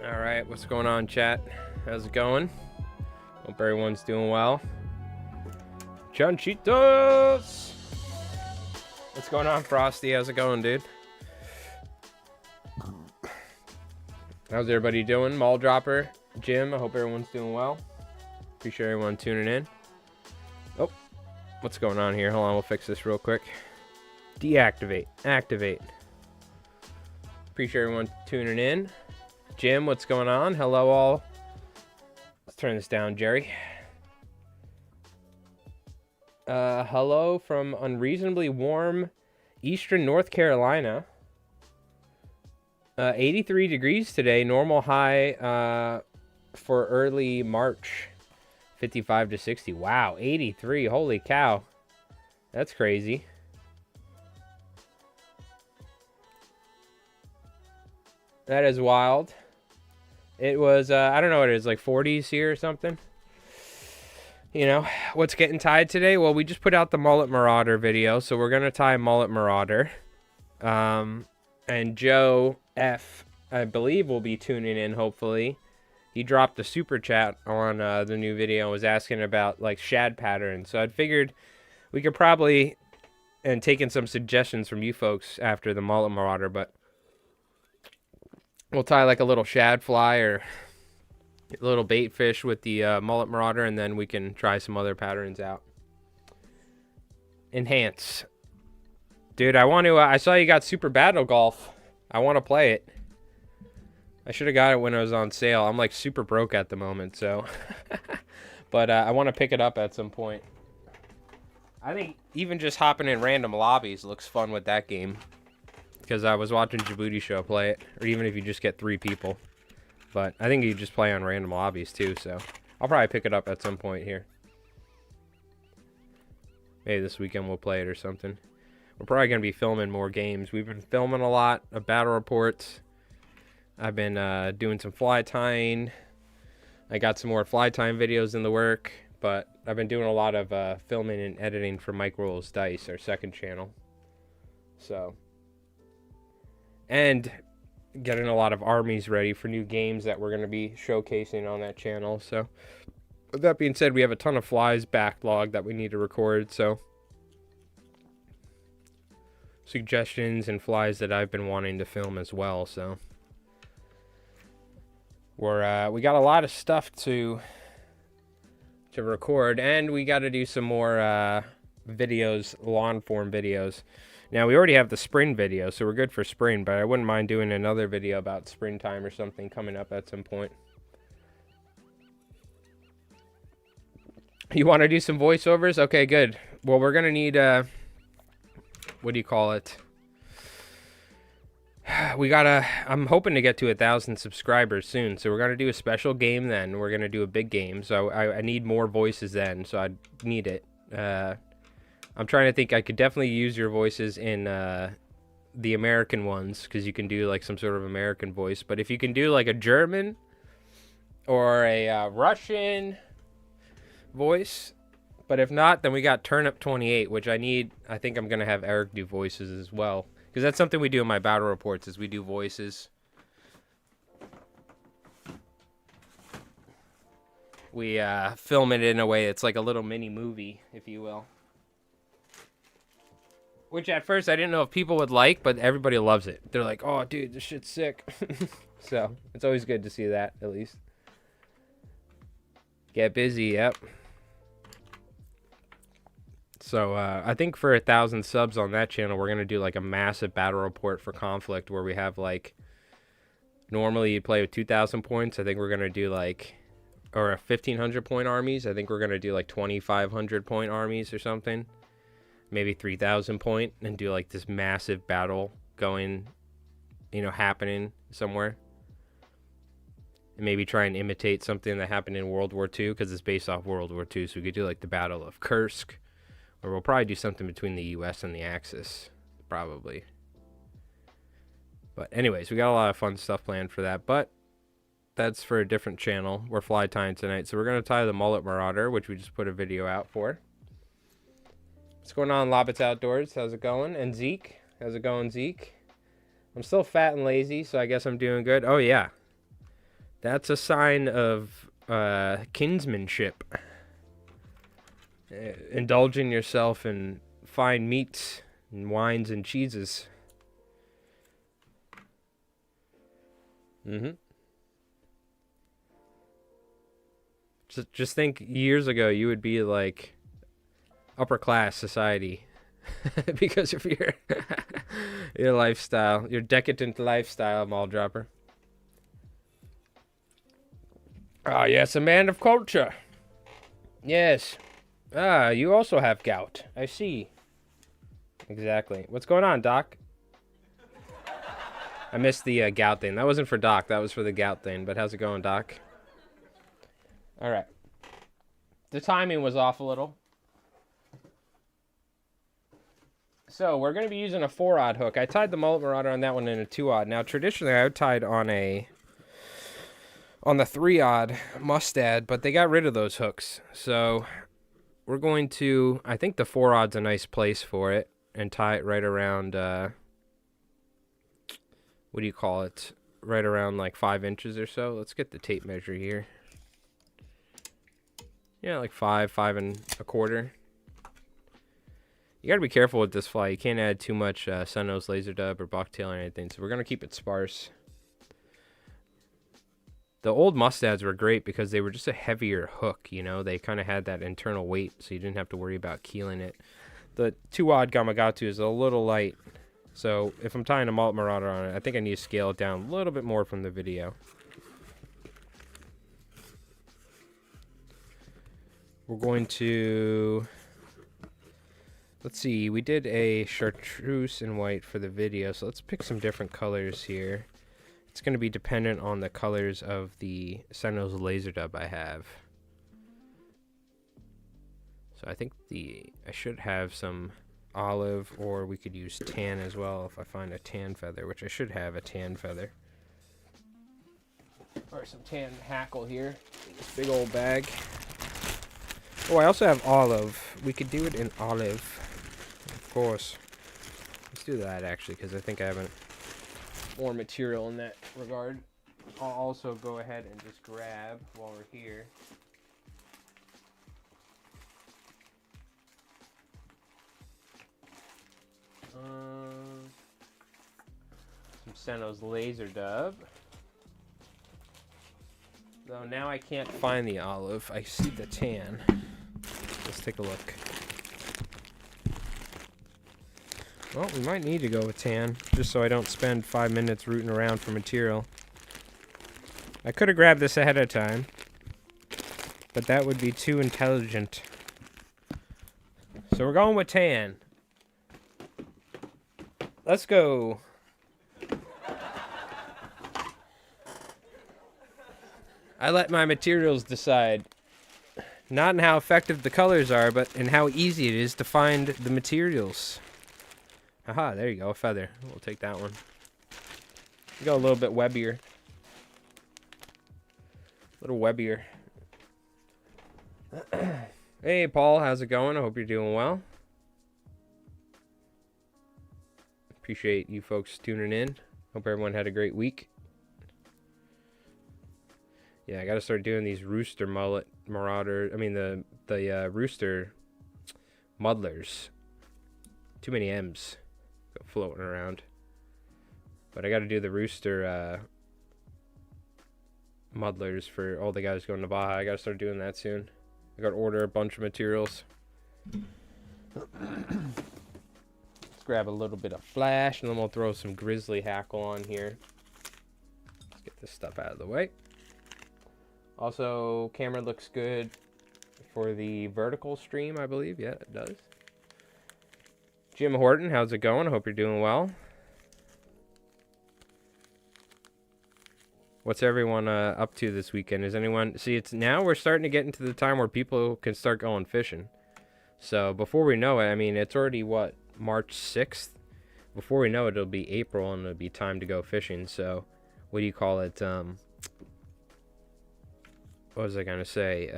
All right, what's going on, chat? How's it going? Hope everyone's doing well. Chanchitos! What's going on, Frosty? How's it going, dude? How's everybody doing? Mall Dropper, Jim, I hope everyone's doing well. Appreciate everyone tuning in. Oh, what's going on here? Hold on, we'll fix this real quick. Deactivate, activate. Appreciate everyone tuning in. Jim, what's going on? Hello, all. Let's turn this down, Jerry. Hello from unreasonably warm eastern North Carolina. 83 degrees today. Normal high for early March. 55 to 60. Wow, 83. Holy cow. That's crazy. That is wild. It was, I don't know what it is, like 40s here or something. You know, what's getting tied today? Well, we just put out the Mullet Marauder video, so we're going to tie Mullet Marauder. And Joe F, I believe, will be tuning in, hopefully. He dropped a super chat on the new video and was asking about, like, shad patterns. So I figured we could probably, and taking some suggestions from you folks after the Mullet Marauder, but we'll tie, like, a little shad fly or a little bait fish with the Mullet Marauder, and then we can try some other patterns out. Enhance. Dude, I want to, I saw you got Super Battle Golf. I want to play it. I should have got it when it was on sale. I'm like super broke at the moment, so. But I want to pick it up at some point. I think even just hopping in random lobbies looks fun with that game. Because I was watching Djibouti Show play it. Or even if you just get 3 people. But I think you just play on random lobbies too, so. I'll probably pick it up at some point here. Maybe this weekend we'll play it or something. We're probably going to be filming more games. We've been filming a lot of battle reports. I've been doing some fly tying. I got some more fly tying videos in the work. But I've been doing a lot of filming and editing for Mike Rolls Dice, our second channel. So. And getting a lot of armies ready for new games that we're going to be showcasing on that channel. So, with that being said, we have a ton of flies backlog that we need to record. So, suggestions and flies that I've been wanting to film as well. So, we got a lot of stuff to record, and we got to do some more videos, long form videos. Now, we already have the spring video, so we're good for spring, but I wouldn't mind doing another video about springtime or something coming up at some point. You want to do some voiceovers? Okay, good. Well, we're going to need, what do you call it? I'm hoping to get to 1,000 subscribers soon, so we're going to do a special game then. We're going to do a big game, so I need more voices then, so I need it. I'm trying to think. I could definitely use your voices in the American ones, because you can do like some sort of American voice. But if you can do like a German or a Russian voice, but if not, then we got Turnip 28, which I need. I think I'm gonna have Eric do voices as well, because that's something we do in my battle reports. Is we do voices. We film it in a way it's like a little mini movie, if you will. Which at first I didn't know if people would like, but everybody loves it. They're like, oh, dude, this shit's sick. So, it's always good to see that, at least. Get busy, yep. So, I think for 1,000 subs on that channel, we're going to do like a massive battle report for Conflict, where we have like, normally you play with 2,000 points. I think we're going to do like, or 1,500 point armies. I think we're going to do like 2,500 point armies or something. Maybe 3,000 point, and do like this massive battle going, you know, happening somewhere. And maybe try and imitate something that happened in World War II, because it's based off World War II. So we could do like the Battle of Kursk, or we'll probably do something between the US and the Axis, probably. But anyways, we got a lot of fun stuff planned for that, but that's for a different channel. We're fly tying tonight, so we're going to tie the Mullet Marauder, which we just put a video out for. What's going on, Lobbits Outdoors? How's it going? And Zeke? How's it going, Zeke? I'm still fat and lazy, so I guess I'm doing good. Oh, yeah. That's a sign of kinsmanship. Indulging yourself in fine meats and wines and cheeses. Mm-hmm. Just think, years ago you would be like upper class society because of your your lifestyle, your decadent lifestyle, mall dropper. Ah, yes, a man of culture. Yes. Ah, you also have gout. I see. Exactly. What's going on, Doc? I missed the gout thing. That wasn't for Doc. That was for the gout thing. But how's it going, Doc? All right. The timing was off a little. So we're going to be using a 4-aught hook. I tied the Mullet Marauder on that one in a 2-aught. Now, traditionally, I would tied on the 3-aught Mustad, but they got rid of those hooks. So we're going to, I think the 4-aught's a nice place for it, and tie it right around, what do you call it? Right around like 5 inches or so. Let's get the tape measure here. Yeah, like 5.25. You gotta be careful with this fly. You can't add too much sun-nose laser dub or bucktail or anything, so we're gonna keep it sparse. The old Mustads were great because they were just a heavier hook, you know? They kind of had that internal weight, so you didn't have to worry about keeling it. The 2-aught Gamagatu is a little light, so if I'm tying a Mullet Marauder on it, I think I need to scale it down a little bit more from the video. We're going to... Let's see, we did a chartreuse in white for the video, so let's pick some different colors here. It's going to be dependent on the colors of the sun-nose laser dub I have. So I think I should have some olive, or we could use tan as well if I find a tan feather, which I should have a tan feather. Or some tan hackle here. This big old bag. Oh, I also have olive. We could do it in olive. Of course. Let's do that actually, because I think I have more material in that regard. I'll also go ahead and just grab while we're here. Some sun-nose laser dub. Though now I can't find the olive. I see the tan. Let's take a look. Well, we might need to go with tan, just so I don't spend 5 minutes rooting around for material. I could have grabbed this ahead of time, but that would be too intelligent. So we're going with tan. Let's go. I let my materials decide. Not in how effective the colors are, but in how easy it is to find the materials. Aha, there you go, a feather. We'll take that one. Go a little bit webbier. A little webbier. Hey, Paul, how's it going? I hope you're doing well. Appreciate you folks tuning in. Hope everyone had a great week. Yeah, I gotta start doing these rooster mullet marauder. I mean the rooster muddlers. Too many M's floating around. But I gotta do the rooster muddlers for all the guys going to Baja. I gotta start doing that soon. I gotta order a bunch of materials. Let's grab a little bit of flash, and then we'll throw some grizzly hackle on here. Let's get this stuff out of the way. Also, camera looks good for the vertical stream, I believe. Yeah, it does. Jim Horton, how's it going? I hope you're doing well. What's everyone up to this weekend? Is anyone... See, it's now we're starting to get into the time where people can start going fishing. So, before we know it, I mean, it's already, what, March 6th? Before we know it, it'll be April, and it'll be time to go fishing. So, what do you call it? What was I going to say?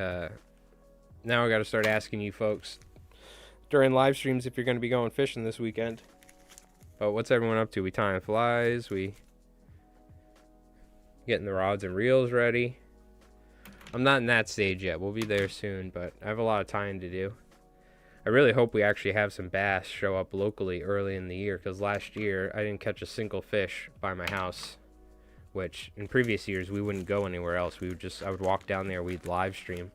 Now I got to start asking you folks during live streams if you're going to be going fishing this weekend. But what's everyone up to? We tying flies? We Getting the rods and reels ready. I'm not in that stage yet. We'll be there soon, but I have a lot of time to do. I really hope we actually have some bass show up locally early in the year, because last year I didn't catch a single fish by my house, which in previous years we wouldn't go anywhere else. I would walk down there, we'd live stream.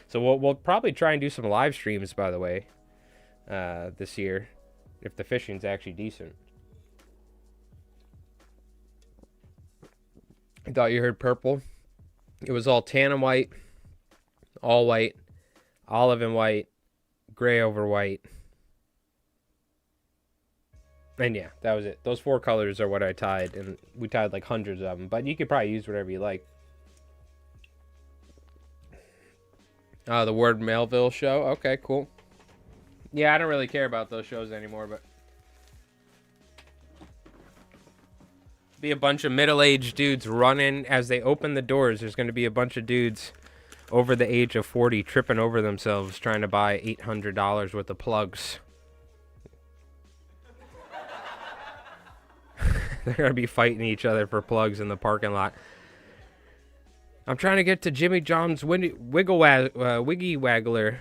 So we'll probably try and do some live streams, by the way, this year, if the fishing's actually decent. I thought you heard purple. It was all tan and white, all white, olive and white, gray over white. And yeah, that was it. Those 4 colors are what I tied, and we tied like hundreds of them, but you could probably use whatever you like. The Word Melville show. Okay, cool. Yeah, I don't really care about those shows anymore, but be a bunch of middle-aged dudes running as they open the doors. There's going to be a bunch of dudes over the age of 40 tripping over themselves trying to buy $800 worth of plugs. They're going to be fighting each other for plugs in the parking lot. I'm trying to get to Jimmy John's Wiggy Waggler.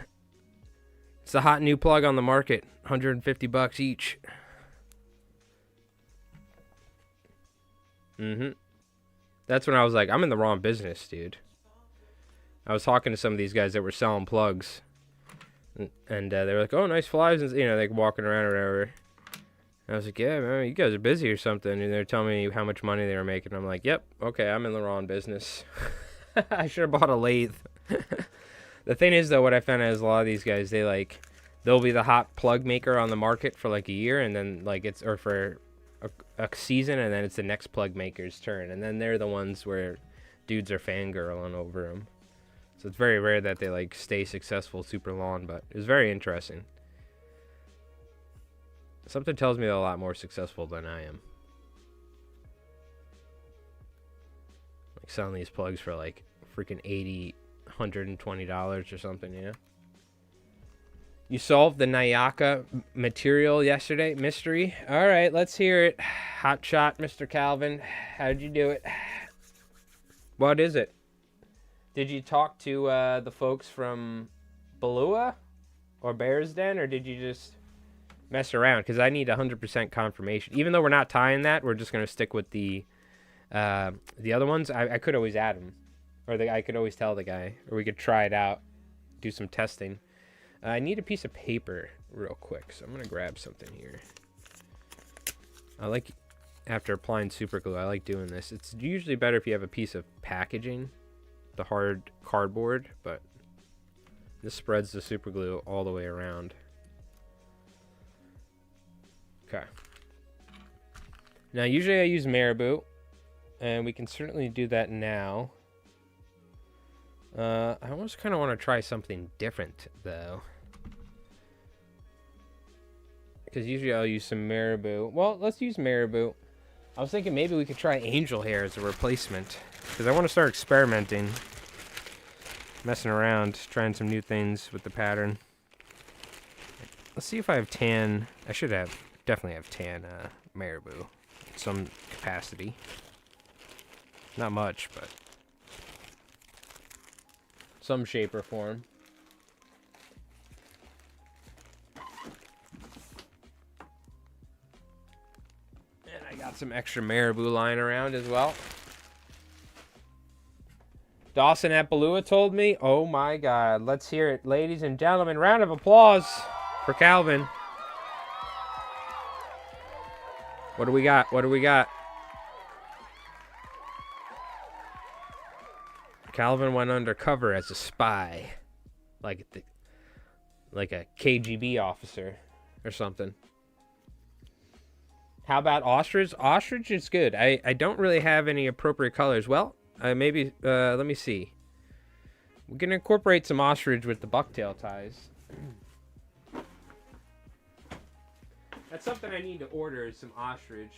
It's a hot new plug on the market. $150 each. That's when I was like, I'm in the wrong business, dude. I was talking to some of these guys that were selling plugs. And they were like, oh, nice flies. And, like walking around or whatever. And I was like, yeah, man, you guys are busy or something. And they're telling me how much money they were making. I'm like, yep, okay, I'm in the wrong business. I should have bought a lathe. The thing is, though, what I found out is a lot of these guys, they'll be the hot plug maker on the market for like a year, and then for a season, and then it's the next plug maker's turn, and then they're the ones where dudes are fangirling over them. So it's very rare that they like stay successful super long, but it was very interesting. Something tells me they're a lot more successful than I am. Like selling these plugs for like freaking $80, $120 or something, you know? You solved the Nayaka material yesterday mystery. All right, let's hear it. Hot shot, Mr. Calvin. How'd you do it? What is it? Did you talk to the folks from Balua or Bear's Den, or did you just mess around? Because I need 100% confirmation. Even though we're not tying that, we're just going to stick with the other ones. I could always add them, or I could always tell the guy, or we could try it out, do some testing. I need a piece of paper real quick, so I'm going to grab something here. After applying super glue, I like doing this. It's usually better if you have a piece of packaging, the hard cardboard, but this spreads the super glue all the way around. Okay. Now, usually I use marabou, and we can certainly do that now. I almost kind of want to try something different, though. Because usually I'll use some marabou. Well, let's use marabou. I was thinking maybe we could try angel hair as a replacement. Because I want to start experimenting. Messing around. Trying some new things with the pattern. Let's see if I have tan. I should have. Definitely have tan marabou. Some capacity. Not much, but some shape or form. And I got some extra marabou lying around as well. Dawson at Balua told me. Oh my God. Let's hear it. Ladies and gentlemen, round of applause for Calvin. What do we got? What do we got? Calvin went undercover as a spy, like a KGB officer or something. How about ostrich? Ostrich is good. I don't really have any appropriate colors. Well, maybe, let me see. We're going to incorporate some ostrich with the bucktail ties. That's something I need to order, is some ostrich.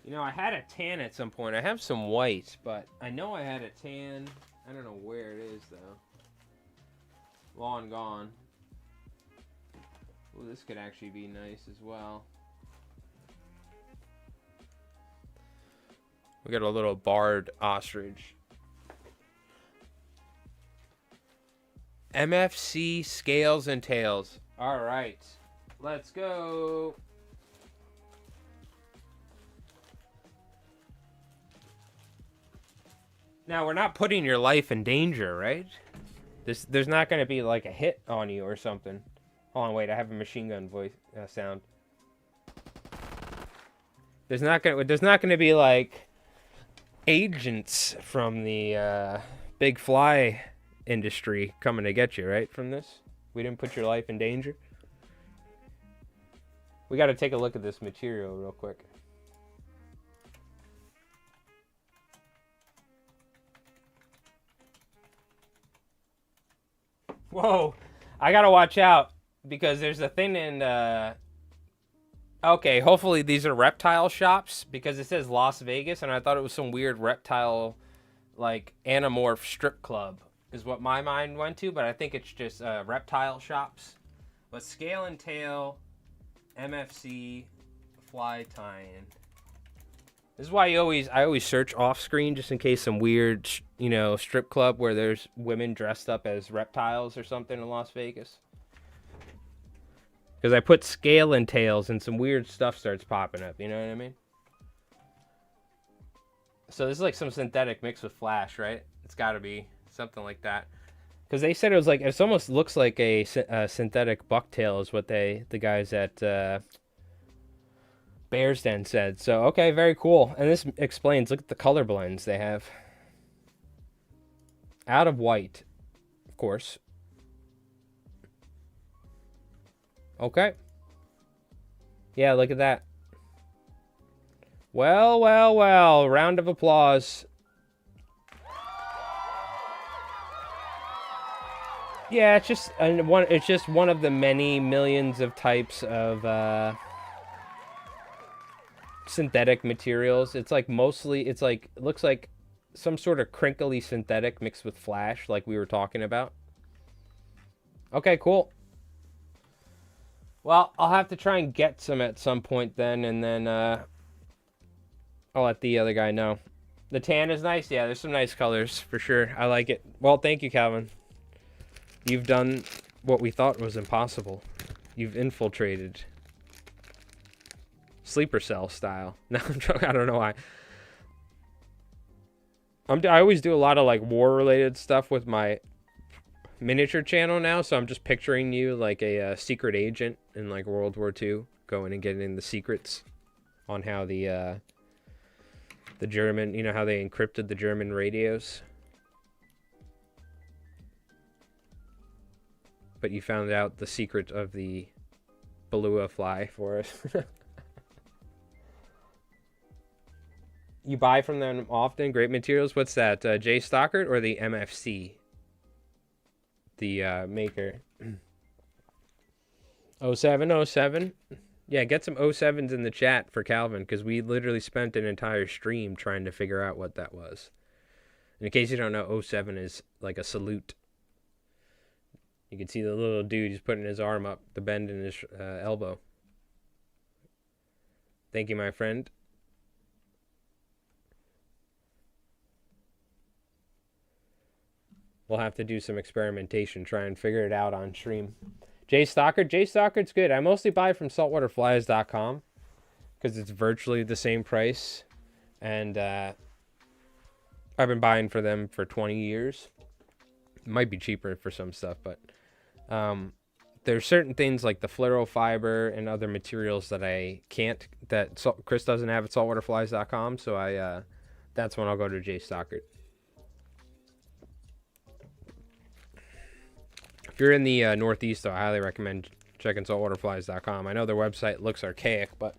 You know, I had a tan at some point. I have some white, but I know I had a tan. I don't know where it is, though. Long gone. Well, this could actually be nice as well. We got a little barred ostrich. MFC scales and tails. All right. Let's go. Now, we're not putting your life in danger, right? There's not going to be like a hit on you or something. Hold on, wait. I have a machine gun voice sound. There's not going to be like agents from the big fly industry coming to get you, right? From this, we didn't put your life in danger. We got to take a look at this material real quick. Whoa, I gotta watch out because there's a thing in okay, hopefully these are reptile shops because it says Las Vegas and I thought it was some weird reptile like anamorph strip club is what my mind went to, but I think it's just reptile shops. But scale and tail, MFC, fly tie-in. This is why I always search off screen just in case some weird, strip club where there's women dressed up as reptiles or something in Las Vegas. Because I put scale and tails and some weird stuff starts popping up, you know what I mean? So this is like some synthetic mixed with flash, right? It's got to be something like that. Because they said it almost looks like a synthetic bucktail is what the guys at Bear's Den said. So, okay, very cool. And this explains, look at the color blends they have. Out of white, of course. Okay. Yeah, look at that. Well, well, well. Round of applause. Yeah, it's just one of the many millions of types of synthetic materials. It's like it looks like some sort of crinkly synthetic mixed with flash like we were talking about. Okay, cool. Well, I'll have to try and get some at some point then, and then I'll let the other guy know. The tan is nice. Yeah, there's some nice colors for sure. I like it. Well, thank you, Calvin. You've done what we thought was impossible. You've infiltrated. Sleeper cell style. No, I don't know why. I always do a lot of like war related stuff with my miniature channel now, so I'm just picturing you like a secret agent in like World War II going and getting the secrets on how the German, how they encrypted the German radios. But you found out the secret of the Balua fly for us. You buy from them often? Great materials. What's that? J Stockard or the MFC? The maker. 0707. Yeah, get some 07s in the chat for Calvin because we literally spent an entire stream trying to figure out what that was. And in case you don't know, 07 is like a salute. You can see the little dude, he's putting his arm up, the bend in his elbow. Thank you, my friend. We'll have to do some experimentation, try and figure it out on stream. J Stockard's good. I mostly buy from saltwaterflies.com because it's virtually the same price. And I've been buying for them for 20 years. It might be cheaper for some stuff, but there's certain things like the fluoro fiber and other materials that that Chris doesn't have at saltwaterflies.com. So that's when I'll go to J Stockard. If you're in the Northeast, though, I highly recommend checking saltwaterflies.com. I know their website looks archaic, but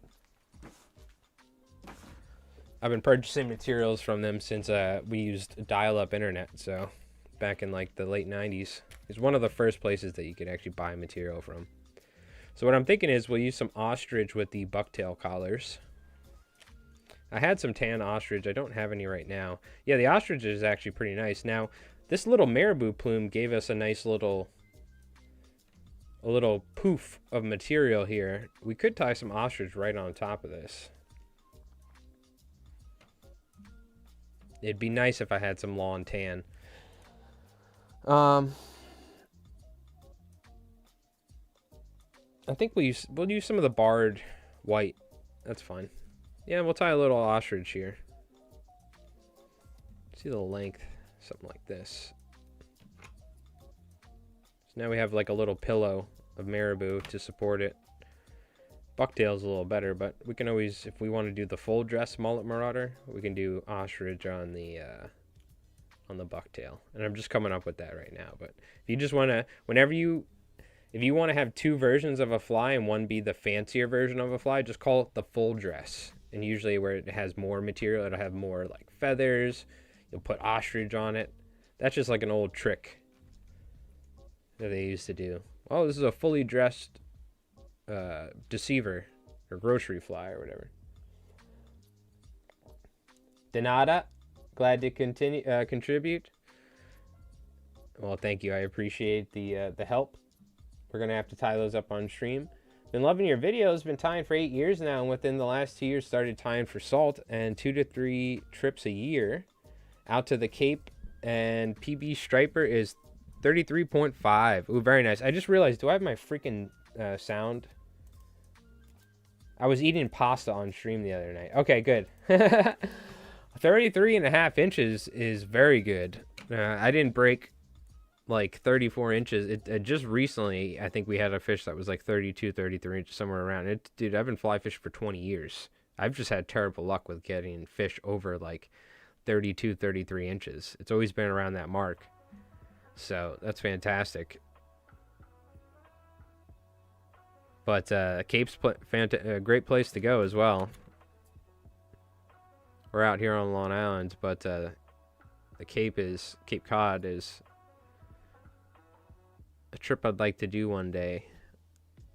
I've been purchasing materials from them since we used dial-up internet, so back in like the late 90s. It's one of the first places that you could actually buy material from. So what I'm thinking is we'll use some ostrich with the bucktail collars. I had some tan ostrich. I don't have any right now. Yeah, the ostrich is actually pretty nice. Now, This little marabou plume gave us a nice little poof of material here. We could tie some ostrich right on top of this. It'd be nice if I had some lawn tan. I think we'll use some of the barred white. That's fine. Yeah, we'll tie a little ostrich here. See the length, something like this. So now we have like a little pillow of marabou to support it. Bucktail's a little better, but we can always, if we want to do the full dress mullet marauder, we can do ostrich on the bucktail. And I'm just coming up with that right now. But if you just want to, if you want to have two versions of a fly and one be the fancier version of a fly, just call it the full dress. And usually where it has more material, it'll have more like feathers. You'll put ostrich on it. That's just like an old trick that they used to do. Oh, this is a fully dressed deceiver or grocery fly or whatever. Denada, glad to contribute. Well, thank you. I appreciate the help. We're gonna have to tie those up on stream. Been loving your videos. Been tying for 8 years now, and within the last 2 years started tying for salt, and 2 to 3 trips a year out to the Cape. And PB striper is 33.5. Ooh, very nice. I just realized, do I have my freaking sound? I was eating pasta on stream the other night. Okay, good. 33.5 inches is very good. I didn't break like 34 inches. It just recently, I think we had a fish that was like 32, 33 inches, somewhere around it. Dude, I've been fly fishing for 20 years. I've just had terrible luck with getting fish over like 32, 33 inches. It's always been around that mark. So that's fantastic. But Cape's a great place to go as well. We're out here on Long Island, but the Cape Cod is a trip I'd like to do one day.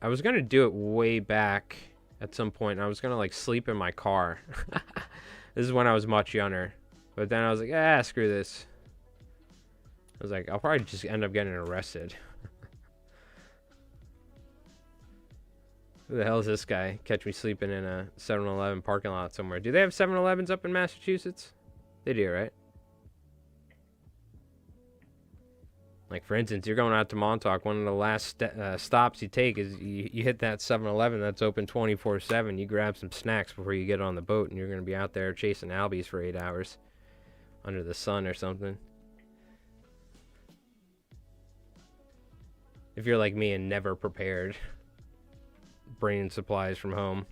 I was gonna do it way back at some point. I was gonna like sleep in my car. This is when I was much younger. But then I was like, screw this. I was like, I'll probably just end up getting arrested. Who the hell is this guy? Catch me sleeping in a 7-Eleven parking lot somewhere. Do they have 7-Elevens up in Massachusetts? They do, right? Like, for instance, you're going out to Montauk. One of the last stops you take is you hit that 7-Eleven that's open 24/7. You grab some snacks before you get on the boat, and you're going to be out there chasing albies for 8 hours under the sun or something. If you're like me and never prepared, bringing supplies from home.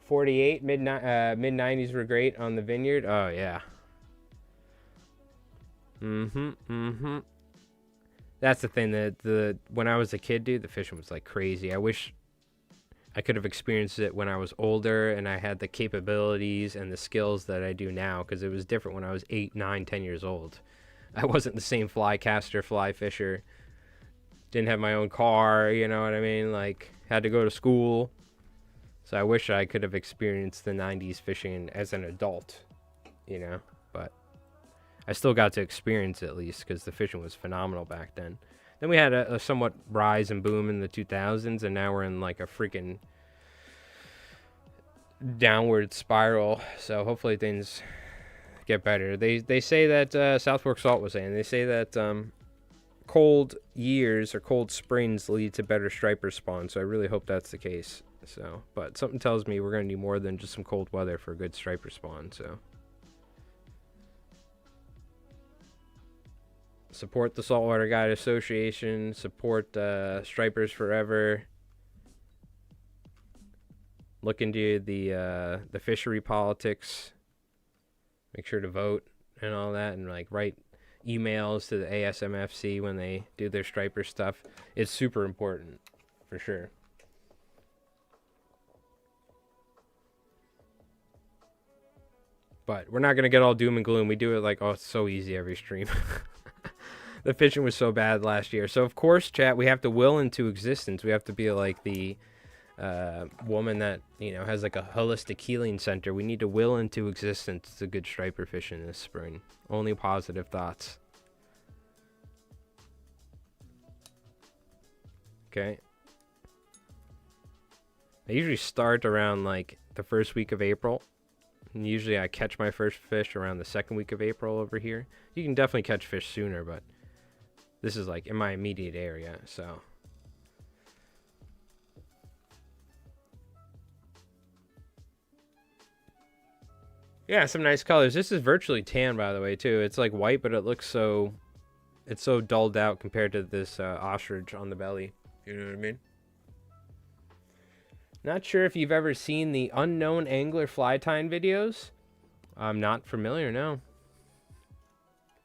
48 mid 90s were great on the vineyard. Oh yeah. That's the thing, that when I was a kid, dude, the fishing was like crazy. I wish I could have experienced it when I was older and I had the capabilities and the skills that I do now, because it was different when I was 8, 9, 10 years old. I wasn't the same fly caster, fly fisher. Didn't have my own car, you know what I mean? Like, had to go to school. So I wish I could have experienced the 90s fishing as an adult, you know? But I still got to experience it, at least, because the fishing was phenomenal back then. Then we had a somewhat rise and boom in the 2000s, and now we're in like a freaking downward spiral. So hopefully things get better. They say that South Fork Salt was saying, they say that cold years or cold springs lead to better striper spawn. So I really hope that's the case. So, but something tells me we're going to need more than just some cold weather for a good striper spawn. So support the Saltwater Guide Association. Support Stripers Forever. Look into the fishery politics. Make sure to vote and all that, and like write emails to the ASMFC when they do their striper stuff. It's super important, for sure. But we're not going to get all doom and gloom. We do it like, oh, it's so easy every stream. The fishing was so bad last year. So, of course, chat, we have to will into existence. We have to be like the woman that, you know, has like a holistic healing center. We need to will into existence a good striper fishing this spring. Only positive thoughts. Okay. I usually start around like the first week of April. And usually I catch my first fish around the second week of April over here. You can definitely catch fish sooner, but this is like in my immediate area, so. Yeah, some nice colors. This is virtually tan, by the way, too. It's like white, but it looks so... It's so dulled out compared to this ostrich on the belly. You know what I mean? Not sure if you've ever seen the unknown angler fly tying videos. I'm not familiar, no.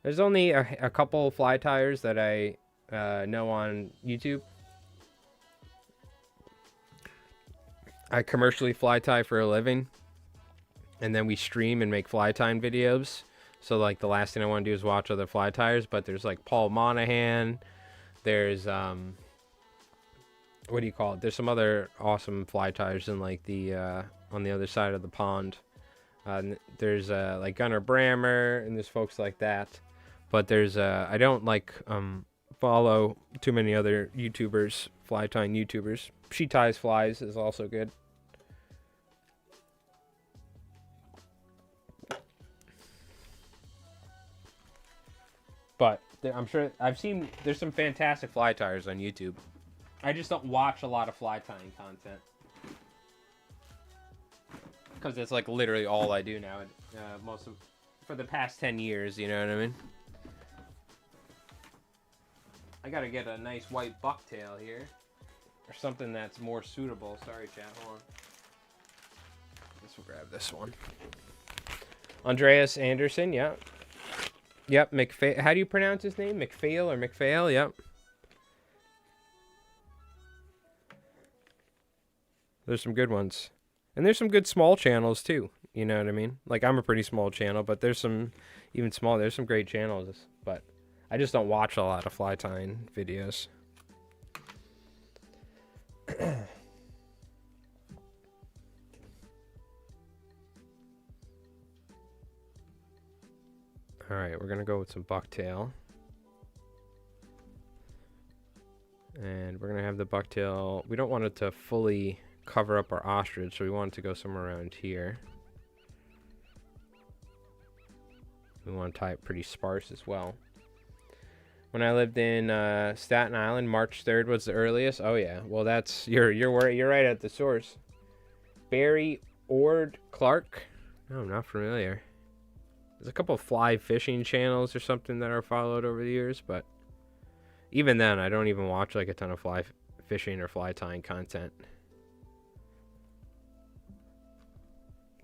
There's only a couple fly tyers that I know on YouTube. I commercially fly tie for a living. And then we stream and make fly tying videos. So like the last thing I want to do is watch other fly tyers. But there's like Paul Monahan. There's what do you call it? There's some other awesome fly tyers in like the on the other side of the pond. There's like Gunnar Brammer and there's folks like that. But there's I don't like follow too many other YouTubers, fly tying YouTubers. She Ties Flies is also good. But I'm sure I've seen there's some fantastic fly tyers on YouTube. I just don't watch a lot of fly tying content. Because it's like literally all I do now. For the past 10 years, you know what I mean? I gotta get a nice white bucktail here. Or something that's more suitable. Sorry, chat, hold on. I guess we'll grab this one. Andreas Anderson, yeah. Yep, how do you pronounce his name? McPhail or McPhail? Yep. There's some good ones. And there's some good small channels too. You know what I mean? Like I'm a pretty small channel, but there's some even small. There's some great channels, but I just don't watch a lot of fly tying videos. All right, we're gonna go with some bucktail, and we're gonna have the bucktail. We don't want it to fully cover up our ostrich, so we want it to go somewhere around here. We want to tie it pretty sparse as well. When I lived in Staten Island, March 3rd was the earliest. Oh yeah, well that's you're right at the source. Barry Ord Clark. No, I'm not familiar. There's a couple of fly fishing channels or something that are followed over the years, but even then, I don't even watch like a ton of fly fishing or fly tying content.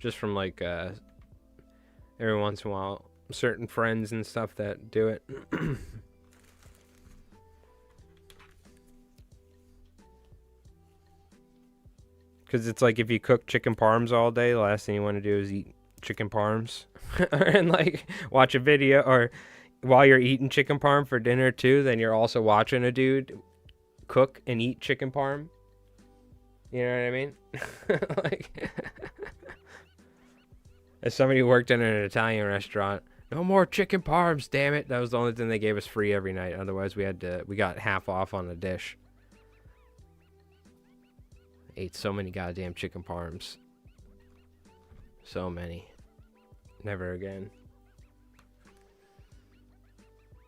Just from like every once in a while, certain friends and stuff that do it. Because it's like if you cook chicken parms all day, the last thing you want to do is eat chicken parms. And like watch a video, or while you're eating chicken parm for dinner too, then you're also watching a dude cook and eat chicken parm. You know what I mean? Like as somebody who worked in an Italian restaurant, no more chicken parms, damn it. That was the only thing they gave us free every night. Otherwise we got half off on the dish. Ate so many goddamn chicken parms. So many. Never again.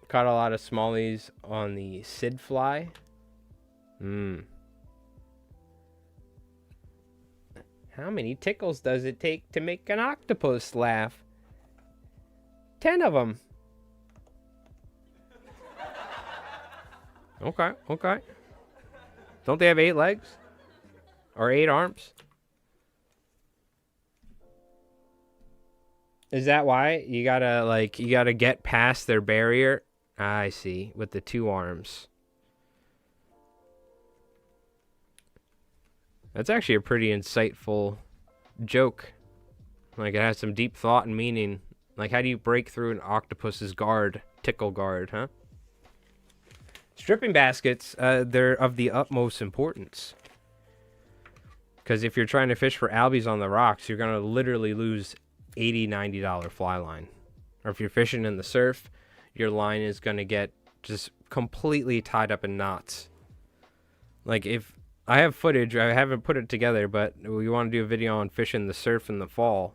Caught a lot of smallies on the Sid fly. How many tickles does it take to make an octopus laugh? 10 of them. Okay. Don't they have 8 legs? Or 8 arms? Is that why? You gotta get past their barrier? I see. With the 2 arms. That's actually a pretty insightful joke. Like, it has some deep thought and meaning. Like, how do you break through an octopus's guard? Tickle guard, huh? Stripping baskets, they're of the utmost importance. Because if you're trying to fish for albies on the rocks, you're going to literally lose $80, $90 fly line. Or if you're fishing in the surf, your line is going to get just completely tied up in knots. Like, if I have footage, I haven't put it together, but we want to do a video on fishing the surf in the fall.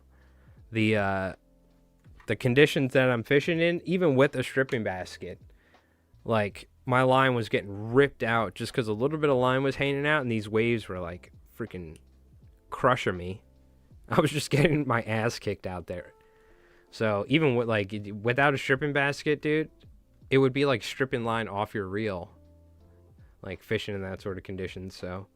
The conditions that I'm fishing in, even with a stripping basket, like, my line was getting ripped out just because a little bit of line was hanging out, and these waves were like freaking crushing me. I was just getting my ass kicked out there. So even with without a stripping basket, dude, it would be like stripping line off your reel, like fishing in that sort of conditions. So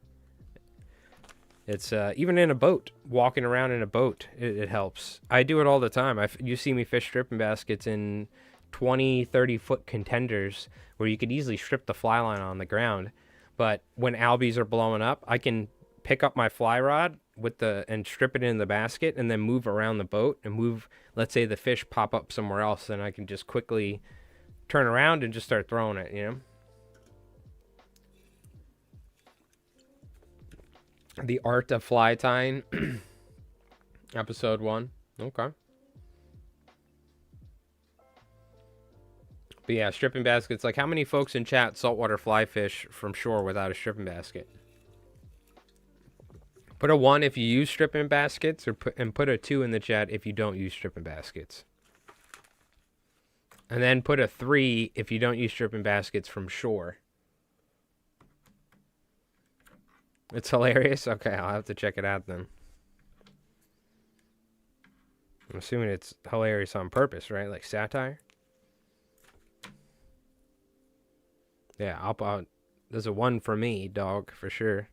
it's even in a boat, walking around in a boat, it helps. I do it all the time. You see me fish stripping baskets in 20, 30 foot contenders where you could easily strip the fly line on the ground. But when albies are blowing up, I can pick up my fly rod and strip it in the basket and then move around the boat and move, let's say the fish pop up somewhere else, and I can just quickly turn around and just start throwing it, you know? The Art of Fly Tying, episode 1. Okay. But yeah, stripping baskets. Like, how many folks in chat saltwater fly fish from shore without a stripping basket? Put a 1 if you use stripping baskets, put a 2 in the chat if you don't use stripping baskets. And then put a 3 if you don't use stripping baskets from shore. It's hilarious? Okay, I'll have to check it out then. I'm assuming it's hilarious on purpose, right? Like satire? Yeah, there's a 1 for me, dog, for sure.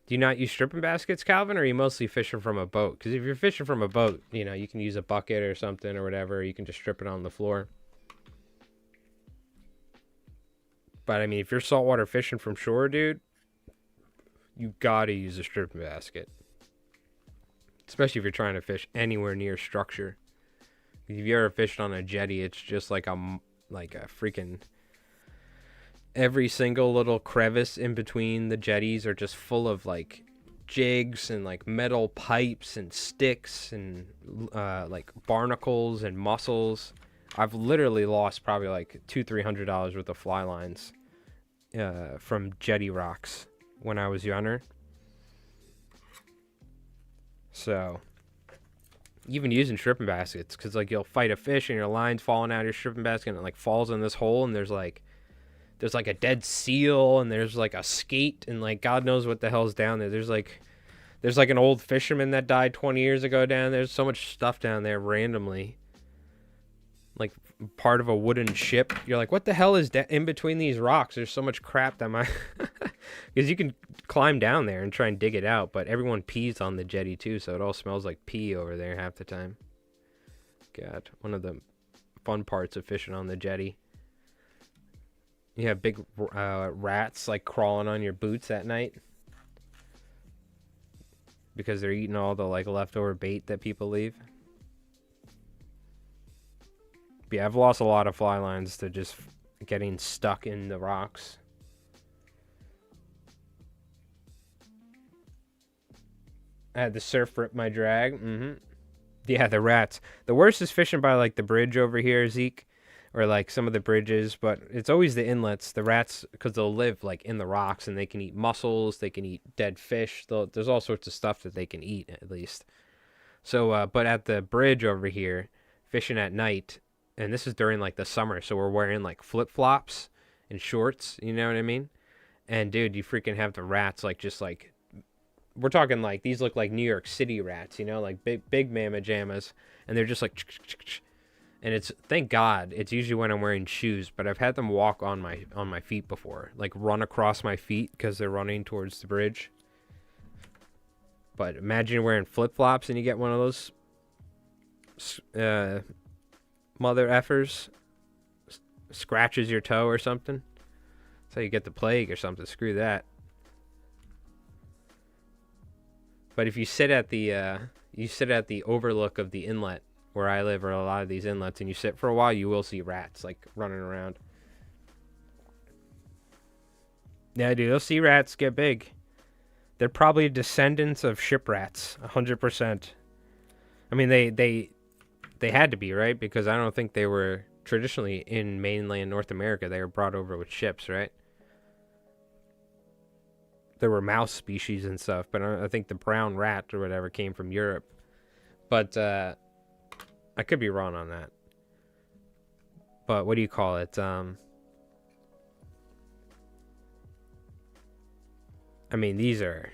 Do you not use stripping baskets, Calvin, or are you mostly fishing from a boat? Because if you're fishing from a boat, you know, you can use a bucket or something or whatever. You can just strip it on the floor. But, I mean, if you're saltwater fishing from shore, dude, you gotta use a stripping basket. Especially if you're trying to fish anywhere near structure. If you ever fished on a jetty, it's just like a freaking... Every single little crevice in between the jetties are just full of like jigs and like metal pipes and sticks and like barnacles and mussels. I've literally lost probably like $200-300 worth of fly lines from jetty rocks when I was younger. So even using stripping baskets, because like you'll fight a fish and your line's falling out of your stripping basket and it like falls in this hole, and there's like a dead seal, and there's like a skate, and like God knows what the hell's down there. There's like an old fisherman that died 20 years ago down there. There's so much stuff down there randomly. Like part of a wooden ship. You're like, what the hell is in between these rocks? There's so much crap that because you can climb down there and try and dig it out, but everyone pees on the jetty too, so it all smells like pee over there half the time. God, one of the fun parts of fishing on the jetty. You have big rats like crawling on your boots at night because they're eating all the like leftover bait that people leave. But yeah, I've lost a lot of fly lines to just getting stuck in the rocks. I had the surf rip my drag. Yeah, the rats. The worst is fishing by like the bridge over here, Zeke. Or like some of the bridges, but it's always the inlets. The rats, because they'll live like in the rocks, and they can eat mussels, they can eat dead fish. There's all sorts of stuff that they can eat, at least. So, but at the bridge over here, fishing at night, and this is during like the summer, so we're wearing like flip-flops and shorts, you know what I mean? And dude, you freaking have the rats like just like, we're talking like, these look like New York City rats, you know, like big mamma jammas, and they're just like, and it's, thank God, it's usually when I'm wearing shoes, but I've had them walk on my feet before, like run across my feet because they're running towards the bridge. But imagine wearing flip-flops and you get one of those mother effers, scratches your toe or something. That's how you get the plague or something. Screw that. But if you sit at the overlook of the inlet where I live, or a lot of these inlets, and you sit for a while, you will see rats like running around. Yeah, dude, those sea rats get big. They're probably descendants of ship rats, 100%. I mean, they had to be, right? Because I don't think they were traditionally in mainland North America. They were brought over with ships, right? There were mouse species and stuff, but I think the brown rat or whatever came from Europe. But I could be wrong on that. But what do you call it? I mean, these are...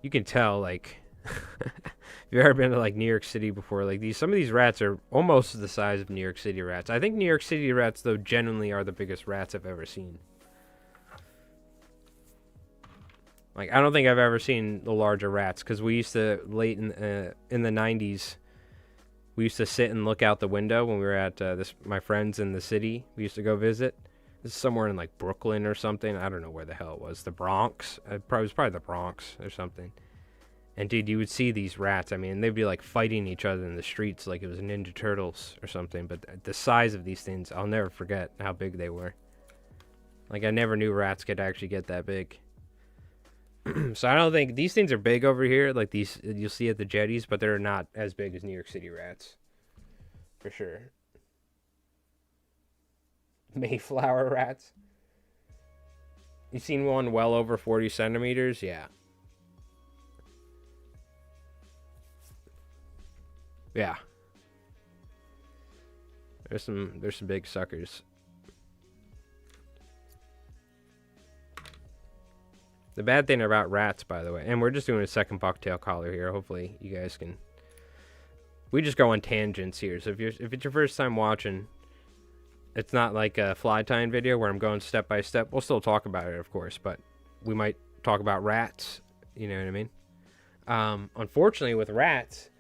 You can tell, like... If you've ever been to, like, New York City before, like, some of these rats are almost the size of New York City rats. I think New York City rats, though, genuinely are the biggest rats I've ever seen. Like, I don't think I've ever seen the larger rats, because we used to, late in the 90s, we used to sit and look out the window when we were at my friends in the city. We used to go visit. This is somewhere in, like, Brooklyn or something. I don't know where the hell it was. The Bronx? It was probably the Bronx or something. And, dude, you would see these rats. I mean, they'd be, like, fighting each other in the streets like it was Ninja Turtles or something. But the size of these things, I'll never forget how big they were. Like, I never knew rats could actually get that big. So I don't think... These things are big over here. Like, these you'll see at the jetties. But they're not as big as New York City rats. For sure. Mayflower rats. You seen one well over 40 centimeters? Yeah. Yeah. There's some big suckers. The bad thing about rats, by the way, and we're just doing a second bucktail collar here. Hopefully you guys can... We just go on tangents here. So if it's your first time watching, it's not like a fly tying video where I'm going step by step. We'll still talk about it, of course, but we might talk about rats. You know what I mean? Unfortunately, with rats...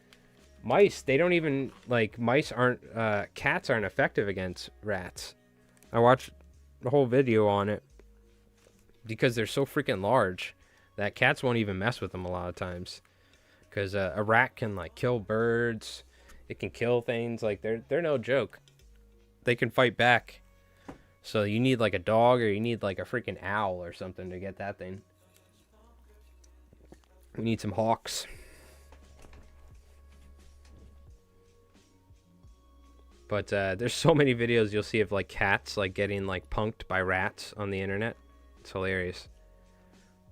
Mice, they don't even, like, cats aren't effective against rats. I watched the whole video on it because they're so freaking large that cats won't even mess with them a lot of times. Because a rat can, like, kill birds. It can kill things. Like, they're no joke. They can fight back. So you need, like, a dog or you need, like, a freaking owl or something to get that thing. We need some hawks. But there's so many videos you'll see of, like, cats, like, getting, like, punked by rats on the internet. It's hilarious.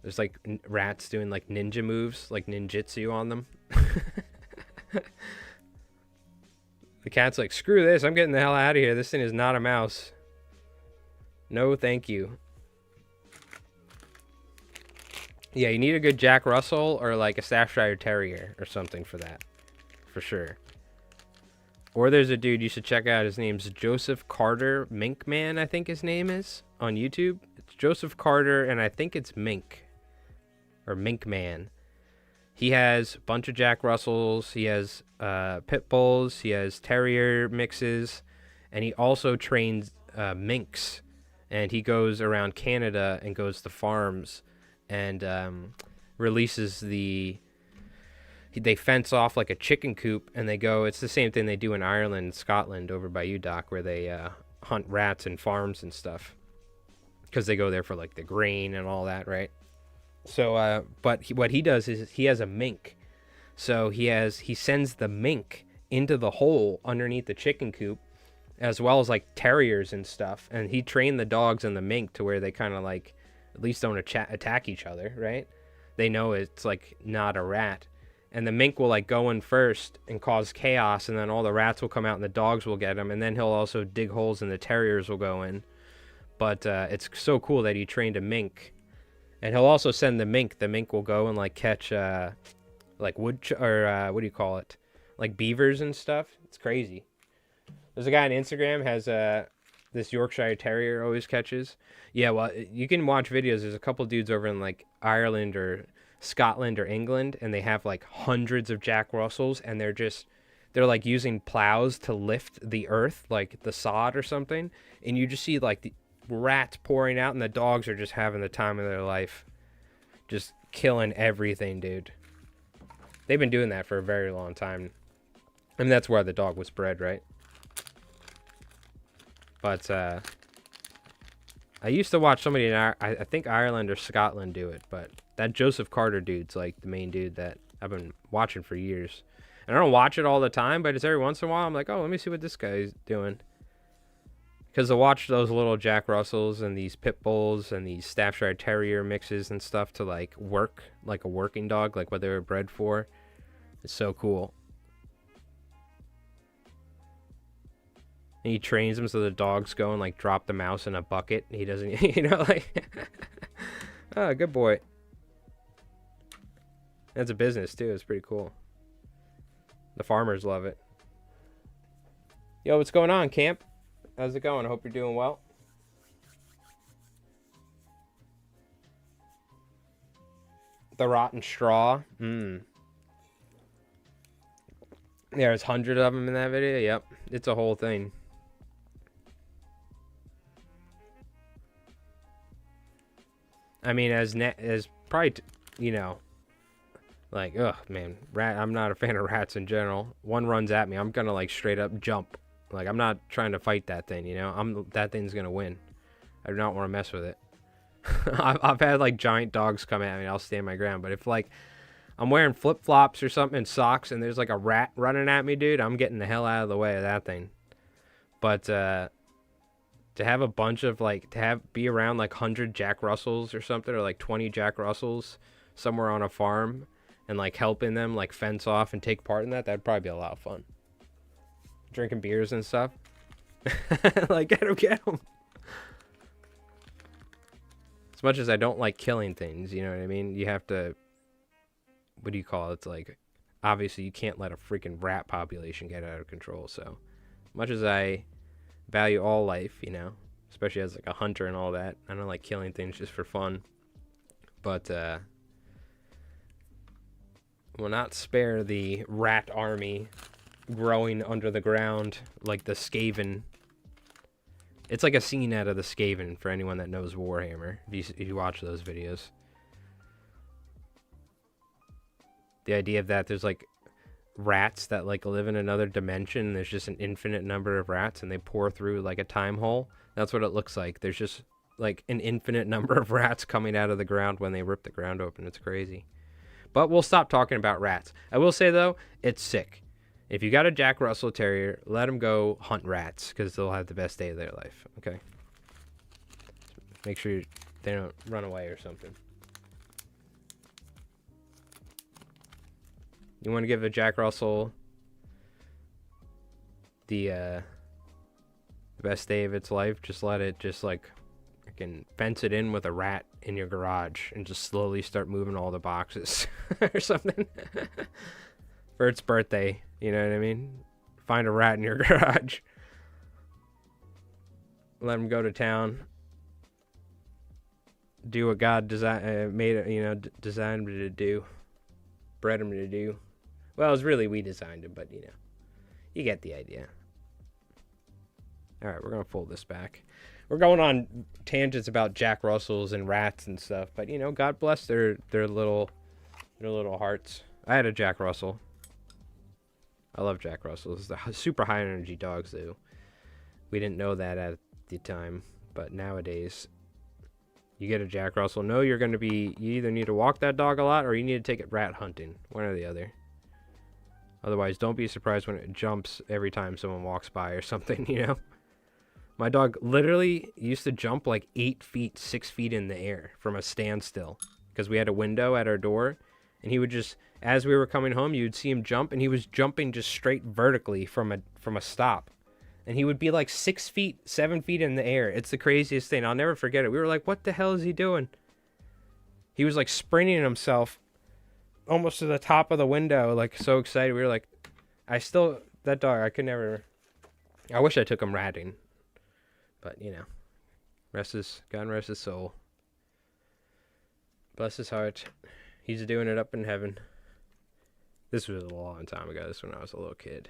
There's, like, rats doing, like, ninja moves, like ninjutsu on them. The cat's like, screw this, I'm getting the hell out of here. This thing is not a mouse. No, thank you. Yeah, you need a good Jack Russell or, like, a Staffordshire Terrier or something for that. For sure. Or there's a dude you should check out. His name's Joseph Carter Minkman, I think his name is, on YouTube. It's Joseph Carter, and I think it's Mink. Or Minkman. He has a bunch of Jack Russells. He has pit bulls. He has terrier mixes. And he also trains minks. And he goes around Canada and goes to farms and releases they fence off like a chicken coop, and they go... It's the same thing they do in Ireland and Scotland over by you, Doc, where they hunt rats in farms and stuff. Because they go there for, like, the grain and all that, right? So, what he does is he has a mink. So he sends the mink into the hole underneath the chicken coop, as well as, like, terriers and stuff. And he trained the dogs and the mink to where they kind of, like, at least don't attack each other, right? They know it's, like, not a rat. And the mink will, like, go in first and cause chaos, and then all the rats will come out and the dogs will get them, and then he'll also dig holes and the terriers will go in. But it's so cool that he trained a mink. And he'll also send the mink. The mink will go and, like, catch, like, what do you call it? Like, beavers and stuff. It's crazy. There's a guy on Instagram has this Yorkshire Terrier always catches. Yeah, well, you can watch videos. There's a couple dudes over in, like, Ireland or Scotland or England, and they have, like, hundreds of Jack Russells, and they're like using plows to lift the earth, like the sod or something, and you just see, like, the rats pouring out, and the dogs are just having the time of their life, just killing everything, dude. They've been doing that for a very long time. I mean, that's where the dog was bred, right? But I used to watch somebody in I think Ireland or Scotland do it, but that Joseph Carter dude's like the main dude that I've been watching for years. And I don't watch it all the time, but it's every once in a while I'm like, oh, let me see what this guy's doing. Because to watch those little Jack Russells and these Pit Bulls and these Staffordshire Terrier mixes and stuff to like work like a working dog, like what they were bred for, it's so cool. And he trains them so the dogs go and like drop the mouse in a bucket. He doesn't, you know, like, oh, good boy. That's a business too. It's pretty cool. The farmers love it. Yo, what's going on, Camp? How's it going? I hope you're doing well. The rotten straw. Yeah, there's hundreds of them in that video. Yep, it's a whole thing. I mean, as probably, you know, like, ugh, man, I'm not a fan of rats in general. One runs at me, I'm gonna like straight up jump. Like, I'm not trying to fight that thing, you know. That thing's gonna win. I do not want to mess with it. I've had like giant dogs come at me, and I'll stand my ground. But if like I'm wearing flip flops or something and socks, and there's like a rat running at me, dude, I'm getting the hell out of the way of that thing. But to have a bunch of like be around like 100 Jack Russells or something, or like 20 Jack Russells somewhere on a farm, and like helping them like fence off and take part in that'd probably be a lot of fun. Drinking beers and stuff. Like, get them. As much as I don't like killing things, you know what I mean? You have to, what do you call it? It's like, obviously you can't let a freaking rat population get out of control. So, much as I value all life, you know, especially as like a hunter and all that, I don't like killing things just for fun. But, will not spare the rat army growing under the ground like the Skaven. It's like a scene out of the Skaven for anyone that knows Warhammer, if you watch those videos. The idea of that there's like rats that like live in another dimension, there's just an infinite number of rats and they pour through like a time hole. That's what it looks like. There's just like an infinite number of rats coming out of the ground when they rip the ground open. It's crazy. But we'll stop talking about rats. I will say though, it's sick. If you got a Jack Russell Terrier, let them go hunt rats because they'll have the best day of their life. Okay. Make sure they don't run away or something. You want to give a Jack Russell the best day of its life? Just let it just like freaking fence it in with a rat in your garage and just slowly start moving all the boxes or something. For its birthday, you know what I mean? Find a rat in your garage. Let him go to town. Do what God designed him to do. Bred him to do. Well, it was really we designed him, but you know, you get the idea. All right, we're gonna fold this back. We're going on tangents about Jack Russells and rats and stuff, but you know, God bless their little hearts. I had a Jack Russell. I love Jack Russells. They're super high energy dogs, though. We didn't know that at the time, but nowadays, you get a Jack Russell. No, you either need to walk that dog a lot or you need to take it rat hunting. One or the other. Otherwise, don't be surprised when it jumps every time someone walks by or something, you know? My dog literally used to jump like 8 feet, 6 feet in the air from a standstill because we had a window at our door, and he would just, as we were coming home, you'd see him jump, and he was jumping just straight vertically from a stop. And he would be like 6 feet, 7 feet in the air. It's the craziest thing. I'll never forget it. We were like, what the hell is he doing? He was like sprinting himself almost to the top of the window, like so excited. We were like, that dog, I could never, I wish I took him ratting. But, you know, God rest his soul. Bless his heart. He's doing it up in heaven. This was a long time ago. This was when I was a little kid.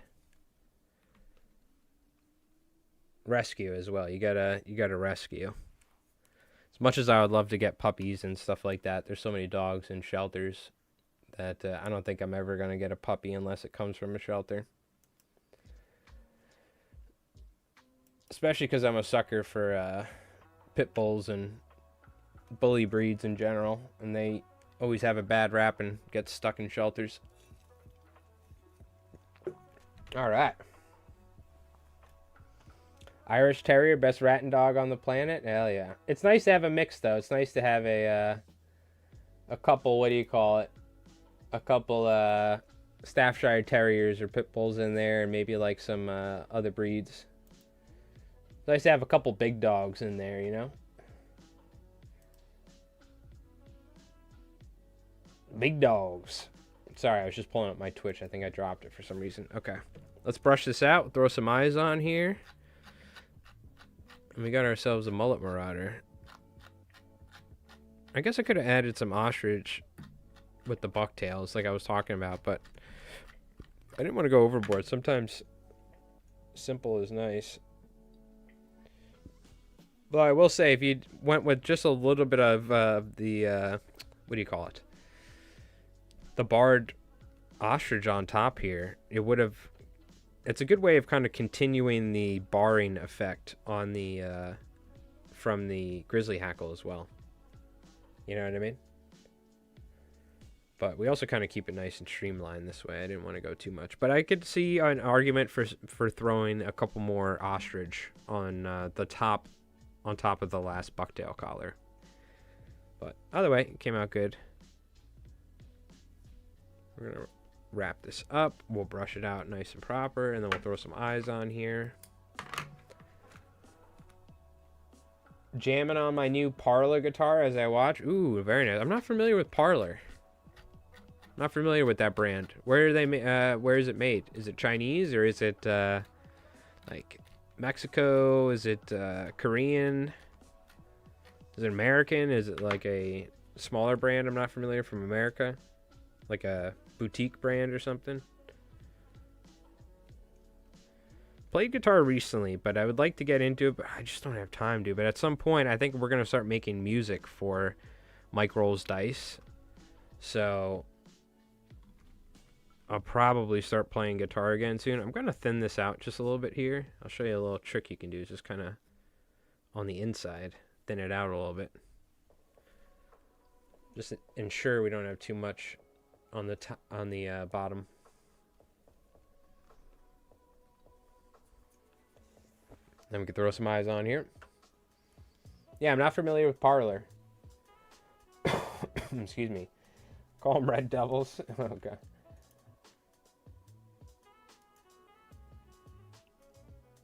Rescue as well. You gotta rescue. As much as I would love to get puppies and stuff like that, there's so many dogs in shelters that I don't think I'm ever gonna get a puppy unless it comes from a shelter. Especially because I'm a sucker for pit bulls and bully breeds in general, and they always have a bad rap and get stuck in shelters. All right. Irish Terrier, best ratting dog on the planet. Hell yeah! It's nice to have a mix, though. It's nice to have a couple. What do you call it? A couple Staffordshire Terriers or pit bulls in there, and maybe like some other breeds. It's nice to have a couple big dogs in there, you know. Big dogs. Sorry, I was just pulling up my Twitch. I think I dropped it for some reason. Okay, let's brush this out. Throw some eyes on here. And we got ourselves a Mullet Marauder. I guess I could have added some ostrich with the bucktails like I was talking about, but I didn't want to go overboard. Sometimes simple is nice. But I will say, if you went with just a little bit of the, what do you call it? The barred ostrich on top here, it would have... It's a good way of kind of continuing the barring effect on the from the grizzly hackle as well. You know what I mean? But we also kind of keep it nice and streamlined this way. I didn't want to go too much, but I could see an argument for throwing a couple more ostrich on the top, on top of the last bucktail collar. But either way, it came out good. We're gonna wrap this up. We'll brush it out nice and proper, and then we'll throw some eyes on here. Jamming on my new Parlor guitar as I watch. Ooh, very nice. I'm not familiar with Parlor. Not familiar with that brand. Where are they? Where is it made? Is it Chinese or is it like Mexico? Is it Korean? Is it American? Is it like a smaller brand? I'm not familiar from America. Like a boutique brand or something. Played guitar recently, but I would like to get into it, but I just don't have time to. But at some point, I think we're going to start making music for Mike Rolls Dice. So I'll probably start playing guitar again soon. I'm going to thin this out just a little bit here. I'll show you a little trick you can do. Just kind of on the inside, thin it out a little bit. Just ensure we don't have too much on the bottom. Then we can throw some eyes on here. Yeah, I'm not familiar with Parlor. Excuse me. Call them Red Devils. Okay.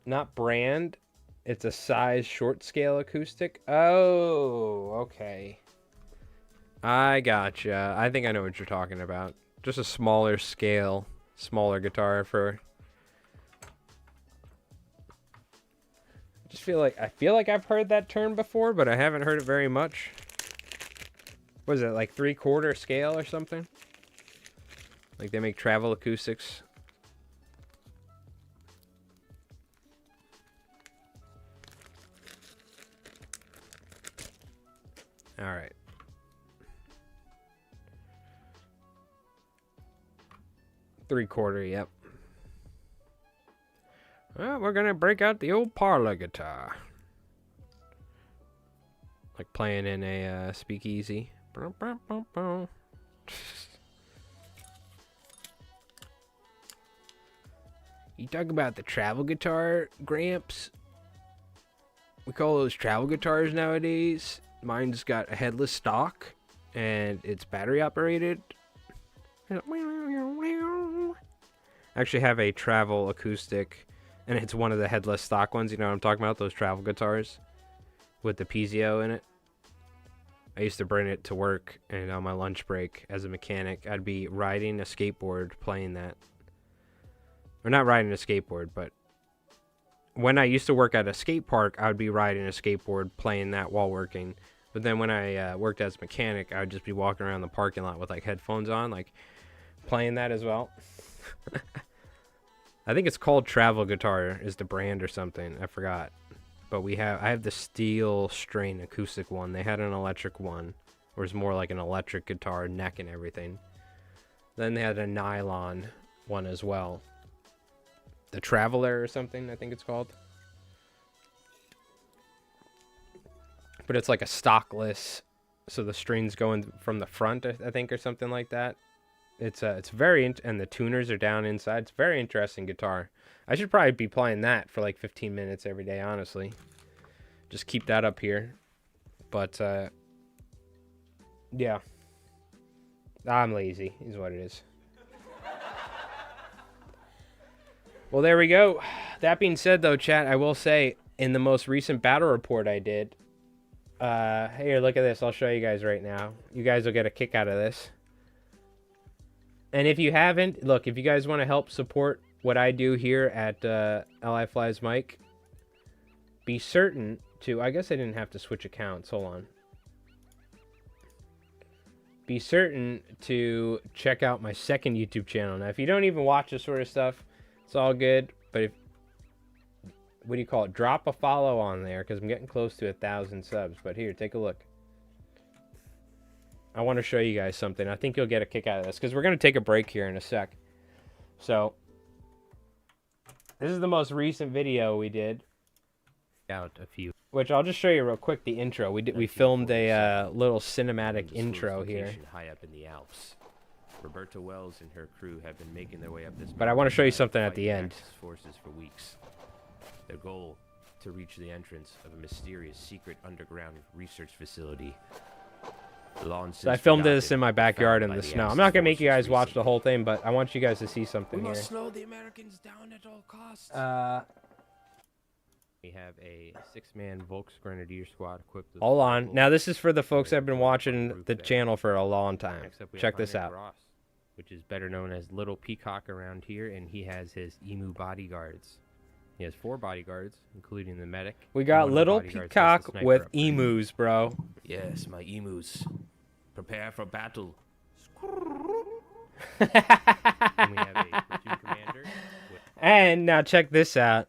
Not brand. It's a size short scale acoustic. Oh, okay. I gotcha. I think I know what you're talking about. Just a smaller scale, smaller guitar for... I feel like I've heard that term before, but I haven't heard it very much. What is it, like 3/4 scale or something? Like they make travel acoustics. All right. Three-quarter, yep. Well, we're gonna break out the old Parlor guitar. Like playing in a speakeasy. You talk about the travel guitar, Gramps? We call those travel guitars nowadays. Mine's got a headless stock, and it's battery operated. I actually have a travel acoustic, and it's one of the headless stock ones. You know what I'm talking about? Those travel guitars with the piezo in it. I used to bring it to work, and on my lunch break as a mechanic, I'd be riding a skateboard playing that. Or not riding a skateboard, but when I used to work at a skate park, I would be riding a skateboard playing that while working. But then when I worked as a mechanic, I would just be walking around the parking lot with like headphones on, like playing that as well. I think it's called Travel Guitar is the brand or something. I forgot. But I have the steel strain acoustic one. They had an electric one, where it's more like an electric guitar, neck and everything. Then they had a nylon one as well. The Traveler or something, I think it's called. but it's like a stockless, so the strings going from the front, I think, or something like that. It's very, and the tuners are down inside. It's a very interesting guitar. I should probably be playing that for like 15 minutes every day, honestly. Just keep that up here. But, yeah. I'm lazy, is what it is. Well, there we go. That being said, though, chat, I will say, in the most recent battle report I did, here, look at this. I'll show you guys right now. You guys will get a kick out of this. And if you haven't, look, if you guys want to help support what I do here at LI Flies Mike, be certain to, I guess I didn't have to switch accounts. Hold on. Be certain to check out my second YouTube channel. Now, if you don't even watch this sort of stuff, it's all good. But if, what do you call it? Drop a follow on there, because I'm getting close to 1,000 subs. But here, take a look. I want to show you guys something. I think you'll get a kick out of this, because we're going to take a break here in a sec. So, this is the most recent video we did. Out a few. Which I'll just show you real quick, the intro. We filmed a little cinematic intro here. High up in the Alps. Roberta Wells and her crew have been making their way up this. But I want to show you something at the end. Forces for weeks. Their goal: to reach the entrance of a mysterious secret underground research facility. So I filmed this in my backyard in the snow. I'm not gonna make you guys watch the whole thing, but I want you guys to see something here. We must slow the Americans down at all costs. We have a 6-man Volks Grenadier squad equipped with... Hold on. Now, this is for the folks that have been watching the channel for a long time. Check this out. Ross, which is better known as Little Peacock around here, and he has his emu bodyguards. He has 4 bodyguards, including the medic. We got Little Peacock with emus, bro. Yes, my emus. Prepare for battle. And we have a platoon commander. And now check this out.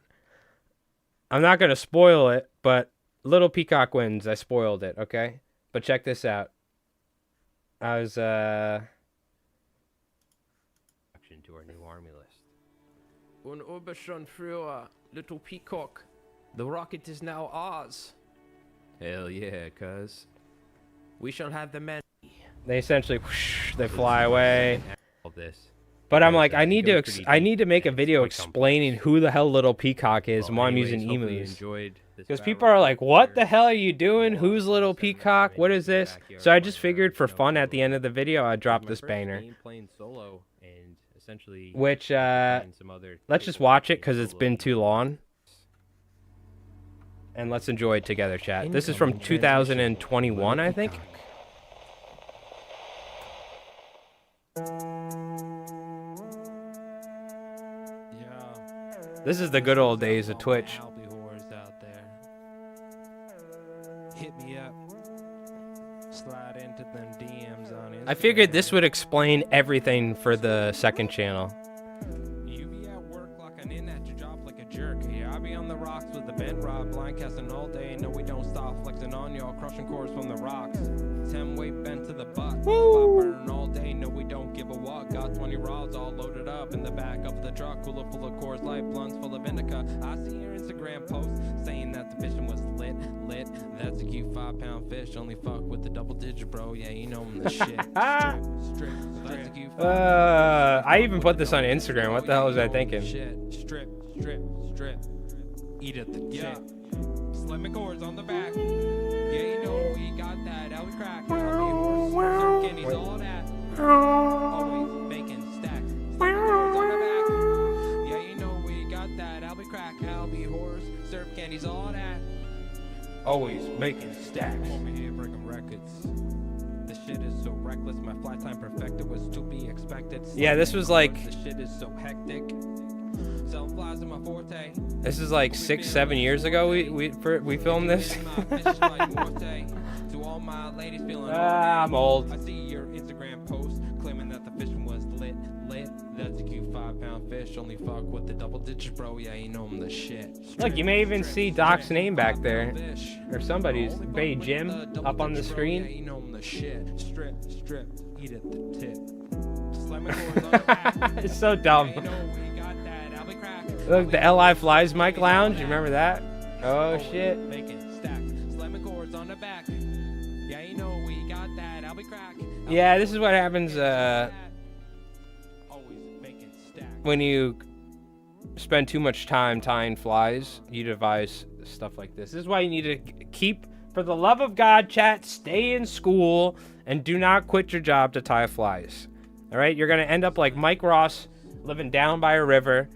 I'm not going to spoil it, but Little Peacock wins. I spoiled it, okay? But check this out. I was, to our new army list. Un Oberschon früher, Little Peacock. The rocket is now ours. Hell yeah, cuz. We shall have the men. They essentially, whoosh, they fly away. All this. But I'm like, I need to make a video explaining who the hell Little Peacock is and why I'm using emus. Because people are like, what the hell are you doing? Who's Little Peacock? What is this? So I just figured for fun at the end of the video, I'd drop this banger. Which, let's just watch it because it's been too long. And let's enjoy it together, chat. This is from 2021, I think. This is the good old days of Twitch. Hit me up. Slide into them DMs on Instagram. I figured this would explain everything for the second channel. You be at work locking in at your job like a jerk. Yeah, I be on the rocks with the bed rod, blind casting all day. No, we don't stop flexing on y'all, crushing cores from the rocks. 10 weight bent to the butt. Spot burning all day. No, we don't give a what. Got 20 rods all loaded up in the back of the truck. Cooler full of Coors Light, blunts full of indica. I see your Instagram post saying that the fishing was lit. That's a cute 5-pound fish. Only fuck with the double digit, bro. Yeah, you know I'm the shit. Strip. That's a cute 5-pound I even put this on Instagram. What the hell was I thinking? Shit. Strip. Eat at the tip. Slimming cores on the back. Yeah, you know we got that. Ellie crack. Surf candies, all that. Always making stacks. Slimming cores on the back. Yeah, you know we got that. Albie crack, Albie horse, surf candies, all that. Always making stacks. Over here breaking records. This shit is so reckless. My flight time perfected was to be expected. Yeah, this was like. This shit is so hectic. Selling flies in my forte. This is like 6-7 years ago. We filmed this. To all my ladies feeling I'm old. I see your Instagram post claiming that the fishing was lit. That's a cute 5-pound fish. Only fuck with the double digits, bro. Yeah, you know I'm the shit. Look, you may even see Doc's name back there, or somebody's. Bay Jim up on the screen. Yeah, you know I'm the shit. Strip. Eat at the tip. Slamming doors on the back. It's so dumb. Yeah, you know we got that. Albie crack. Look, the LI Flies Mike Lounge. You remember that? Oh shit. Making stacks. Slamming cores birds on the back. Yeah, you know we got that. I'll be crack. Yeah, this is what happens Always making stack. when you spend too much time tying flies. You devise stuff like this. This is why you need to keep, for the love of God, chat, stay in school and do not quit your job to tie flies. All right, you're gonna end up like Mike Ross, living down by a river,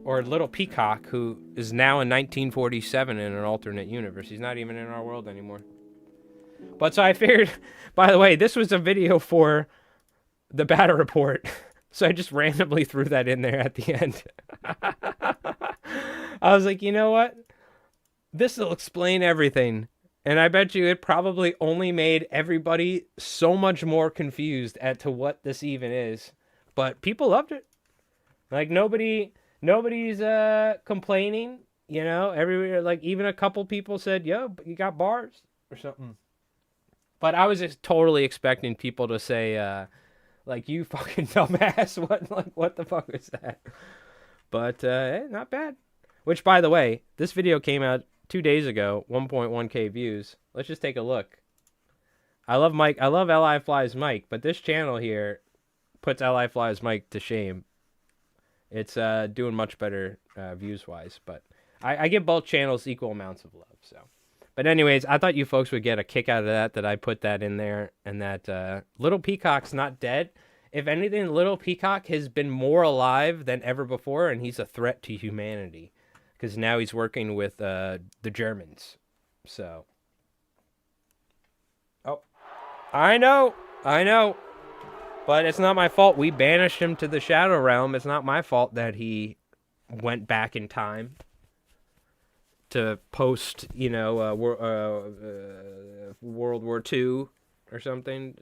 or Little Peacock, who is now in 1947 in an alternate universe. He's not even in our world anymore. But so I figured, by the way, this was a video for the battle report. So I just randomly threw that in there at the end. I was like, you know what? This will explain everything. And I bet you it probably only made everybody so much more confused as to what this even is. But people loved it. Like nobody's complaining, you know. Everywhere, like even a couple people said, "Yo, you got bars" or something. But I was just totally expecting people to say, like, "You fucking dumbass! What the fuck was that?" But not bad. Which, by the way, this video came out 2 days ago, 1.1K views. Let's just take a look. I love Mike. I love Li Flies Mike, but this channel here puts Li Flies Mike to shame. It's doing much better views wise, but I give both channels equal amounts of love. So, but anyways, I thought you folks would get a kick out of that I put that in there, and that Little Peacock's not dead. If anything, Little Peacock has been more alive than ever before, and he's a threat to humanity because now he's working with the Germans. So, oh, I know. But it's not my fault. We banished him to the Shadow Realm. It's not my fault that he went back in time to post, World War II or something,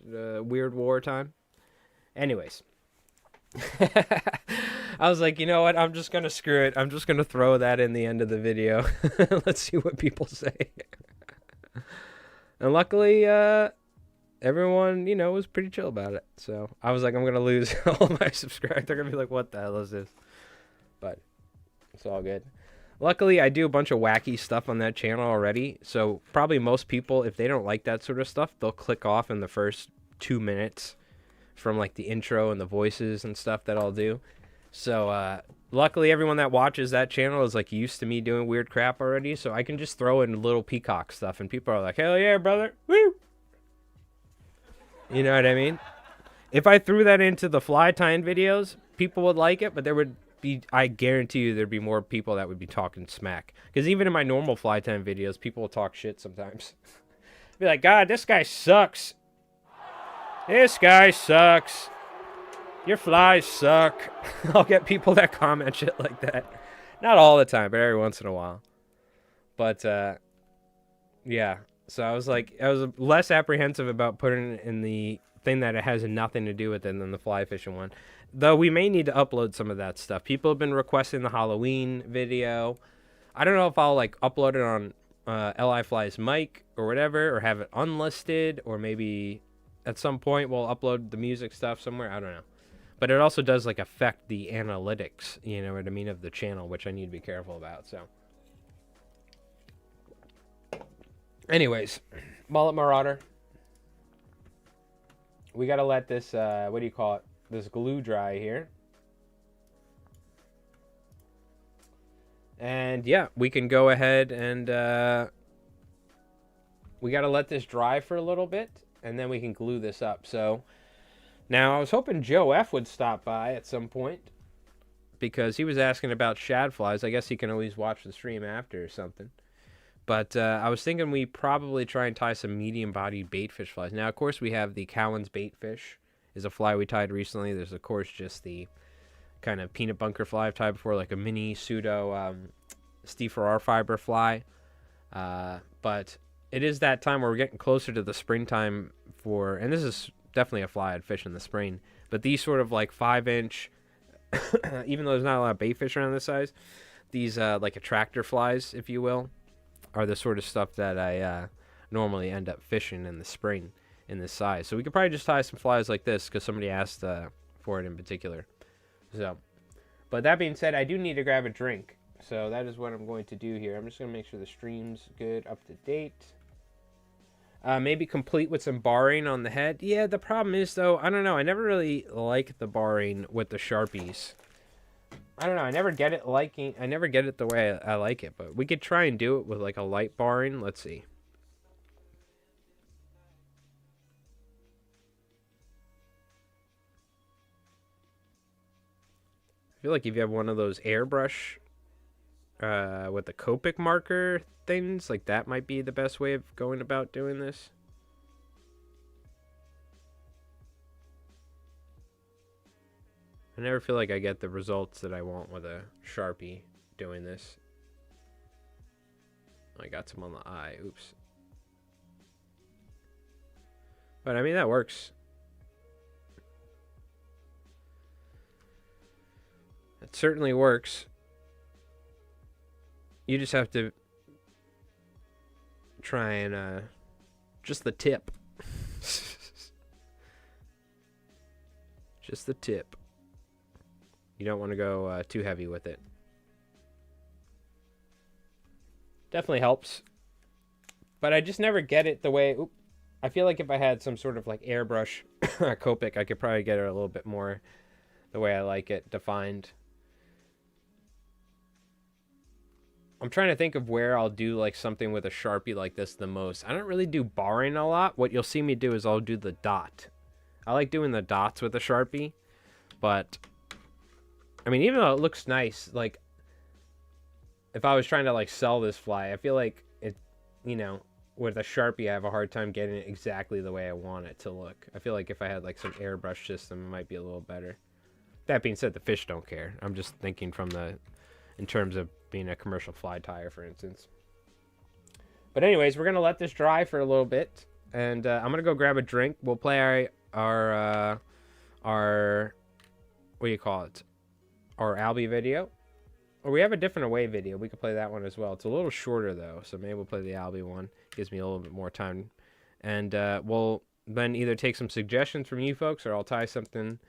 weird war time. Anyways, I was like, you know what? I'm just going to screw it. I'm just going to throw that in the end of the video. Let's see what people say. And luckily, everyone, was pretty chill about it. So I was like, I'm going to lose all my subscribers. They're going to be like, what the hell is this? But it's all good. Luckily, I do a bunch of wacky stuff on that channel already. So probably most people, if they don't like that sort of stuff, they'll click off in the first 2 minutes from like the intro and the voices and stuff that I'll do. So luckily, everyone that watches that channel is like used to me doing weird crap already. So I can just throw in Little Peacock stuff and people are like, hell yeah, brother. Woo! You know what I mean? If I threw that into the fly tying videos, people would like it, but there would be, I guarantee you there'd be more people that would be talking smack. Because even in my normal fly tying videos, people will talk shit sometimes. Be like, God, this guy sucks. This guy sucks. Your flies suck. I'll get people that comment shit like that. Not all the time, but every once in a while. But, yeah. So I was like, I was less apprehensive about putting it in the thing that it has nothing to do with it than the fly fishing one. Though we may need to upload some of that stuff. People have been requesting the Halloween video. I don't know if I'll like upload it on Li Flies Mike or whatever, or have it unlisted, or maybe at some point we'll upload the music stuff somewhere. I don't know. But it also does like affect the analytics, you know what I mean, of the channel, which I need to be careful about. So. Anyways, Mullet Marauder. We got to let this, what do you call it? This glue dry here. And yeah, we can go ahead and we got to let this dry for a little bit and then we can glue this up. So now I was hoping Joe F would stop by at some point because he was asking about shad flies. I guess he can always watch the stream after or something. But I was thinking we probably try and tie some medium-bodied baitfish flies. Now, of course, we have the Cowan's baitfish is a fly we tied recently. There's, of course, just the kind of peanut bunker fly I've tied before, like a mini pseudo Steve Farrar fiber fly. But it is that time where we're getting closer to the springtime for, and this is definitely a fly I'd fish in the spring, but these sort of like 5-inch, even though there's not a lot of baitfish around this size, these like attractor flies, if you will, are the sort of stuff that I normally end up fishing in the spring in this size. So we could probably just tie some flies like this because somebody asked for it in particular. So, but that being said, I do need to grab a drink. So that is what I'm going to do here. I'm just going to make sure the stream's good, up to date. Maybe complete with some barring on the head. Yeah, the problem is, though, I don't know. I never really like the barring with the Sharpies. I don't know. I never get it the way I like it. But we could try and do it with, like, a light barring. Let's see. I feel like if you have one of those airbrush with the Copic marker things, like that might be the best way of going about doing this. I never feel like I get the results that I want with a Sharpie doing this. I got some on the eye. Oops. But I mean, that works. It certainly works. You just have to try and just the tip. Just the tip. You don't want to go too heavy with it. Definitely helps. But I just never get it the way... Oop, I feel like if I had some sort of like airbrush Copic, I could probably get it a little bit more the way I like it defined. I'm trying to think of where I'll do like something with a Sharpie like this the most. I don't really do barring a lot. What you'll see me do is I'll do the dot. I like doing the dots with a Sharpie, but I mean, even though it looks nice, like if I was trying to like sell this fly, I feel like it, you know, with a Sharpie, I have a hard time getting it exactly the way I want it to look. I feel like if I had like some airbrush system, it might be a little better. That being said, the fish don't care. I'm just thinking from in terms of being a commercial fly tire, for instance. But anyways, we're gonna let this dry for a little bit, and I'm gonna go grab a drink. We'll play our what do you call it? Our Albie video. Or we have a different away video. We could play that one as well. It's a little shorter though, so maybe we'll play the Albie one. Gives me a little bit more time, and we'll then either take some suggestions from you folks, or I'll tie something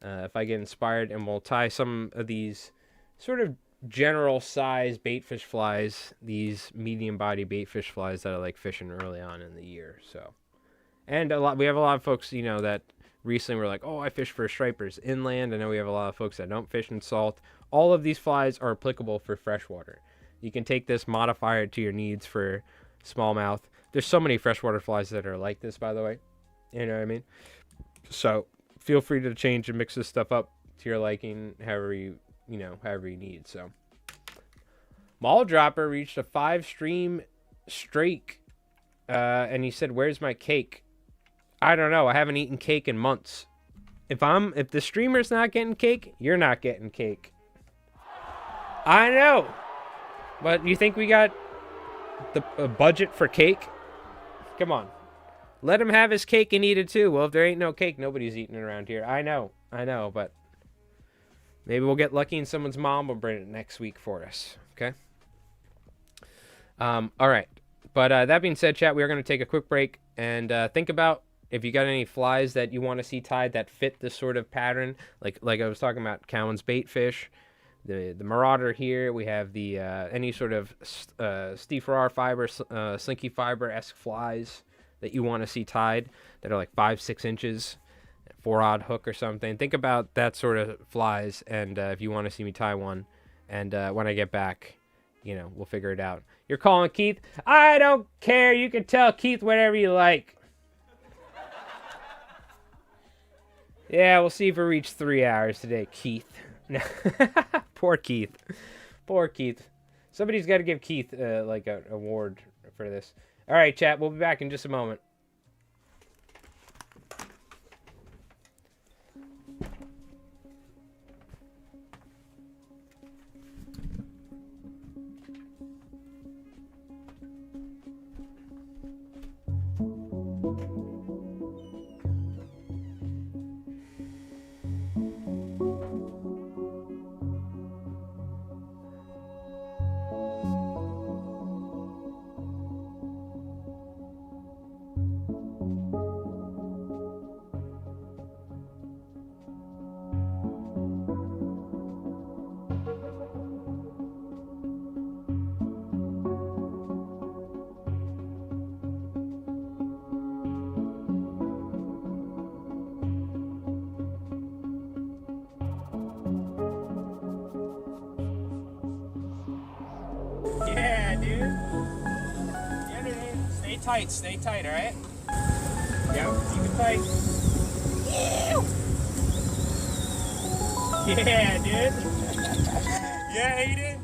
if I get inspired, and we'll tie some of these sort of general size baitfish flies, these medium body baitfish flies that I like fishing early on in the year. So, and we have a lot of folks, you know, that recently were like, oh, I fish for stripers inland. I know we have a lot of folks that don't fish in salt. All of these flies are applicable for freshwater. You can take this, modify it to your needs for smallmouth. There's so many freshwater flies that are like this, by the way. You know what I mean? So feel free to change and mix this stuff up to your liking, however you need. So Mall Dropper reached a 5-stream streak, and he said, where's my cake? I don't know. I haven't eaten cake in months. If the streamer's not getting cake, you're not getting cake. I know, but you think we got the budget for cake? Come on, let him have his cake and eat it too. Well, if there ain't no cake, nobody's eating it around here. I know, but maybe we'll get lucky and someone's mom will bring it next week for us. Okay. All right. But that being said, chat, we are going to take a quick break and think about if you got any flies that you want to see tied that fit this sort of pattern. Like I was talking about Cowan's bait fish, the Marauder here. We have the any sort of Steve Farrar fiber, slinky fiber-esque flies that you want to see tied that are like 5-6 inches. 4-odd hook or something. Think about that sort of flies, and if you want to see me tie one, and when I get back, you know, we'll figure it out. You're calling Keith? I don't care. You can tell Keith whatever you like. Yeah, we'll see if we reach 3 hours today, Keith. Poor Keith. Poor Keith. Somebody's got to give Keith like an award for this. All right, chat. We'll be back in just a moment. tight. Stay tight, all right? Yeah, keep it tight. Yeah, dude. Yeah, Aiden.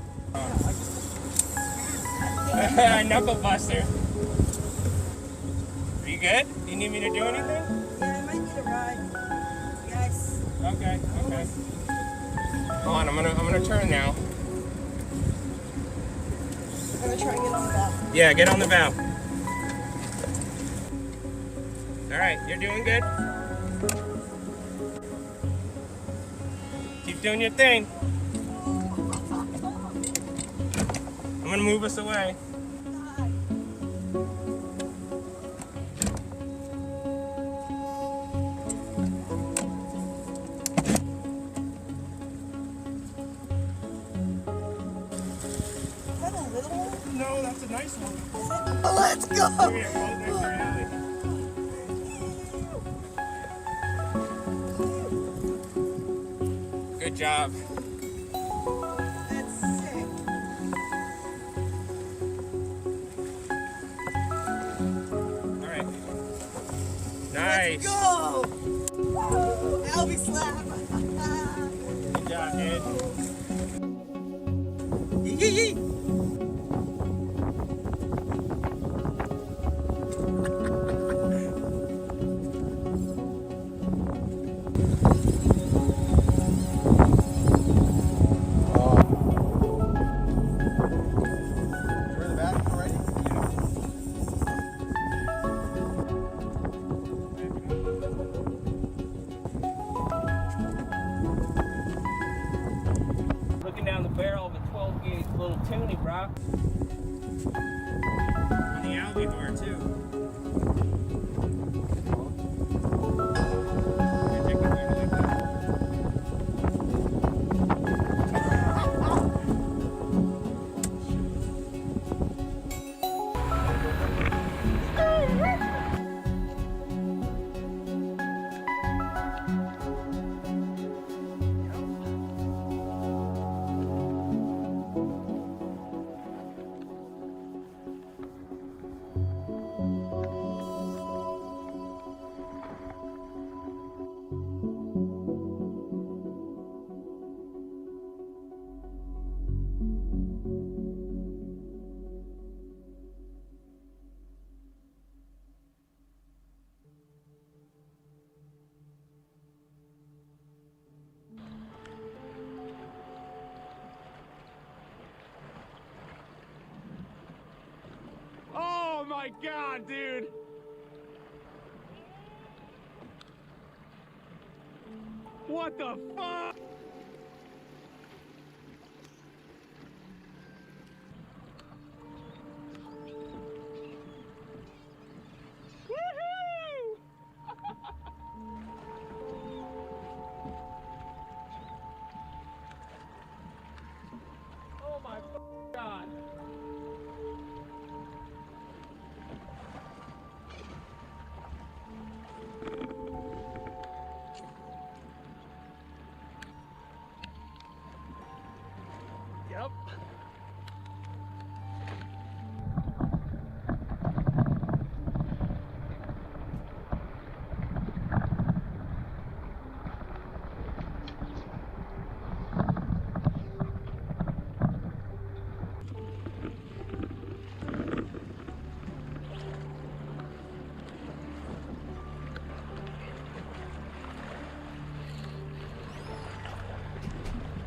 Knuckle buster. Are you good? Do you need me to do anything? Yeah, I might need a ride. Yes. Okay. Hold on, I'm gonna turn now. I'm gonna try and get on the valve. Yeah, get on the valve. All right, you're doing good. Keep doing your thing. I'm gonna move us away. Is that a little one? No, that's a nice one. Oh, let's go! Come here, hold next to Allie. Good job. That's sick. All right. Nice. Go! Woo! Albie slap! Good job, dude. Yee! Looking down the barrel of a 12 gauge little toonie, bro. On the albacore too. Oh my god, dude! What the fuck? Woohoo! Oh my god. Yep.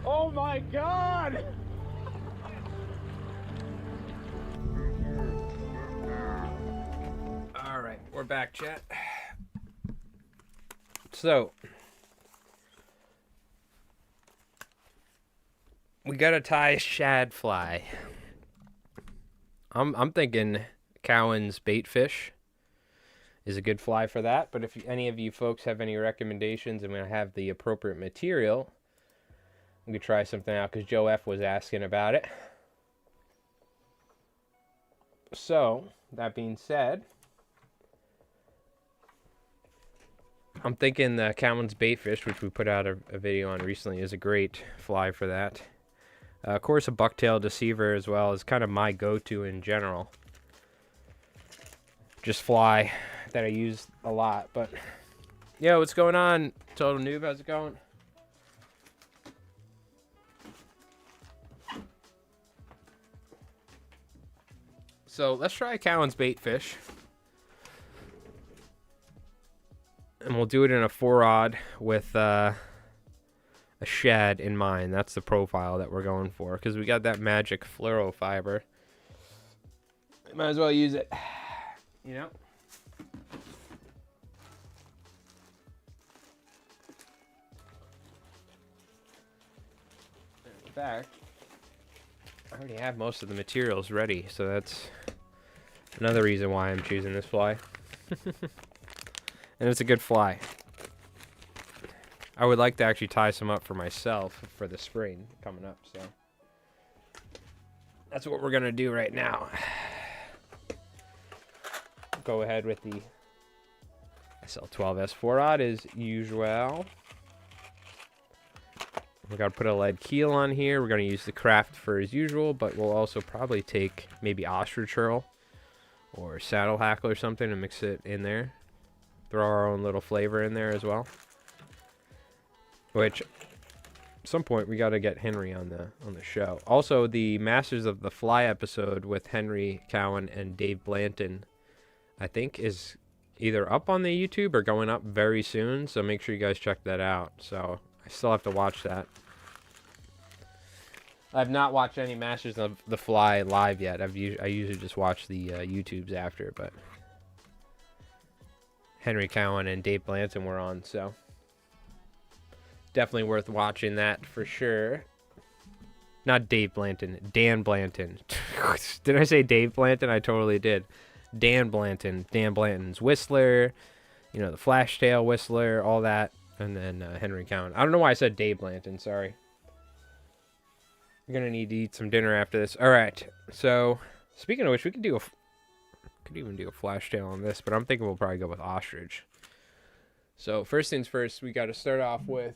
Oh my god! All right, we're back, chat. So, we gotta tie a shad fly. I'm thinking Cowan's bait fish is a good fly for that. But if any of you folks have any recommendations and we have the appropriate material, we could try something out because Joe F was asking about it. So, that being said, I'm thinking the Cowan's bait fish, which we put out a video on recently, is a great fly for that. Of course, a bucktail deceiver as well is kind of my go-to in general. just fly that I use a lot. But yo, what's going on? Total Noob, how's it going? So let's try Cowan's bait fish. And we'll do it in a 4-odd with a shad in mind. That's the profile that we're going for, because we got that magic fluoro fiber. Might as well use it, you know? In fact, I already have most of the materials ready, so that's another reason why I'm choosing this fly. And it's a good fly. I would like to actually tie some up for myself for the spring coming up, so that's what we're gonna do right now. Go ahead with the SL12S 4-odd as usual. We gotta put a lead keel on here. We're gonna use the craft for as usual, but we'll also probably take maybe ostrich hurl or saddle hackle or something and mix it in there. Throw our own little flavor in there as well. Which, at some point, we got to get Henry on the show. Also, the Masters of the Fly episode with Henry, Cowan, and Dave Blanton, I think, is either up on the YouTube or going up very soon. So make sure you guys check that out. So I still have to watch that. I've not watched any Masters of the Fly live yet. I usually just watch the YouTubes after, but Henry, Cowan, and Dave Blanton were on, so definitely worth watching that for sure. Not Dave Blanton, Dan Blanton. Did I say Dave Blanton? I totally did. Dan Blanton. Dan Blanton's Whistler, you know, the Flashtail Whistler, all that, and then Henry Cowan. I don't know why I said Dave Blanton, sorry. I'm going to need to eat some dinner after this. All right, so speaking of which, we could even do a Flashtail on this, but I'm thinking we'll probably go with ostrich. So first things first, we got to start off with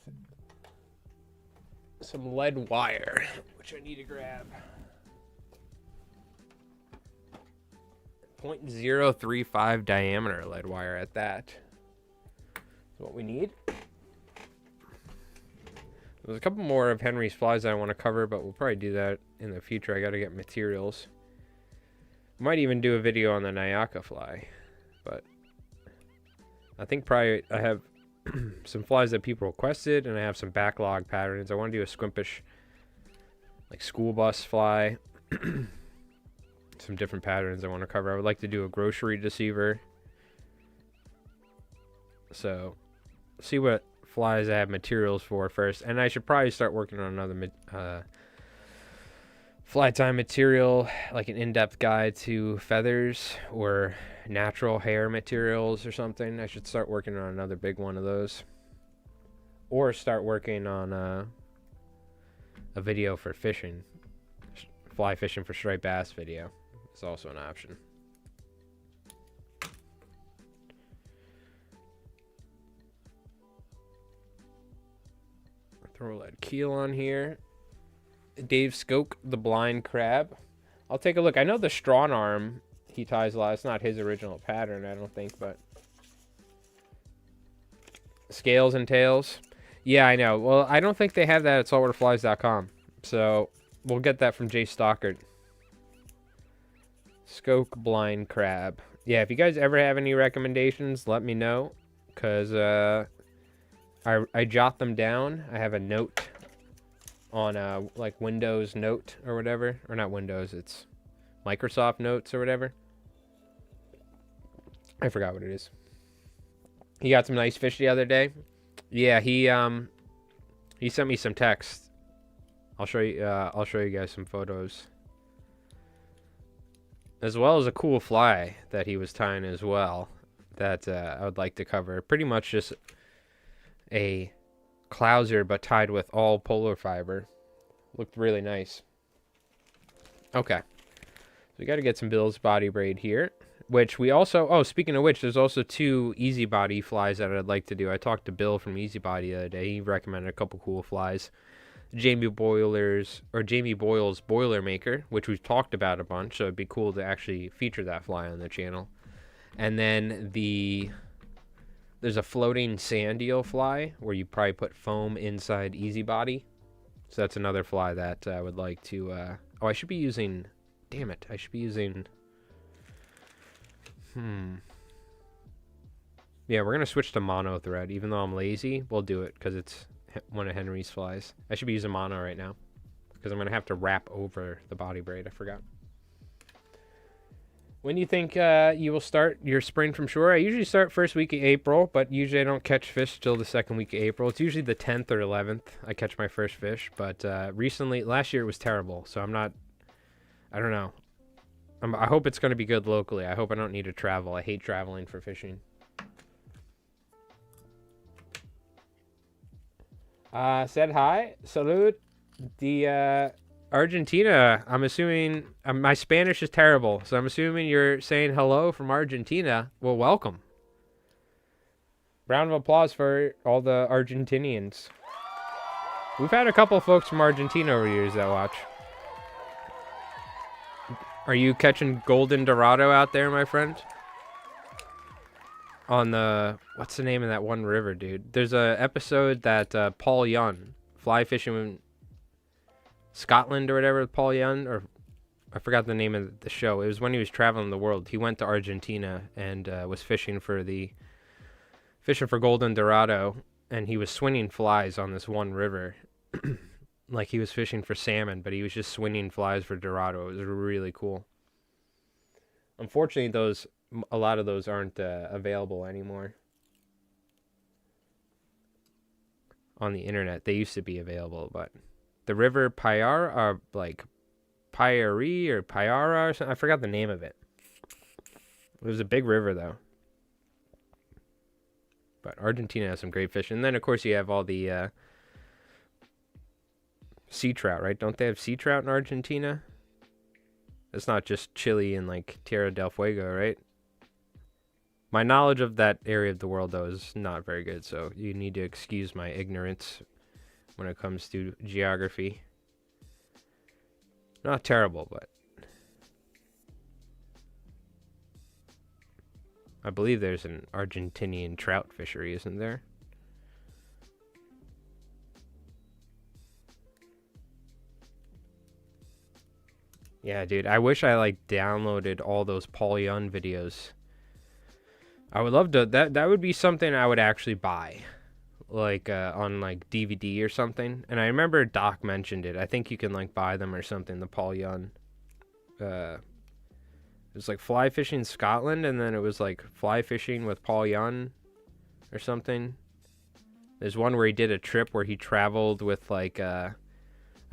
some lead wire, which I need to grab. 0.035 diameter lead wire at that. That's what we need. There's a couple more of Henry's flies that I want to cover, but we'll probably do that in the future. I got to get materials. Might even do a video on the Nayaka fly, but I think probably I have some flies that people requested, and I have some backlog patterns. I want to do a squimpish, like school bus fly. Some different patterns I want to cover. I would like to do a grocery deceiver. So, see what flies I have materials for first, and I should probably start working on another fly time material, like an in-depth guide to feathers or natural hair materials or something. I should start working on another big one of those, or start working on a video for fishing, fly fishing for striped bass video. It's also an option. Throw that keel on here. Dave Skoke, the blind crab. I'll take a look. I know the strawn arm he ties a lot. It's not his original pattern, I don't think, but scales and tails. Yeah, I know. Well, I don't think they have that at saltwaterflies.com. So we'll get that from Jay Stockard. Skoke blind crab. Yeah, if you guys ever have any recommendations, let me know, because I jot them down. I have a note on like Windows Note or whatever, or not Windows, it's Microsoft Notes or whatever. I forgot what it is. He got some nice fish the other day. Yeah, he sent me some text. I'll show you guys some photos, as well as a cool fly that he was tying as well, that I would like to cover. Pretty much just a clouser, but tied with all polar fiber. Looked really nice. Okay, so we got to get some Bill's body braid here, which we also, oh, speaking of which, there's also 2 easy body flies that I'd like to do. I talked to Bill from Easy Body the other day. He recommended a couple cool flies. Jamie Boyle's Boiler Maker, which we've talked about a bunch, so it'd be cool to actually feature that fly on the channel. And then there's a floating sand eel fly where you probably put foam inside Easy Body. So that's another fly that I would like to... oh, I should be using... Damn it. I should be using... Yeah, we're going to switch to mono thread. Even though I'm lazy, we'll do it because it's one of Henry's flies. I should be using mono right now because I'm going to have to wrap over the body braid. I forgot. When do you think you will start your spring from shore? I usually start first week of April, but usually I don't catch fish till the second week of April. It's usually the 10th or 11th I catch my first fish, but last year it was terrible, so I don't know. I hope it's going to be good locally. I hope I don't need to travel. I hate traveling for fishing. Said hi. Salud. The Argentina, I'm assuming my Spanish is terrible, so I'm assuming you're saying hello from Argentina. Well, welcome. Round of applause for all the Argentinians. We've had a couple of folks from Argentina over the years that watch. Are you catching golden dorado out there, my friend? On what's the name of that one river, dude? There's a episode that Paul Young, fly fishing in Scotland or whatever, Paul Young, or I forgot the name of the show. It was when he was traveling the world. He went to Argentina and was fishing for golden dorado, and he was swinging flies on this one river. Like he was fishing for salmon, but he was just swinging flies for dorado. It was really cool. Unfortunately, a lot of those aren't available anymore on the internet. They used to be available, but the river Payara, or like Payari or Payara or something. I forgot the name of it. It was a big river though. But Argentina has some great fish, and then of course you have all the sea trout, right? Don't they have sea trout in Argentina? It's not just Chile and like Tierra del Fuego, right? My knowledge of that area of the world, though, is not very good, so you need to excuse my ignorance when it comes to geography. Not terrible, but I believe there's an Argentinian trout fishery, isn't there? Yeah, dude, I wish I like downloaded all those Paul Young videos. I would love to. That would be something I would actually buy, like on like DVD or something. And I remember Doc mentioned it. I think you can like buy them or something. The Paul Young. It was like fly fishing in Scotland, and then it was like fly fishing with Paul Young, or something. There's one where he did a trip where he traveled with like I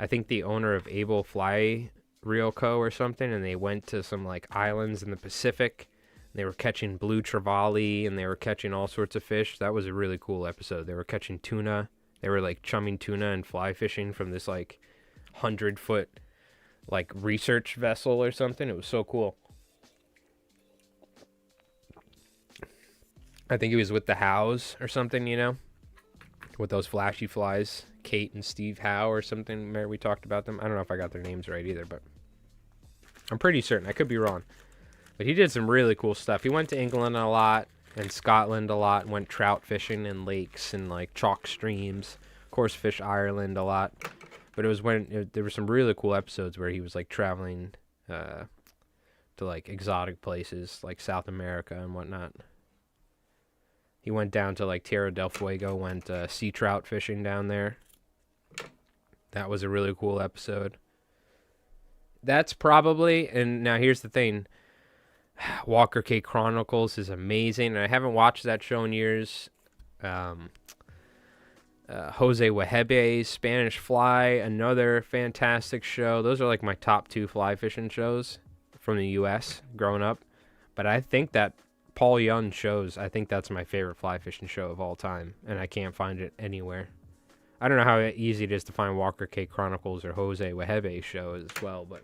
think the owner of Able Fly Reel Co. or something, and they went to some like islands in the Pacific. They were catching blue trevally, and they were catching all sorts of fish. That was a really cool episode. They were catching tuna. They were like chumming tuna and fly fishing from this like 100-foot like research vessel or something. It was so cool. I think he was with the Hows or something, you know, with those flashy flies. Kate and Steve Howe or something. Remember we talked about them? I don't know if I got their names right either, but I'm pretty certain. I could be wrong. But he did some really cool stuff. He went to England a lot and Scotland a lot, and went trout fishing in lakes and like chalk streams. Of course, fish Ireland a lot. But it was there were some really cool episodes where he was like traveling to like exotic places like South America and whatnot. He went down to like Tierra del Fuego, went sea trout fishing down there. That was a really cool episode. That's probably, and now here's the thing. Walker Cay Chronicles is amazing, and I haven't watched that show in years. Jose Wejebe's Spanish Fly, another fantastic show. Those are like my top 2 fly fishing shows from the U.S. growing up. But I think that Paul Young shows, I think that's my favorite fly fishing show of all time, and I can't find it anywhere. I don't know how easy it is to find Walker Cay Chronicles or Jose Wejebe's show as well, but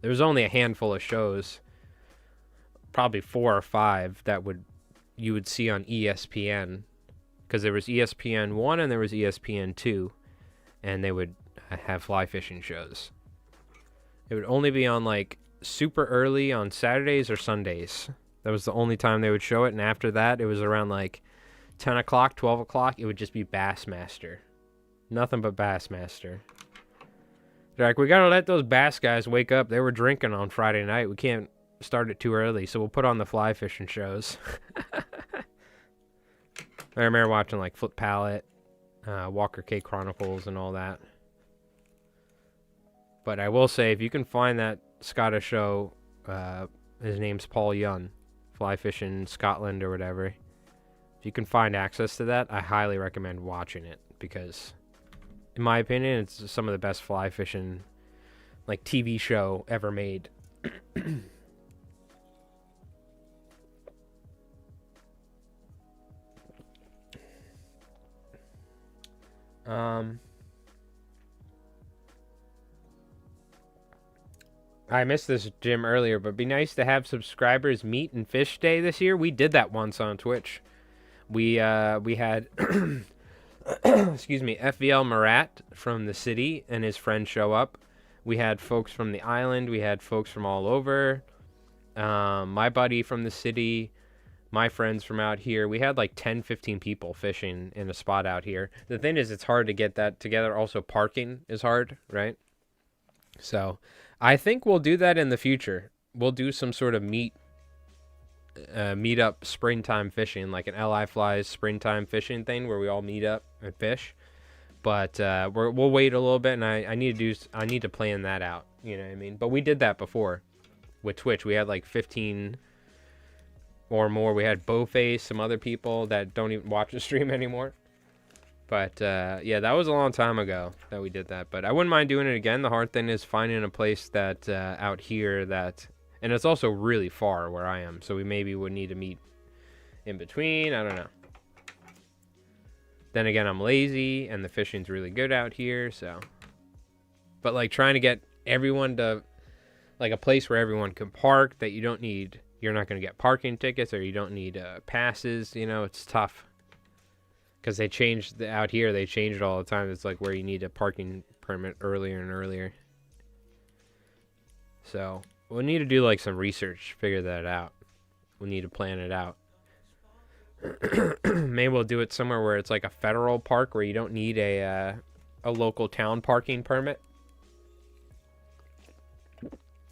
there was only a handful of shows, probably 4 or 5, that you would see on ESPN, because there was ESPN 1 and there was ESPN 2, and they would have fly fishing shows. It would only be on like super early on Saturdays or Sundays. That was the only time they would show it, and after that, it was around like 10 o'clock, 12 o'clock. It would just be Bassmaster. Nothing but Bassmaster. They're like, we gotta let those bass guys wake up. They were drinking on Friday night. We can't start it too early, so we'll put on the fly fishing shows. I remember watching like Flip Pallet, Walker K Chronicles, and all that. But I will say, if you can find that Scottish show, his name's Paul Young, Fly Fishing Scotland or whatever. If you can find access to that, I highly recommend watching it, because in my opinion, it's some of the best fly fishing like TV show ever made. I missed this, Jim, earlier, but it'd be nice to have subscribers meet and fish day this year. We did that once on Twitch. We had excuse me, FVL Marat from the city and his friends show up. We had folks from the island. We had folks from all over. My buddy from the city, my friends from out here. We had like 10, 15 people fishing in a spot out here. The thing is, it's hard to get that together. Also, parking is hard, right? So I think we'll do that in the future. We'll do some sort of meet up springtime fishing, like an LI Flies springtime fishing thing where we all meet up and fish. But we'll wait a little bit, and I need to plan that out. You know what I mean? But we did that before with Twitch. We had like 15 or more. We had Bowface, some other people that don't even watch the stream anymore. But yeah, that was a long time ago that we did that. But I wouldn't mind doing it again. The hard thing is finding a place that out here that, and it's also really far where I am, so we maybe would need to meet in between. I don't know. Then again, I'm lazy, and the fishing's really good out here, so. But like trying to get everyone to, like a place where everyone can park, that you don't need, you're not going to get parking tickets, or you don't need passes, you know, it's tough. Because they changed, out here, they change it all the time. It's like where you need a parking permit earlier and earlier. So, we'll need to do like some research, figure that out. We need to plan it out. Maybe we'll do it somewhere where it's like a federal park where you don't need a local town parking permit.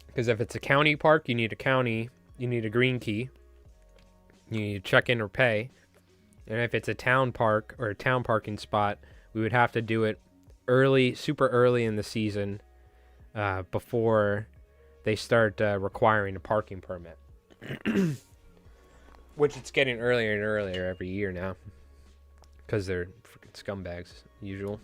Because if it's a county park, you need a green key. You need to check in or pay. And if it's a town park or a town parking spot, we would have to do it early, super early in the season, before they start requiring a parking permit. Which it's getting earlier and earlier every year now. Because they're freaking scumbags, usual.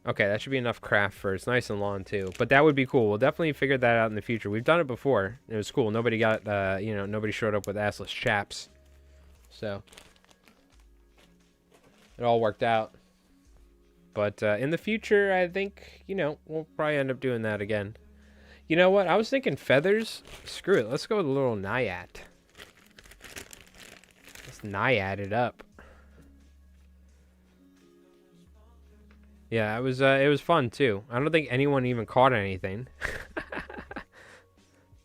Okay, that should be enough craft for it's nice and long too. But that would be cool. We'll definitely figure that out in the future. We've done it before. It was cool. Nobody got, nobody showed up with assless chaps. So it all worked out. But in the future, I think, we'll probably end up doing that again. You know what? I was thinking feathers. Screw it. Let's go with a little naiad. Let's naiad it up. Yeah, it was fun too. I don't think anyone even caught anything.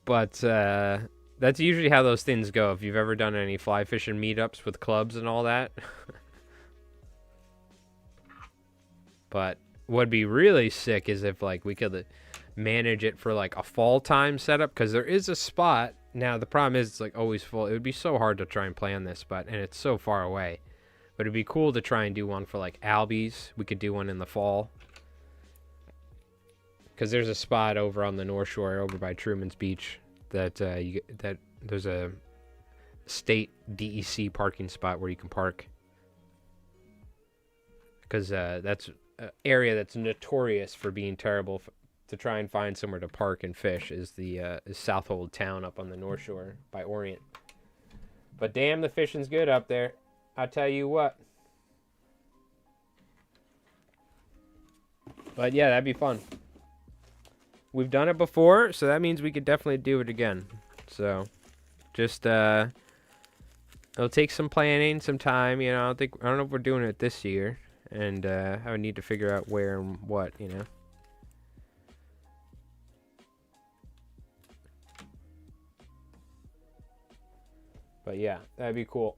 But that's usually how those things go. If you've ever done any fly fishing meetups with clubs and all that. But what'd be really sick is if like we could manage it for like a fall time setup, because there is a spot. Now the problem is it's like always full. It would be so hard to try and plan this, and it's so far away. But it'd be cool to try and do one for like Albies. We could do one in the fall. Because there's a spot over on the North Shore, over by Truman's Beach, that there's a state DEC parking spot where you can park. Because that's an area that's notorious for being terrible to try and find somewhere to park and fish is the Southold Town up on the North Shore by Orient. But damn, the fishing's good up there. I tell you what. But yeah, that'd be fun. We've done it before, so that means we could definitely do it again. So, just it'll take some planning, some time. I don't know if we're doing it this year, and I would need to figure out where and what. But yeah, that'd be cool.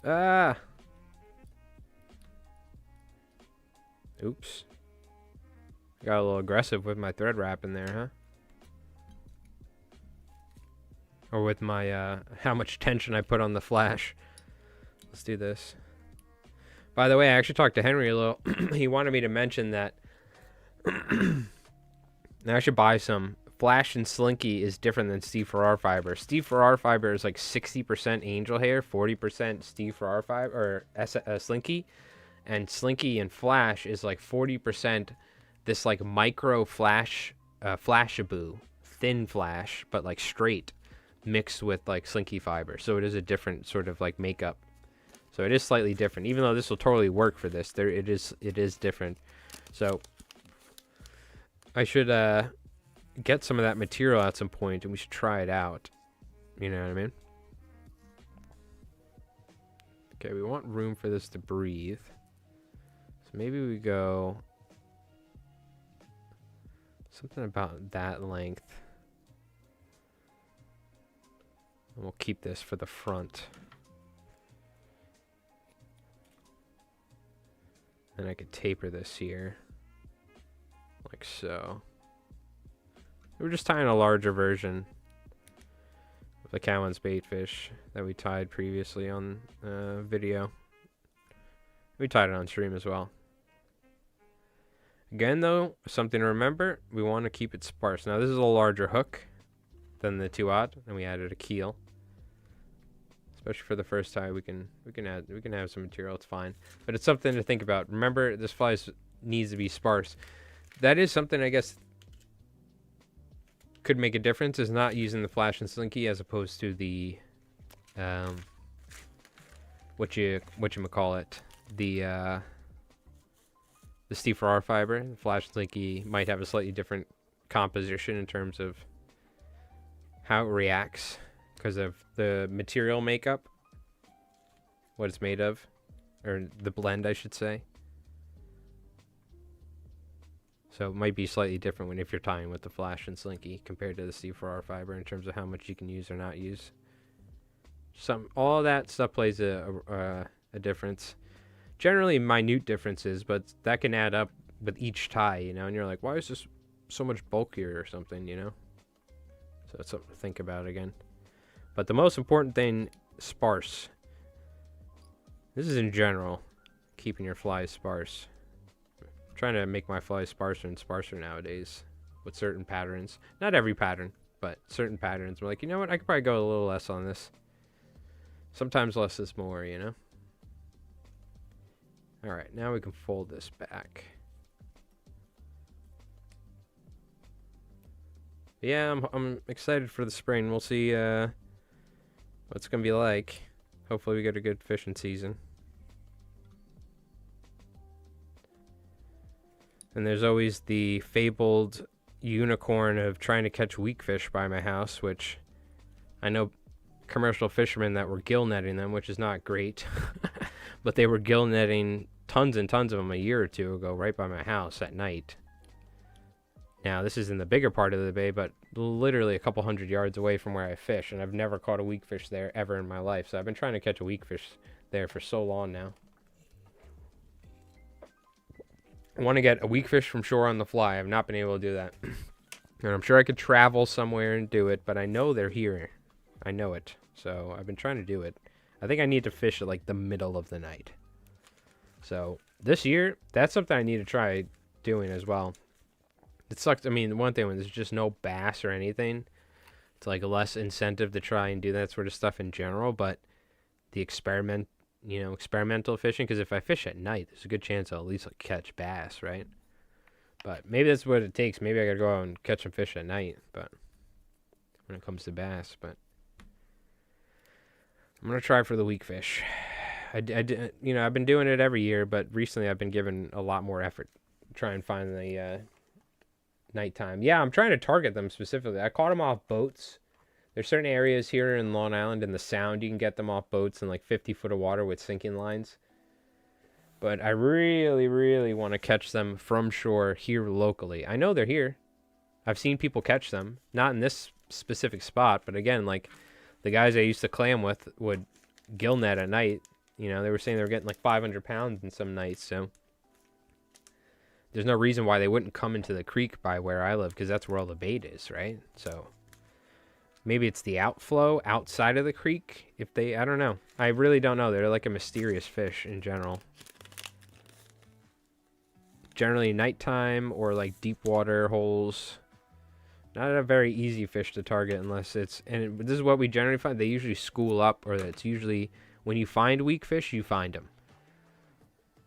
Ah! Oops. Got a little aggressive with my thread wrap in there, huh? Or with my, how much tension I put on the flash. Let's do this. By the way, I actually talked to Henry a little. He wanted me to mention that I should buy some. Flash and Slinky is different than Steve Farrar fiber. Steve Farrar fiber is like 60% angel hair, 40% Steve Farrar fiber, or Slinky. And Slinky and Flash is like 40% this like micro flash, Flashaboo, thin flash, but like straight, mixed with like Slinky fiber. So it is a different sort of like makeup. So it is slightly different, even though this will totally work for this. It is different. So I should get some of that material at some point, and we should try it out. You know what I mean? Okay, we want room for this to breathe. So maybe we go something about that length. And we'll keep this for the front. And I could taper this here. Like so. We're just tying a larger version of the Cowan's baitfish that we tied previously on video. We tied it on stream as well. Again though, something to remember, we want to keep it sparse. Now this is a larger hook than the 2/0, and we added a keel. Especially for the first tie, we can have some material. It's fine, but it's something to think about. Remember, this fly needs to be sparse. That is something I guess could make a difference, is not using the Flash and Slinky as opposed to the whatchamacallit, the Steve Farrar fiber. The Flash and Slinky might have a slightly different composition in terms of how it reacts because of the material makeup, what it's made of, or the blend I should say. So it might be slightly different if you're tying with the Flash and Slinky compared to the Steve Farrar fiber in terms of how much you can use or not use. All that stuff plays a difference. Generally minute differences, but that can add up with each tie, you know, and you're like, why is this so much bulkier or something, you know? So it's something to think about again. But the most important thing, sparse. This is in general, keeping your flies sparse. I'm trying to make my flies sparser and sparser nowadays with certain patterns. Not every pattern, but certain patterns. I'm like, you know what? I could probably go a little less on this. Sometimes less is more, you know? All right, now we can fold this back. Yeah, I'm excited for the spring. We'll see what it's gonna be like. Hopefully we get a good fishing season. And there's always the fabled unicorn of trying to catch weak fish by my house, which I know commercial fishermen that were gill netting them, which is not great. But they were gill netting tons and tons of them a year or two ago right by my house at night. Now, this is in the bigger part of the bay, but literally a couple 100 yards away from where I fish, and I've never caught a weak fish there ever in my life. So I've been trying to catch a weak fish there for so long now. I want to get a weak fish from shore on the fly. I've not been able to do that. And I'm sure I could travel somewhere and do it, but I know they're here. I know it. So I've been trying to do it. I think I need to fish at like the middle of the night. So this year, that's something I need to try doing as well. It sucks. I mean, one thing when there's just no bass or anything, it's like less incentive to try and do that sort of stuff in general. But the experimental fishing, because if I fish at night, there's a good chance I'll at least like catch bass, right? But maybe that's what it takes. Maybe I gotta go out and catch some fish at night. But when it comes to bass, but I'm gonna try for the weak fish. I've been doing it every year, but recently I've been giving a lot more effort to try and find the nighttime. Yeah, I'm trying to target them specifically. I caught them off boats. There's certain areas here in Long Island in the Sound you can get them off boats in like 50 foot of water with sinking lines. But I really, really want to catch them from shore here locally. I know they're here. I've seen people catch them. Not in this specific spot, but again, like the guys I used to clam with would gill net at night. You know, they were saying they were getting like 500 pounds in some nights, so there's no reason why they wouldn't come into the creek by where I live, because that's where all the bait is, right? So maybe it's the outflow outside of the creek. If they, I don't know. I really don't know. They're like a mysterious fish in general. Generally nighttime or like deep water holes. Not a very easy fish to target unless it's, and this is what we generally find. They usually school up, or it's usually when you find weak fish, you find them.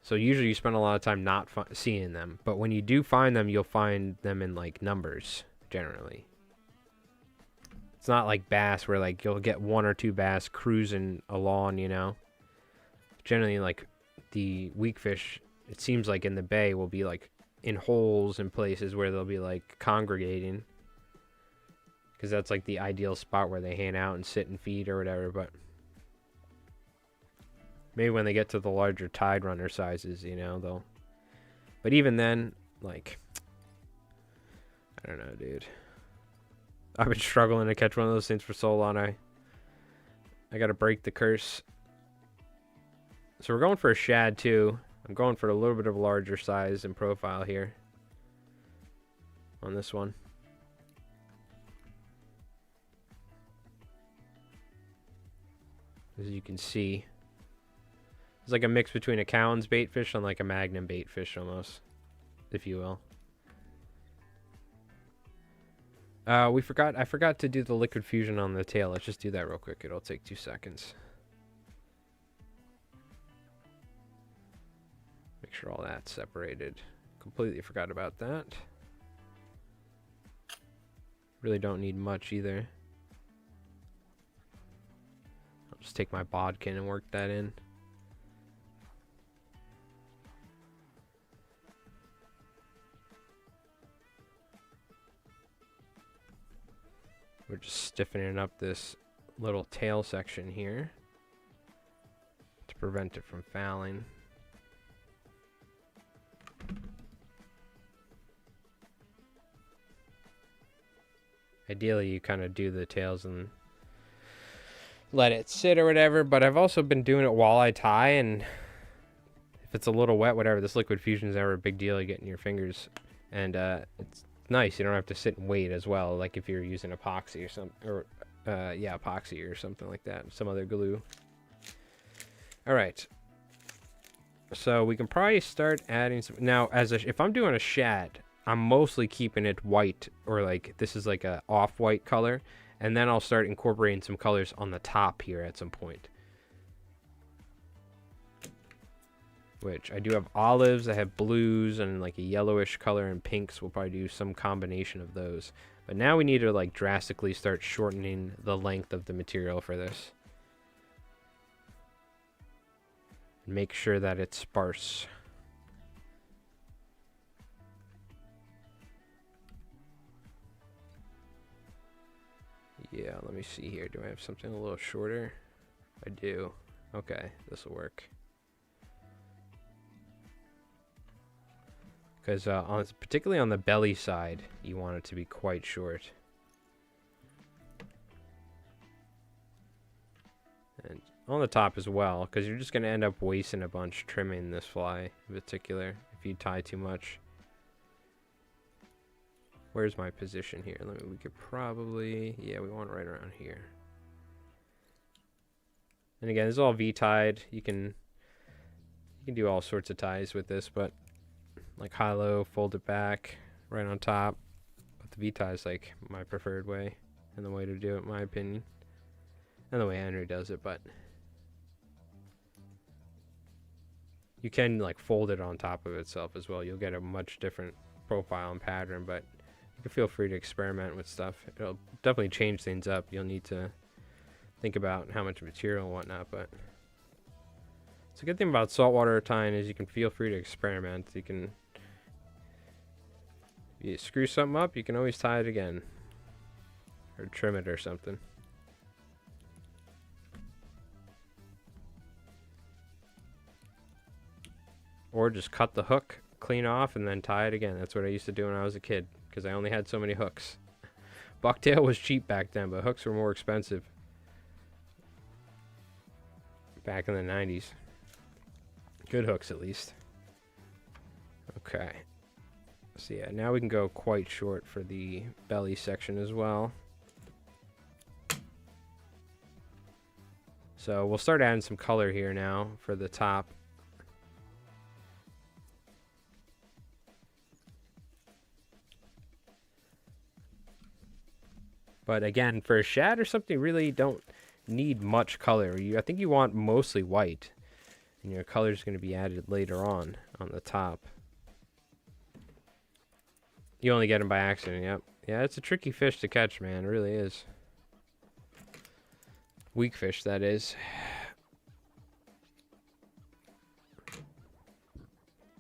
So usually you spend a lot of time not seeing them. But when you do find them, you'll find them in like numbers, generally. It's not like bass where like you'll get 1 or 2 bass cruising along, you know. Generally like the weak fish, it seems like in the bay will be like in holes and places where they'll be like congregating. Because that's like the ideal spot where they hang out and sit and feed or whatever. But maybe when they get to the larger tide runner sizes, you know, they'll... But even then, like... I don't know, dude. I've been struggling to catch one of those things for so long. I gotta break the curse. So we're going for a shad, too. I'm going for a little bit of a larger size and profile here. On this one. As you can see, it's like a mix between a Cowan's baitfish and like a Magnum baitfish almost, if you will. I forgot to do the liquid fusion on the tail. Let's just do that real quick. It'll take 2 seconds. Make sure all that's separated. Completely forgot about that. Really don't need much either. Just take my bodkin and work that in. We're just stiffening up this little tail section here to prevent it from fouling. Ideally, you kind of do the tails and let it sit or whatever, but I've also been doing it while I tie, and if it's a little wet, whatever, this liquid fusion is never a big deal. You get in your fingers, and it's nice. You don't have to sit and wait as well, like if you're using epoxy or something, or yeah, epoxy or something like that, some other glue. All right, so we can probably start adding some now. If I'm doing a shad, I'm mostly keeping it white, or like this is like a off-white color. And then I'll start incorporating some colors on the top here at some point. Which I do have olives, I have blues, and like a yellowish color, and pinks. We'll probably do some combination of those. But now we need to like drastically start shortening the length of the material for this. Make sure that it's sparse. Yeah, let me see here. Do I have something a little shorter? I do. Okay, this will work. Because particularly on the belly side, you want it to be quite short. And on the top as well, because you're just going to end up wasting a bunch trimming this fly in particular if you tie too much. Where's my position here? We could probably, yeah, we want it right around here. And again, this is all V-tied. You can do all sorts of ties with this, but like high-low, fold it back, right on top. But the V-tie is like my preferred way and the way to do it, in my opinion. And the way Henry does it, but you can like fold it on top of itself as well. You'll get a much different profile and pattern, but you can feel free to experiment with stuff. It'll definitely change things up. You'll need to think about how much material and whatnot, but it's a good thing about saltwater tying is you can feel free to experiment. You can, if you screw something up, you can always tie it again or trim it or something. Or just cut the hook clean off and then tie it again. That's what I used to do when I was a kid because I only had so many hooks. Bucktail was cheap back then, but hooks were more expensive back in the 90s. Good hooks, at least. Okay. So yeah, now we can go quite short for the belly section as well. So we'll start adding some color here now for the top. But again, for a shad or something, you really don't need much color. I think you want mostly white. And your color is going to be added later on the top. You only get them by accident, yep. Yeah, it's a tricky fish to catch, man. It really is. Weak fish, that is.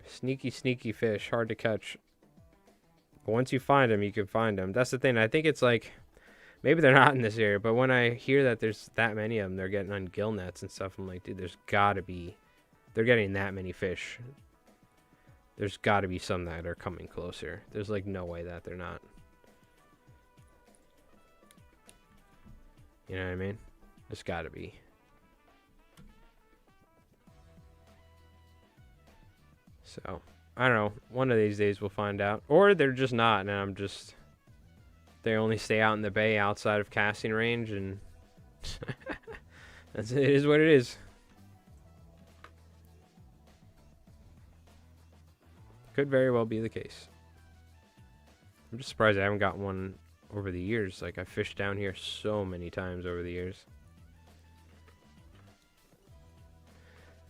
Sneaky, sneaky fish. Hard to catch. But once you find them, you can find them. That's the thing. I think it's like... Maybe they're not in this area, but when I hear that there's that many of them, they're getting on gill nets and stuff, I'm like, dude, there's got to be... They're getting that many fish. There's got to be some that are coming closer. There's like no way that they're not. You know what I mean? There's got to be. So, I don't know. One of these days we'll find out. Or they're just not, and I'm just... They only stay out in the bay outside of casting range, and... it is what it is. Could very well be the case. I'm just surprised I haven't got one over the years. Like, I've fished down here so many times over the years.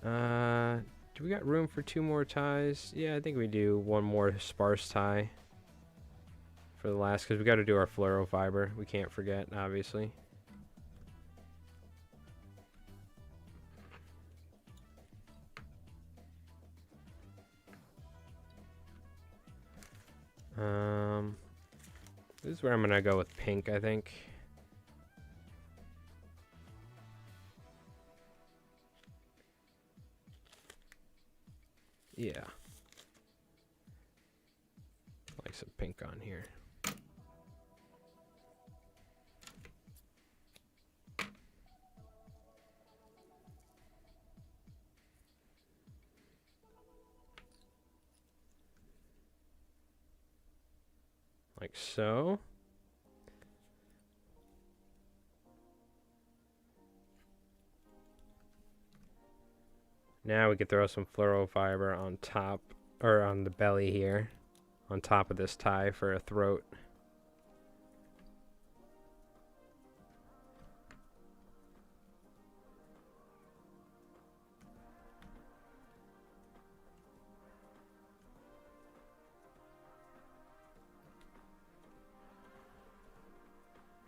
Do we got room for 2 more ties? Yeah, I think we do. One more sparse tie for the last, because we got to do our fluoro fiber. We can't forget, obviously. This is where I'm gonna go with pink, I think. Yeah. Like some pink on here. Like so. Now we could throw some fluoro fiber on top, or on the belly here, on top of this tie for a throat.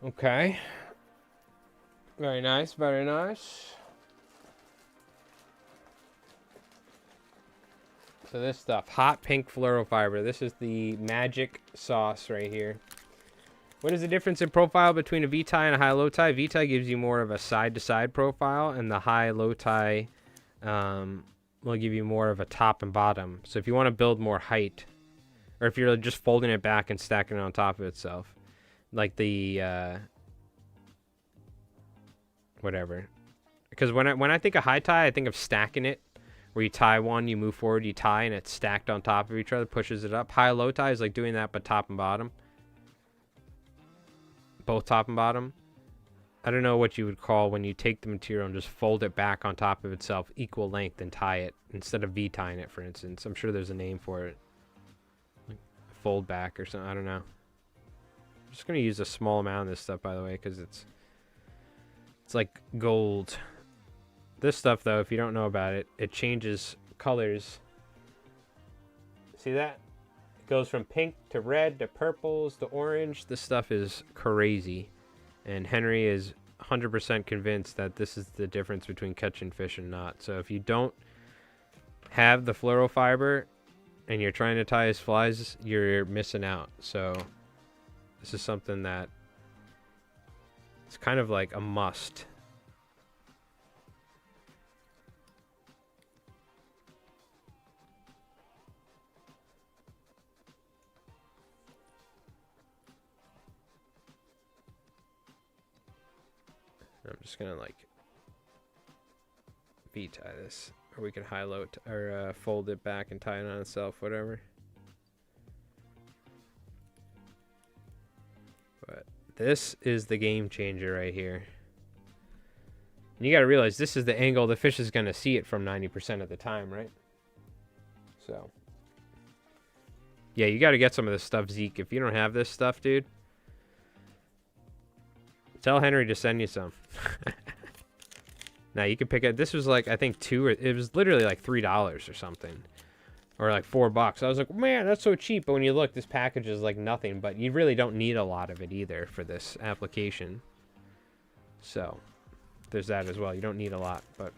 Okay. Very nice, very nice. So this stuff, hot pink fluoro fiber. This is the magic sauce right here. What is the difference in profile between a V-tie and a high-low tie? V-tie gives you more of a side-to-side profile, and the high-low tie will give you more of a top and bottom. So if you want to build more height, or if you're just folding it back and stacking it on top of itself, like the whatever. Because when I think of high tie, I think of stacking it, where you tie one, you move forward, you tie, and it's stacked on top of each other, pushes it up. High-low tie is like doing that, but top and bottom. Both top and bottom. I don't know what you would call when you take the material and just fold it back on top of itself, equal length, and tie it, instead of V-tying it, for instance. I'm sure there's a name for it. Like fold back or something, I don't know. I'm just going to use a small amount of this stuff, by the way, because it's like gold. This stuff, though, if you don't know about it, it changes colors. See that? It goes from pink to red to purples to orange. This stuff is crazy. And Henry is 100% convinced that this is the difference between catching fish and not. So if you don't have the fluoro fiber and you're trying to tie his flies, you're missing out. So this is something that it's kind of like a must. I'm just gonna like V-tie this, or we can high-low or fold it back and tie it on itself, whatever. But this is the game changer right here. And you got to realize this is the angle the fish is going to see it from 90% of the time, right? So, yeah, you got to get some of this stuff, Zeke. If you don't have this stuff, dude, tell Henry to send you some. Now, you can pick it. This was like, I think, it was literally like $3 or something. Or like $4. I was like, man, that's so cheap. But when you look, this package is like nothing. But you really don't need a lot of it either for this application. So, there's that as well. You don't need a lot, but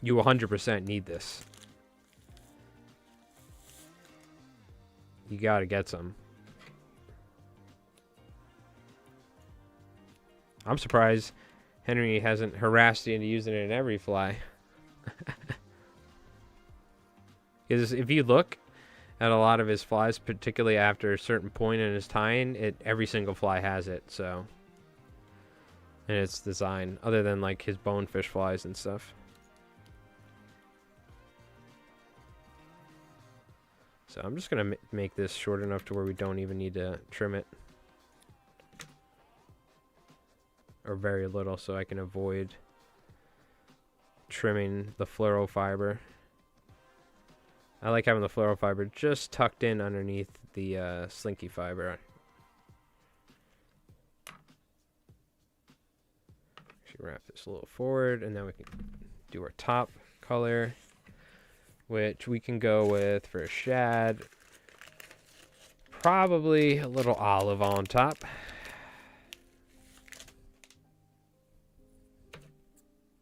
you 100% need this. You gotta get some. I'm surprised Henry hasn't harassed you into using it in every fly. Because if you look at a lot of his flies, particularly after a certain point in his tying, every single fly has it, so. And its design, other than like his bonefish flies and stuff. So I'm just gonna make this short enough to where we don't even need to trim it. Or very little, so I can avoid trimming the fluoro fiber. I like having the fluoro fiber just tucked in underneath the slinky fiber. Actually wrap this a little forward, and then we can do our top color, which we can go with for a shad. Probably a little olive on top.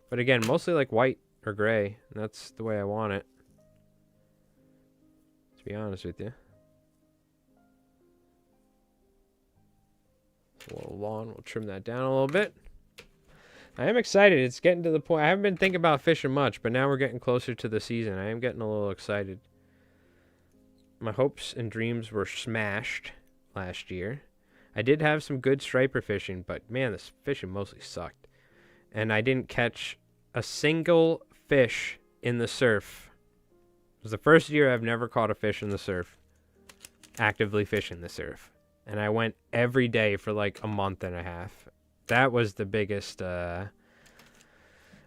But again, mostly like white or gray. And that's the way I want it, to be honest with you. It's a little long. We'll trim that down a little bit. I am excited. It's getting to the point. I haven't been thinking about fishing much, but now we're getting closer to the season. I am getting a little excited. My hopes and dreams were smashed last year. I did have some good striper fishing, but man, this fishing mostly sucked. And I didn't catch a single fish in the surf. It was the first year I've never caught a fish in the surf. Actively fishing the surf. And I went every day for like a month and a half. That was the biggest, I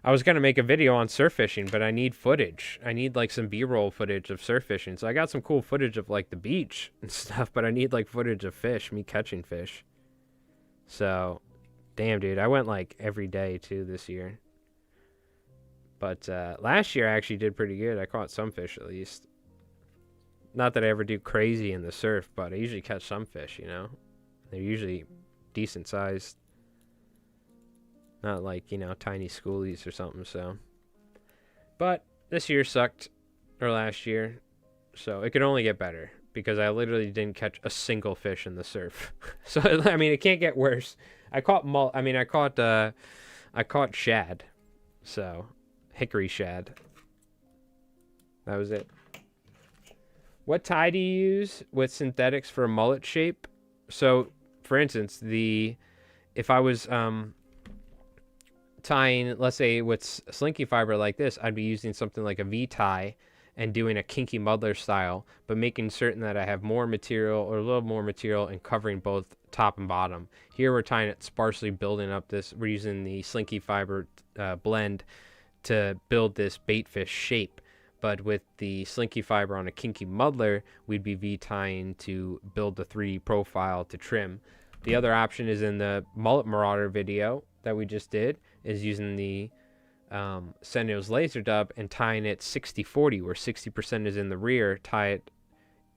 was going to make a video on surf fishing, but I need footage. I need like some B-roll footage of surf fishing. So I got some cool footage of like the beach and stuff, but I need like footage of fish, me catching fish. So, damn, dude, I went like every day too this year. But last year I actually did pretty good. I caught some fish at least. Not that I ever do crazy in the surf, but I usually catch some fish, you know. They're usually decent sized. Not like, you know, tiny schoolies or something, so. But this year sucked, or last year, so it could only get better because I literally didn't catch a single fish in the surf. So, I mean, it can't get worse. I caught I caught shad, so hickory shad. That was it. What tie do you use with synthetics for a mullet shape? So, for instance, if I was tying, let's say with slinky fiber like this, I'd be using something like a V-tie and doing a kinky muddler style, but making certain that I have more material or a little more material and covering both top and bottom. Here we're tying it sparsely, building up this. We're using the slinky fiber blend to build this baitfish shape. But with the slinky fiber on a kinky muddler, we'd be V-tying to build the 3D profile to trim. The other option is in the Mullet Marauder video that we just did, is using the Senio's laser dub and tying it 60-40, where 60% is in the rear, tie it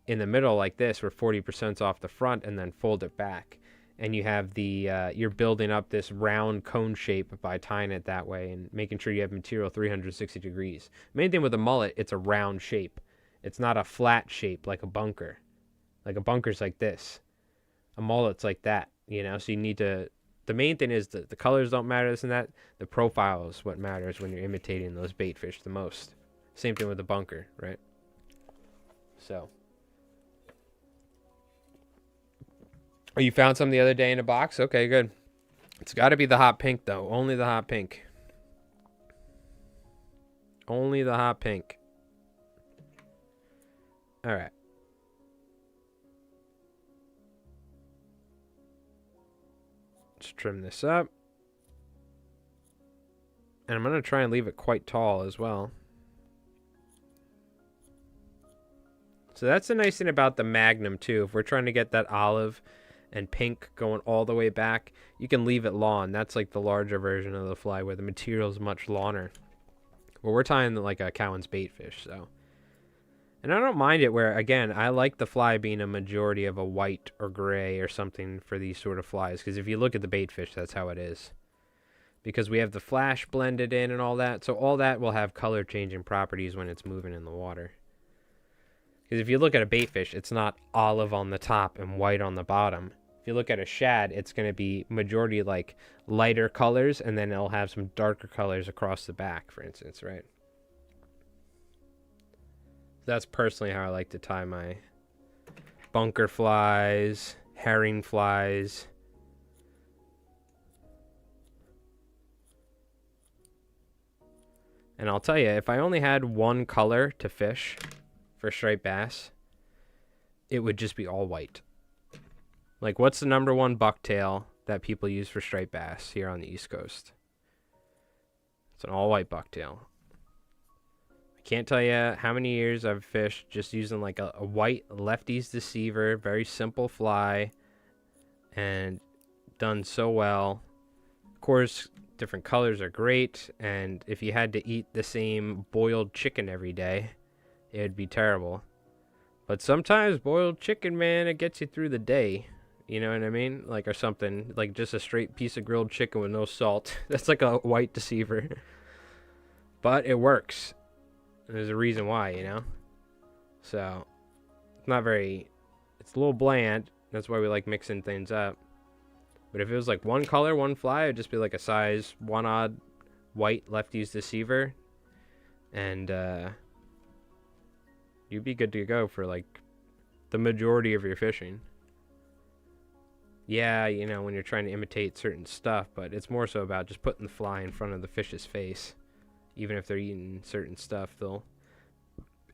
in the middle like this, where 40% is off the front, and then fold it back. And you have the, you're building up this round cone shape by tying it that way and making sure you have material 360 degrees. Main thing with a mullet, it's a round shape. It's not a flat shape like a bunker. Like a bunker's like this. A mullet's like that, you know? So you need to, the main thing is that the colors don't matter, this and that. The profile is what matters when you're imitating those bait fish the most. Same thing with the bunker, right? So. Oh, you found some the other day in a box? Okay, good. It's got to be the hot pink, though. Only the hot pink. Only the hot pink. All right. Let's trim this up. And I'm going to try and leave it quite tall as well. So that's the nice thing about the Magnum, too. If we're trying to get that olive and pink going all the way back, you can leave it long. That's like the larger version of the fly where the material is much longer. Well, we're tying like a Cowan's bait fish, so. And I don't mind it where, again, I like the fly being a majority of a white or gray or something for these sort of flies. Because if you look at the bait fish, that's how it is. Because we have the flash blended in and all that. So all that will have color changing properties when it's moving in the water. Because if you look at a bait fish, it's not olive on the top and white on the bottom. If you look at a shad, it's going to be majority like lighter colors, and then it'll have some darker colors across the back, for instance, right? That's personally how I like to tie my bunker flies, herring flies. And I'll tell you, if I only had one color to fish for striped bass, it would just be all white. Like, what's the number one bucktail that people use for striped bass here on the East Coast? It's an all-white bucktail. I can't tell you how many years I've fished just using like a white lefty's deceiver, very simple fly, and done so well. Of course, different colors are great, and if you had to eat the same boiled chicken every day, it would be terrible. But sometimes boiled chicken, man, it gets you through the day. You know what I mean? Like, or something. Like just a straight piece of grilled chicken with no salt. That's like a white deceiver. But it works. There's a reason why, you know? So, it's not very... It's a little bland. That's why we like mixing things up. But if it was like one color, one fly, it would just be like a size 1 odd white lefty's deceiver. And, you'd be good to go for like the majority of your fishing. Yeah, you know, when you're trying to imitate certain stuff, but it's more so about just putting the fly in front of the fish's face. Even if they're eating certain stuff, you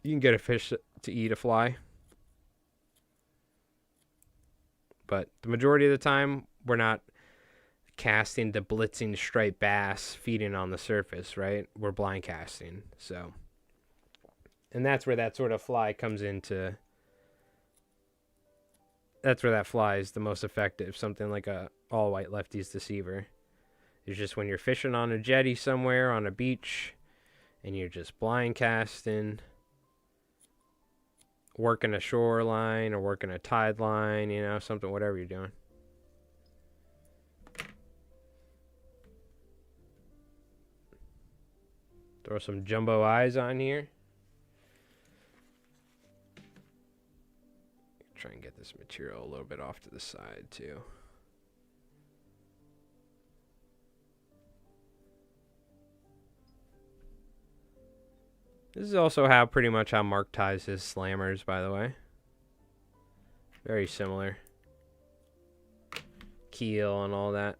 can get a fish to eat a fly. But the majority of the time, we're not casting the blitzing striped bass feeding on the surface, right? We're blind casting, so. And that's where that sort of fly comes into... That's where that fly is the most effective. Something like a all-white lefty's deceiver. It's just when you're fishing on a jetty somewhere, on a beach, and you're just blind casting, working a shoreline or working a tide line, you know, something, whatever you're doing. Throw some jumbo eyes on here. Try and get this material a little bit off to the side too. This is also how pretty much how Mark ties his slammers, by the way. Very similar. Keel and all that.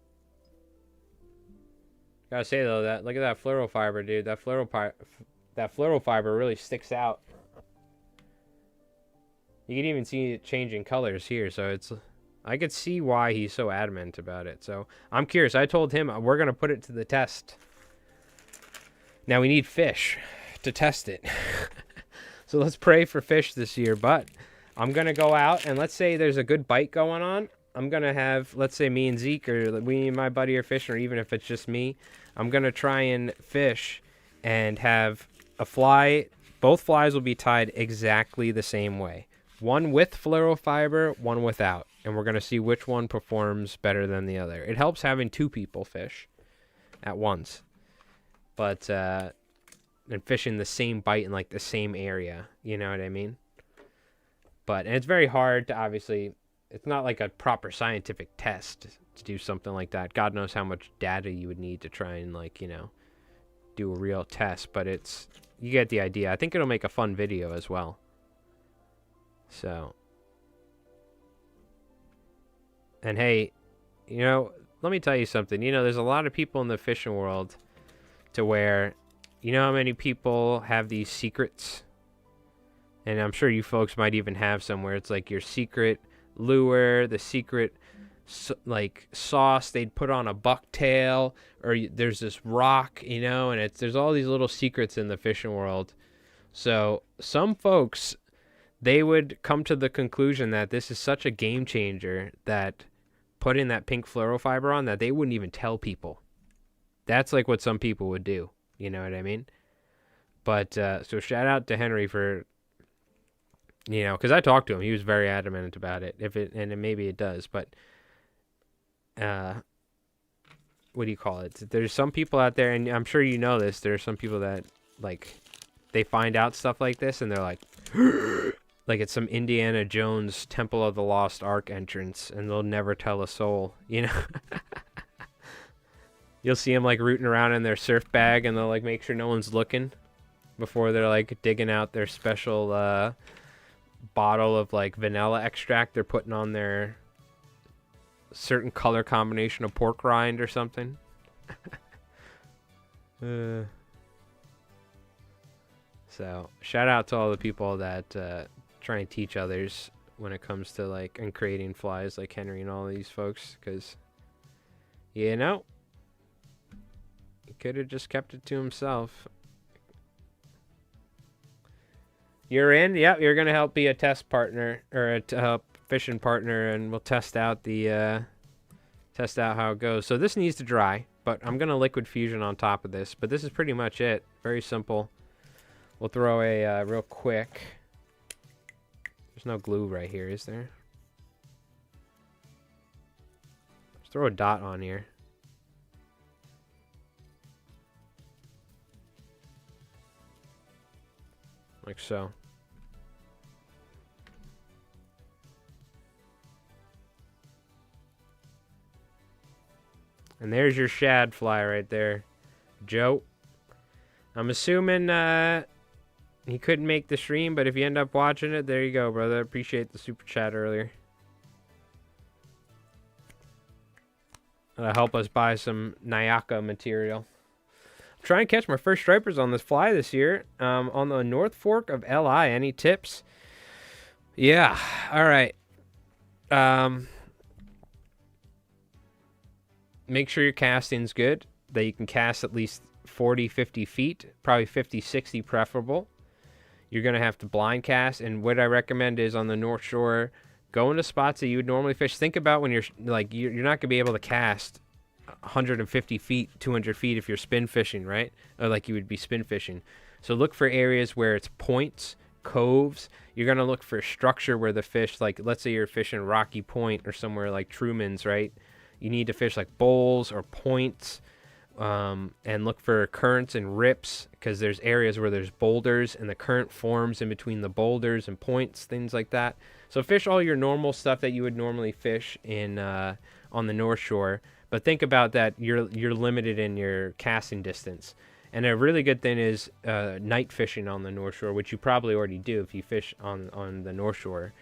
Gotta say though, that look at that fluoro fiber, dude. That fluoro fiber really sticks out. You can even see it changing colors here, so it's... I could see why he's so adamant about it. So, I'm curious. I told him we're going to put it to the test. Now, we need fish to test it. So, let's pray for fish this year. But, I'm going to go out, and let's say there's a good bite going on. I'm going to have, let's say me and Zeke, or me and my buddy are fishing, or even if it's just me, I'm going to try and fish and have a fly. Both flies will be tied exactly the same way. One with fluoro fiber, one without. And we're going to see which one performs better than the other. It helps having two people fish at once. But, and fishing the same bite in like the same area. You know what I mean? But, and it's very hard to obviously, it's not like a proper scientific test to do something like that. God knows how much data you would need to try and like, you know, do a real test. But it's, you get the idea. I think it'll make a fun video as well. So, and hey, you know, let me tell you something. You know, there's a lot of people in the fishing world to where, you know how many people have these secrets? And I'm sure you folks might even have somewhere. It's like your secret lure, the secret like sauce they'd put on a bucktail, or there's this rock, you know, and there's all these little secrets in the fishing world. So some folks, they would come to the conclusion that this is such a game changer that putting that pink fluorofiber on that they wouldn't even tell people. That's like what some people would do. You know what I mean? But so shout out to Henry for, you know, because I talked to him. He was very adamant about it. Maybe it does, but what do you call it? There's some people out there, and I'm sure you know this. There are some people that like they find out stuff like this, and they're like, like it's some Indiana Jones Temple of the Lost Ark entrance, and they'll never tell a soul. You know. You'll see them like rooting around in their surf bag, and they'll like make sure no one's looking before they're like digging out their special bottle of like vanilla extract they're putting on their certain color combination of pork rind or something. So shout out to all the people that try and teach others when it comes to like and creating flies like Henry and all these folks, because you know, he could have just kept it to himself. You're in? Yep, you're going to help be a test partner, or a fishing partner, and we'll test out how it goes. So this needs to dry, but I'm going to liquid fusion on top of this. But this is pretty much it. Very simple. We'll throw a real quick. There's no glue right here, is there? Let's throw a dot on here. Like so. And there's your shad fly right there, Joe. I'm assuming he couldn't make the stream, but if you end up watching it, there you go, brother. Appreciate the super chat earlier. That'll help us buy some Nayaka material. Try and catch my first stripers on this fly this year on the North Fork of LI. Any tips? Yeah. All right. Make sure your casting's good, that you can cast at least 40, 50 feet, probably 50, 60 preferable. You're going to have to blind cast, and what I recommend is on the North Shore, go into spots that you would normally fish. Think about when you're like, you're not going to be able to cast 150 feet, 200 feet if you're spin fishing, right? Or like you would be spin fishing. So look for areas where it's points, coves. You're going to look for structure where the fish, like let's say you're fishing Rocky Point or somewhere like Truman's, right? You need to fish like bowls or points, and look for currents and rips, because there's areas where there's boulders and the current forms in between the boulders and points, things like that. So fish all your normal stuff that you would normally fish in on the North Shore. But think about that, you're limited in your casting distance. And a really good thing is night fishing on the North Shore, which you probably already do if you fish on the North Shore.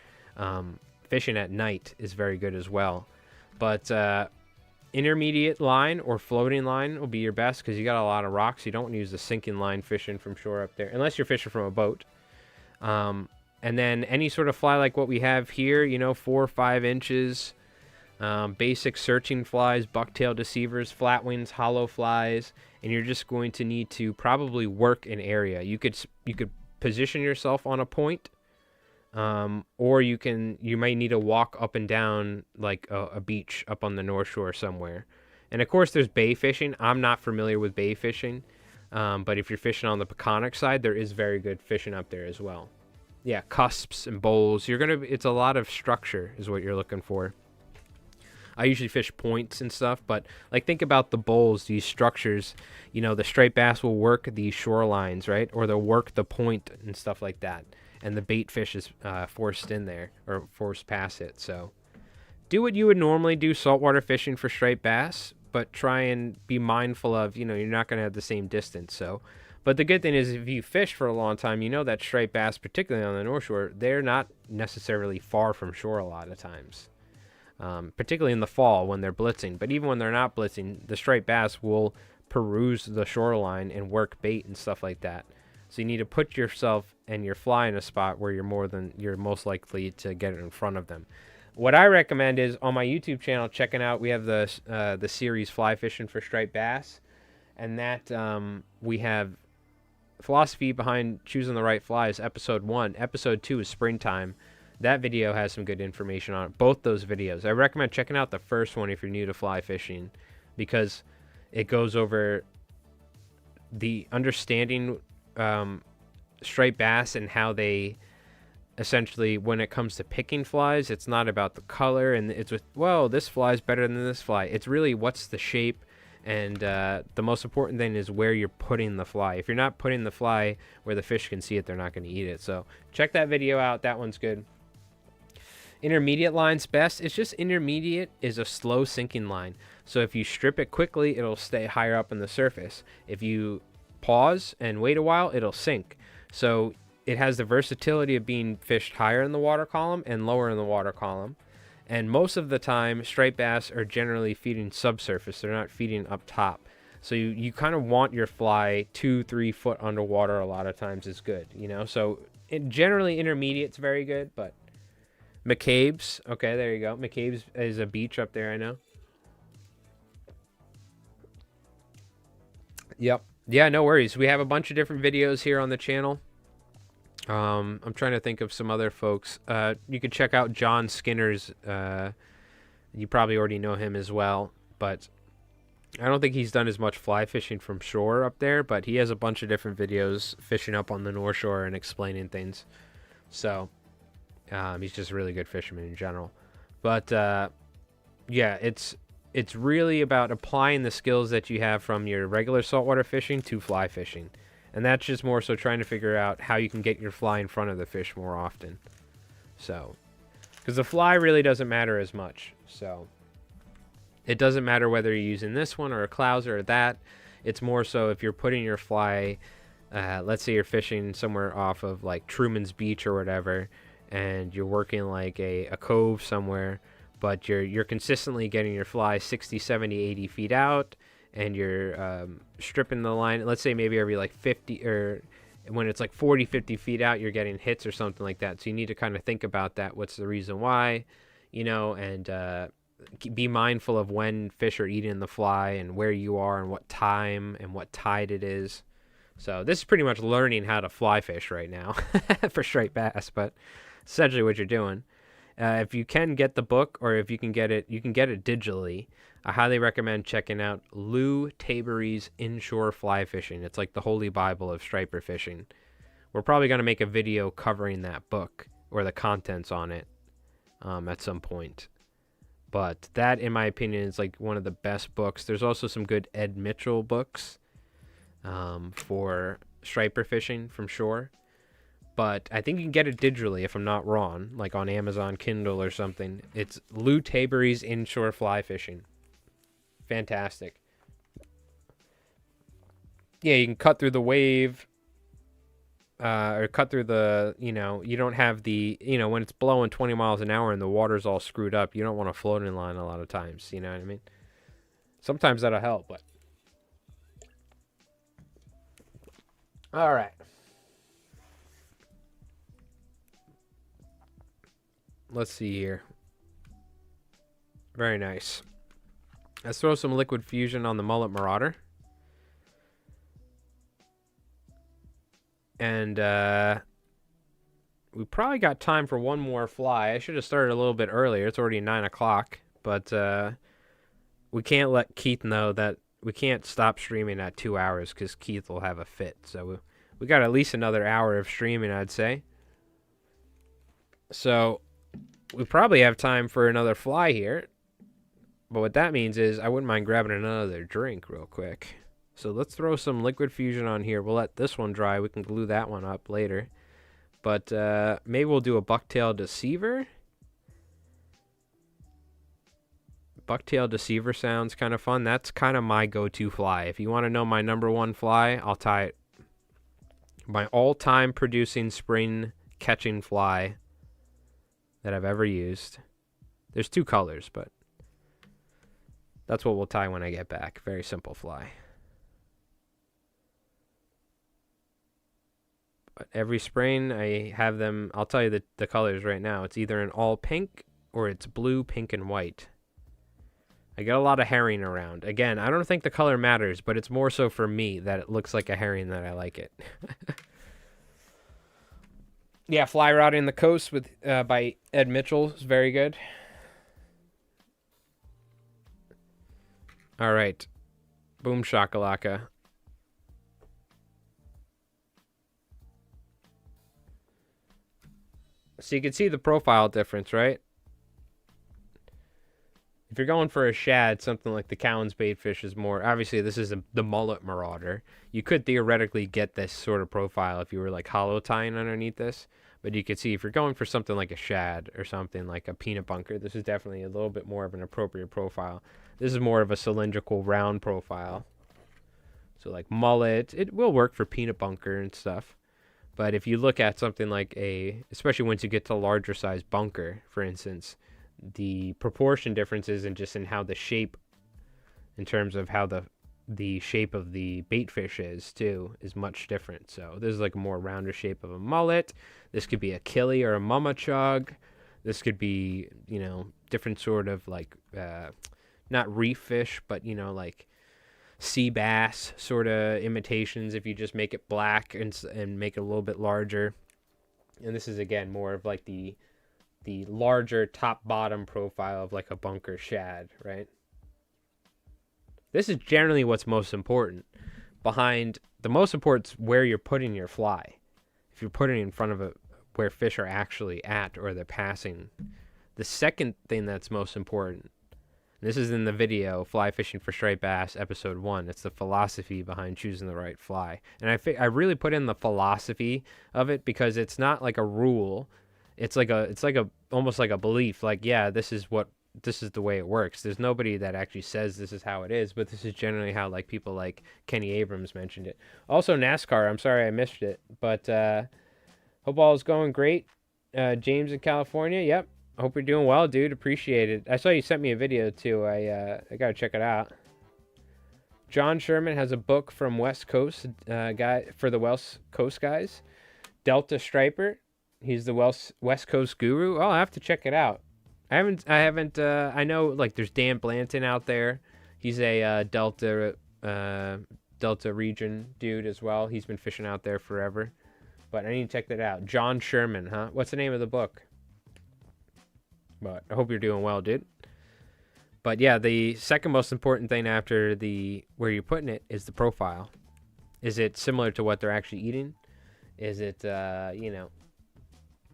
Fishing at night is very good as well. But intermediate line or floating line will be your best, because you got a lot of rocks. You don't want to use the sinking line fishing from shore up there, unless you're fishing from a boat. And then any sort of fly like what we have here, you know, 4 or 5 inches. Basic searching flies, bucktail deceivers, flatwings, hollow flies, and you're just going to need to probably work an area. You could position yourself on a point, or you might need to walk up and down like a beach up on the North Shore somewhere. And of course, there's bay fishing. I'm not familiar with bay fishing, but if you're fishing on the Peconic side, there is very good fishing up there as well. Yeah, cusps and bowls. It's a lot of structure is what you're looking for. I usually fish points and stuff, but like think about the bowls, these structures. You know, the striped bass will work these shorelines, right? Or they'll work the point and stuff like that. And the bait fish is forced in there or forced past it. So do what you would normally do saltwater fishing for striped bass, but try and be mindful of, you know, you're not going to have the same distance. So, but the good thing is if you fish for a long time, you know that striped bass, particularly on the North Shore, they're not necessarily far from shore a lot of times. particularly in the fall when they're blitzing. But even when they're not blitzing, the striped bass will peruse the shoreline and work bait and stuff like that. So you need to put yourself and your fly in a spot where you're most likely to get it in front of them. What I recommend is on my YouTube channel, checking out, we have the series Fly Fishing for Striped Bass, and that we have philosophy behind choosing the right flies, episode 1. Episode 2 is springtime. That video has some good information on it. Both those videos. I recommend checking out the first one if you're new to fly fishing, because it goes over the understanding striped bass and how they essentially, when it comes to picking flies, it's not about the color and it's with, well, this fly is better than this fly. It's really what's the shape, and the most important thing is where you're putting the fly. If you're not putting the fly where the fish can see it, they're not going to eat it. So check that video out. That one's good. Intermediate line's best. It's just intermediate is a slow sinking line. So if you strip it quickly, it'll stay higher up in the surface. If you pause and wait a while, it'll sink. So it has the versatility of being fished higher in the water column and lower in the water column. And most of the time, striped bass are generally feeding subsurface. They're not feeding up top. So you kind of want your fly 2-3 foot underwater a lot of times is good, you know. So generally intermediate's very good, but McCabe's, okay, there you go. McCabe's is a beach up there, I know. Yep. Yeah, no worries. We have a bunch of different videos here on the channel. I'm trying to think of some other folks. You could check out John Skinner's. You probably already know him as well, but I don't think he's done as much fly fishing from shore up there, but he has a bunch of different videos fishing up on the North Shore and explaining things. So he's just a really good fisherman in general. But yeah, it's really about applying the skills that you have from your regular saltwater fishing to fly fishing. And that's just more so trying to figure out how you can get your fly in front of the fish more often. So, because the fly really doesn't matter as much. So, it doesn't matter whether you're using this one or a clouser or that. It's more so if you're putting your fly, let's say you're fishing somewhere off of like Truman's Beach or whatever, and you're working like a cove somewhere, but you're consistently getting your fly 60, 70, 80 feet out, and you're stripping the line. Let's say maybe every like 50, or when it's like 40, 50 feet out, you're getting hits or something like that. So you need to kind of think about that. What's the reason why, you know, and be mindful of when fish are eating the fly and where you are and what time and what tide it is. So this is pretty much learning how to fly fish right now for striped bass, but essentially what you're doing. If you can get the book, or if you can get it digitally, I highly recommend checking out Lou Tabery's Inshore Fly Fishing. It's like the holy Bible of striper fishing. We're probably going to make a video covering that book or the contents on it at some point. But that, in my opinion, is like one of the best books. There's also some good Ed Mitchell books for striper fishing from shore. But I think you can get it digitally, if I'm not wrong, like on Amazon Kindle or something. It's Lou Tabery's Inshore Fly Fishing. Fantastic. Yeah, you can cut through the wave, or cut through the, you know, you don't have the, you know, when it's blowing 20 miles an hour and the water's all screwed up, you don't want a floating line a lot of times, you know what I mean? Sometimes that'll help, but. All right. Let's see here. Very nice. Let's throw some liquid fusion on the Mullet Marauder. And we probably got time for one more fly. I should have started a little bit earlier. It's already 9 o'clock. But we can't let Keith know that we can't stop streaming at 2 hours because Keith will have a fit. So we got at least another hour of streaming, I'd say. So we probably have time for another fly here. But what that means is I wouldn't mind grabbing another drink real quick. So let's throw some liquid fusion on here. We'll let this one dry. We can glue that one up later. But maybe we'll do a bucktail deceiver. Bucktail deceiver sounds kind of fun. That's kind of my go-to fly. If you want to know my number one fly, I'll tie it. My all-time producing spring catching fly that I've ever used There's 2 colors, but that's what we'll tie when I get back. Very simple fly. But every spring I have them, I'll tell you the colors right now. It's either an all pink or it's blue, pink, and white. I get a lot of herring around. Again, I don't think the color matters, but it's more so for me that it looks like a herring that I like it. Yeah, Fly Routing the Coast with by Ed Mitchell is very good. All right. Boom shakalaka. So you can see the profile difference, right? If you're going for a shad, something like the Cowan's baitfish is more... Obviously, this is the Mullet Marauder. You could theoretically get this sort of profile if you were like hollow tying underneath this. But you could see if you're going for something like a shad or something like a peanut bunker, this is definitely a little bit more of an appropriate profile. This is more of a cylindrical round profile. So like mullet, it will work for peanut bunker and stuff. But if you look at something like especially once you get to larger size bunker, for instance, the proportion differences in just in how the shape, in terms of how the shape of the bait fish is too, is much different. So this is like a more rounder shape of a mullet. This could be a killie or a mama chug. This could be, you know, different sort of like, not reef fish, but, you know, like sea bass sort of imitations if you just make it black and make it a little bit larger. And this is, again, more of like the larger top-bottom profile of like a bunker shad, right? This is generally what's most important. The most important is where you're putting your fly. If you're putting it in front of where fish are actually at or they're passing. The second thing that's most important, this is in the video, Fly Fishing for Striped Bass, Episode 1. It's the philosophy behind choosing the right fly. And I really put in the philosophy of it because it's not like a rule. It's almost like a belief. Like, yeah, this is the way it works. There's nobody that actually says this is how it is, but this is generally how like people like Kenny Abrams mentioned it. Also NASCAR, I'm sorry I missed it, but hope all is going great. James in California, yep. Hope you're doing well, dude. Appreciate it. I saw you sent me a video too. I gotta check it out. John Sherman has a book from West Coast guy for the West Coast guys. Delta Striper. He's the West Coast guru. Oh, I have to check it out. I haven't. I know like there's Dan Blanton out there. He's a Delta region dude as well. He's been fishing out there forever. But I need to check that out. John Sherman, huh? What's the name of the book? But I hope you're doing well, dude. But yeah, the second most important thing after where you're putting it is the profile. Is it similar to what they're actually eating? Is it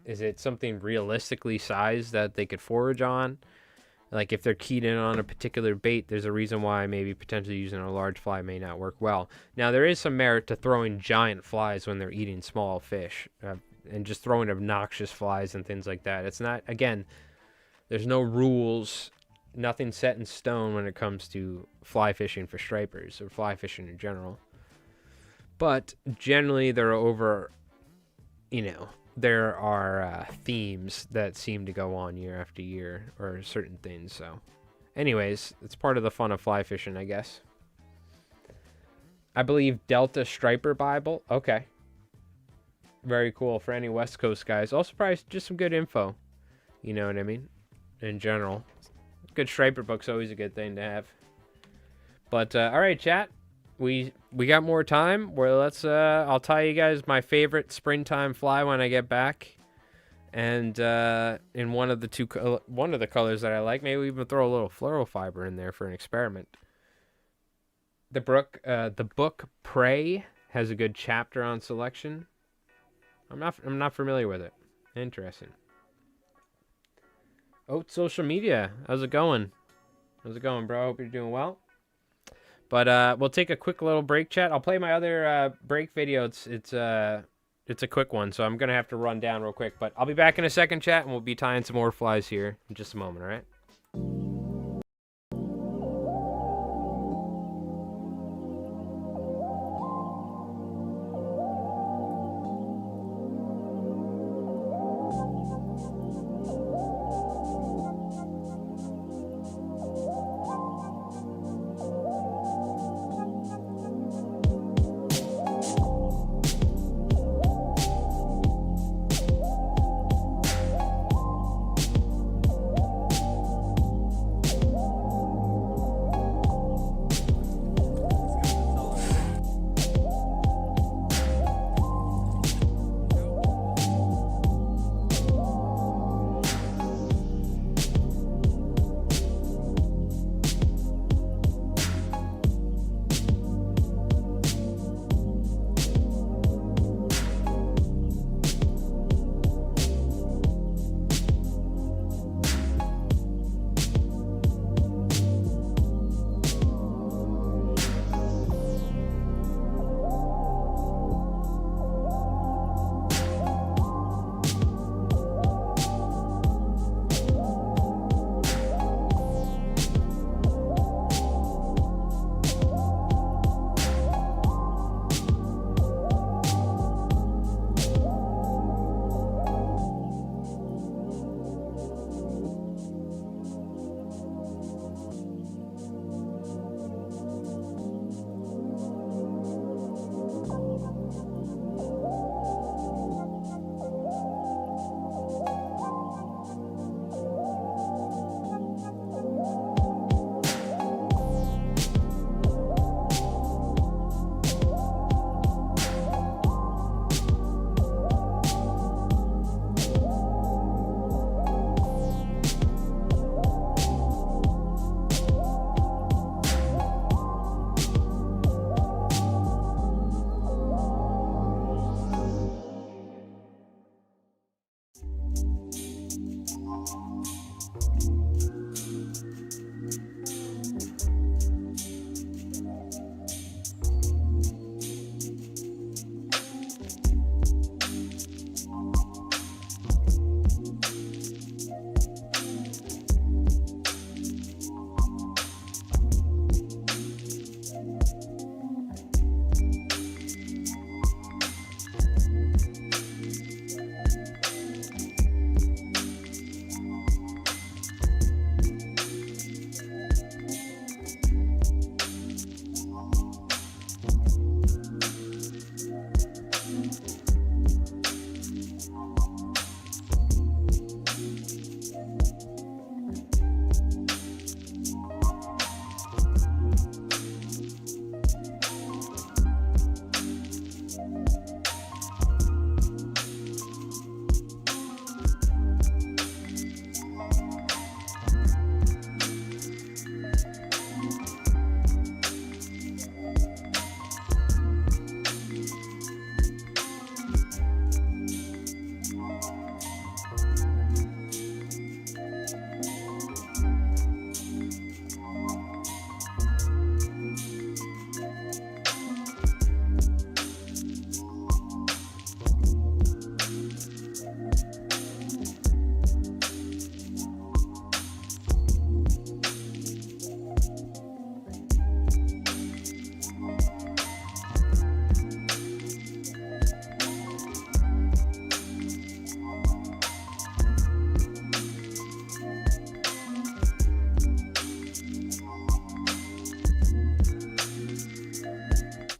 is it something realistically sized that they could forage on? Like if they're keyed in on a particular bait, there's a reason why maybe potentially using a large fly may not work well. Now, there is some merit to throwing giant flies when they're eating small fish and just throwing obnoxious flies and things like that. It's not, again, there's no rules, nothing set in stone when it comes to fly fishing for stripers or fly fishing in general. But generally, there are themes that seem to go on year after year or certain things. So anyways, it's part of the fun of fly fishing, I guess. I believe Delta Striper Bible. Okay. Very cool for any West Coast guys. Also probably just some good info. You know what I mean? In general. Good striper book's always a good thing to have. But all right, chat. We got more time. I'll tell you guys my favorite springtime fly when I get back, and in one of the colors that I like. Maybe we even throw a little fluorofiber in there for an experiment. The book Prey has a good chapter on selection. I'm not familiar with it. Interesting. Oh, social media. How's it going? How's it going, bro? Hope you're doing well. But we'll take a quick little break, chat. I'll play my other break video. It's a quick one, so I'm gonna have to run down real quick. But I'll be back in a second, chat, and we'll be tying some more flies here in just a moment. All right.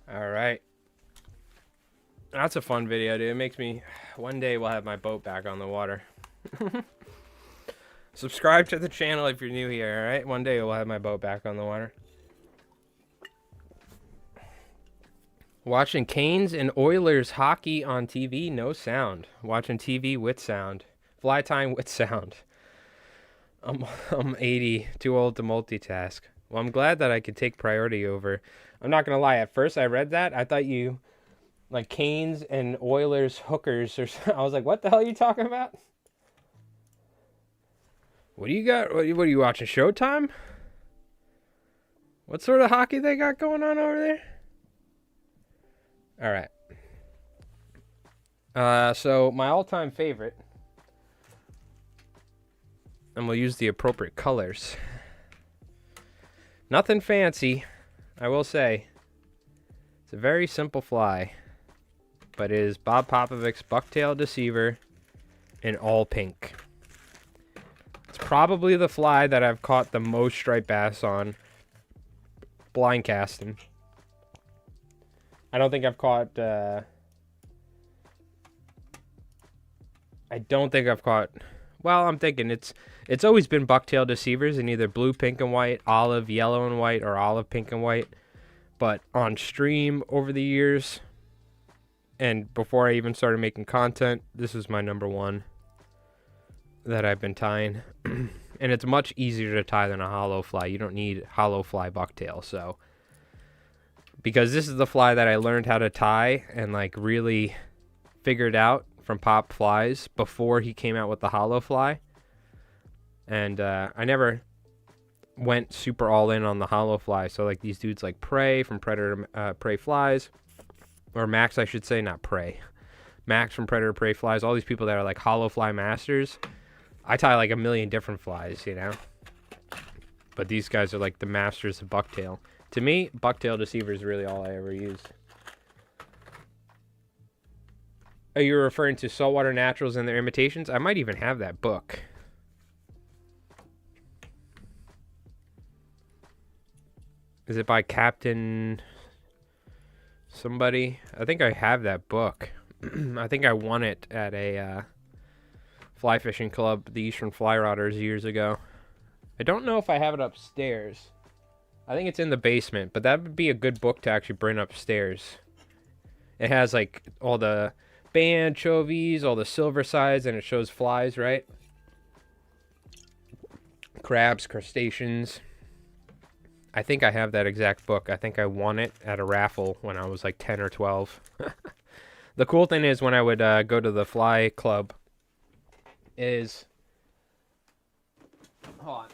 Alright. That's a fun video, dude. It makes me... One day we'll have my boat back on the water. Subscribe to the channel if you're new here, alright? One day we'll have my boat back on the water. Watching Canes and Oilers hockey on TV, no sound. Watching TV with sound. Fly time with sound. I'm 80, too old to multitask. Well, I'm glad that I could take priority over. I'm not gonna lie, at first I read that, I thought you, like, Canes and Oilers hookers or something. I was like, what the hell are you talking about? What do you got? What are you watching, Showtime? What sort of hockey they got going on over there? Alright. So my all-time favorite, and we'll use the appropriate colors. Nothing fancy, I will say. It's a very simple fly, but it is Bob Popovich's bucktail deceiver in all pink. It's probably the fly that I've caught the most striped bass on blind casting. I don't think I've caught, well, I'm thinking it's always been bucktail deceivers in either blue, pink, and white, olive, yellow, and white, or olive, pink, and white. But on stream over the years, and before I even started making content, this is my number one that I've been tying. And it's much easier to tie than a hollow fly. You don't need hollow fly bucktail, so... Because this is the fly that I learned how to tie and, like, really figured out from Pop Flies before he came out with the hollow fly. And I never went super all in on the hollow fly. So, like, these dudes like Prey from Predator Prey Flies, or Max, I should say, not Prey. Max from Predator Prey Flies, all these people that are like hollow fly masters. I tie like a million different flies, you know? But these guys are like the masters of bucktail. To me, bucktail deceiver is really all I ever used. Are you referring to Saltwater Naturals and their imitations? I might even have that book. Is it by Captain somebody? I think I have that book. I think I won it at a fly fishing club, the Eastern Fly Routers, years ago. I don't know if I have it upstairs. I think it's in the basement, but that would be a good book to actually bring upstairs. It has like all the anchovies, all the silver sides, and it shows flies, right? Crabs, crustaceans. I think I have that exact book. I think I won it at a raffle when I was like 10 or 12. The cool thing is when I would go to the fly club is Hold on.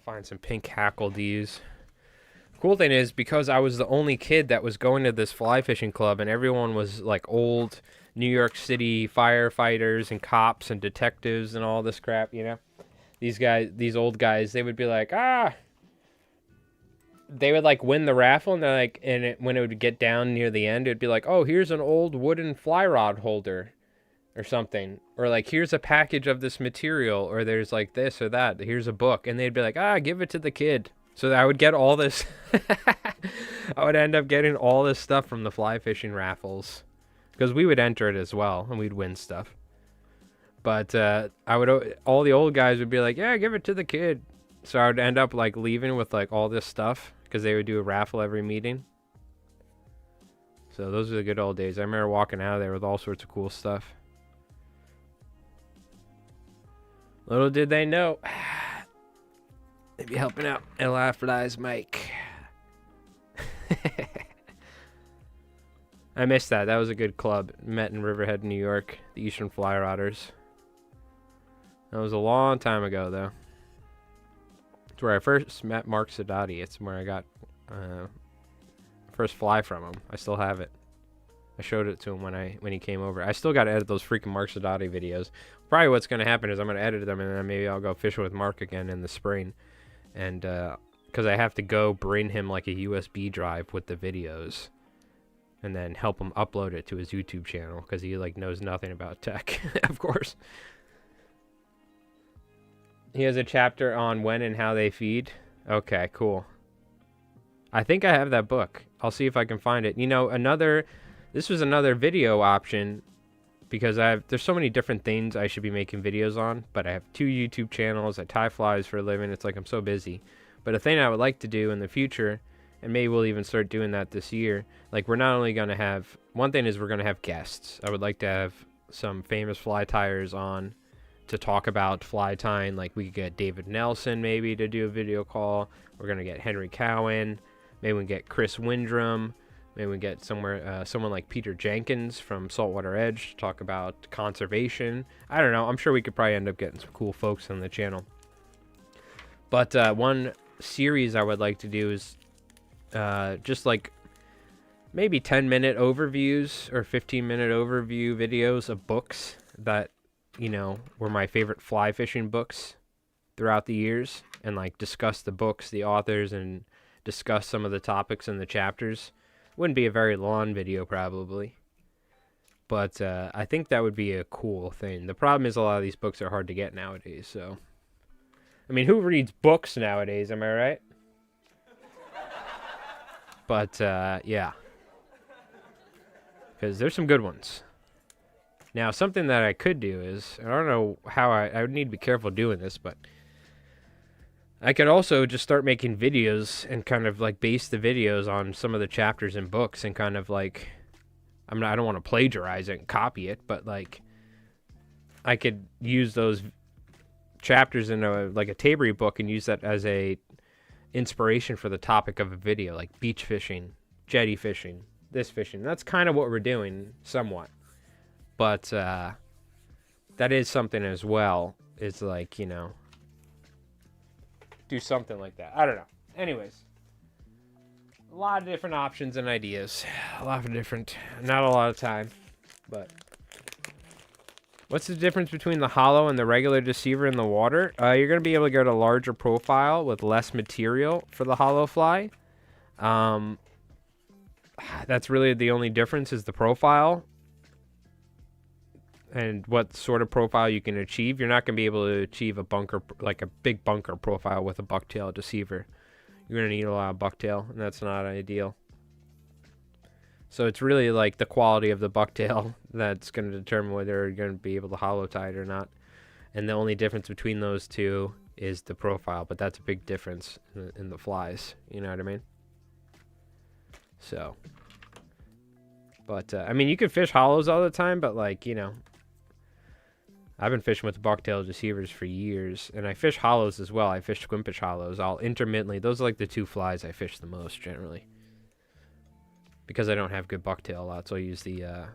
Find some pink hackle to use. Cool thing is, because I was the only kid that was going to this fly fishing club, and everyone was like old New York City firefighters and cops and detectives and all this crap, you know? These guys, these old guys, they would be like, they would like win the raffle, and they're like, when it would get down near the end, it'd be like, oh, here's an old wooden fly rod holder or something, or like, here's a package of this material, or there's like this or that, here's a book, and they'd be like, give it to the kid. So I would get all this. I would end up getting all this stuff from the fly fishing raffles, because we would enter it as well, and we'd win stuff. But all the old guys would be like, yeah, give it to the kid. So I would end up like leaving with like all this stuff, because they would do a raffle every meeting. So those are the good old days. I remember walking out of there with all sorts of cool stuff. Little did they know, they'd be helping out Elaphrodize Mike. I missed that. That was a good club. Met in Riverhead, New York. The Eastern Fly Rodders. That was a long time ago, though. It's where I first met Mark Sadati. It's where I got first fly from him. I still have it. I showed it to him when he came over. I still got to edit those freaking Mark Sadati videos. Probably what's going to happen is I'm going to edit them, and then maybe I'll go fishing with Mark again in the spring. And because I have to go bring him like a USB drive with the videos, and then help him upload it to his YouTube channel, because he like knows nothing about tech, of course. He has a chapter on when and how they feed. Okay, cool. I think I have that book. I'll see if I can find it. You know, this was another video option, because there's so many different things I should be making videos on, but I have 2 YouTube channels. I tie flies for a living. It's like I'm so busy. But a thing I would like to do in the future, and maybe we'll even start doing that this year, like we're not only going to have, one thing is we're going to have guests. I would like to have some famous fly tiers on to talk about fly tying. Like we could get David Nelson maybe to do a video call. We're going to get Henry Cowan. Maybe we can get Chris Windrum. Maybe we get someone like Peter Jenkins from Saltwater Edge to talk about conservation. I don't know. I'm sure we could probably end up getting some cool folks on the channel. But one series I would like to do is just like maybe 10-minute overviews or 15-minute overview videos of books that, you know, were my favorite fly fishing books throughout the years, and like discuss the books, the authors, and discuss some of the topics in the chapters. Wouldn't be a very long video probably, but I think that would be a cool thing. The problem is a lot of these books are hard to get nowadays, so I mean, who reads books nowadays, am I right? But yeah, because there's some good ones. Now, something that I could do is, I don't know how I would need to be careful doing this, but I could also just start making videos and kind of like base the videos on some of the chapters in books, and kind of like, I don't want to plagiarize it and copy it, but like I could use those chapters in a Tabery book and use that as a inspiration for the topic of a video, like beach fishing, jetty fishing, this fishing. That's kind of what we're doing somewhat. But that is something as well. It's like, you know, do something like that. I don't know. Anyways, a lot of different options and ideas. Not a lot of time. But what's the difference between the hollow and the regular deceiver in the water? You're going to be able to get a larger profile with less material for the hollow fly. That's really the only difference, is the profile and what sort of profile you can achieve. You're not going to be able to achieve a bunker, like a big bunker profile with a bucktail deceiver. You're going to need a lot of bucktail, and that's not ideal. So it's really like the quality of the bucktail that's going to determine whether you're going to be able to hollow tie it or not. And the only difference between those two is the profile, but that's a big difference in the flies. You know what I mean? So, but I mean, you can fish hollows all the time, but like, you know, I've been fishing with bucktail deceivers for years, and I fish hollows as well. I fish squimpish hollows. I'll intermittently, those are like the 2 flies I fish the most generally, because I don't have good bucktail a lot. So I use the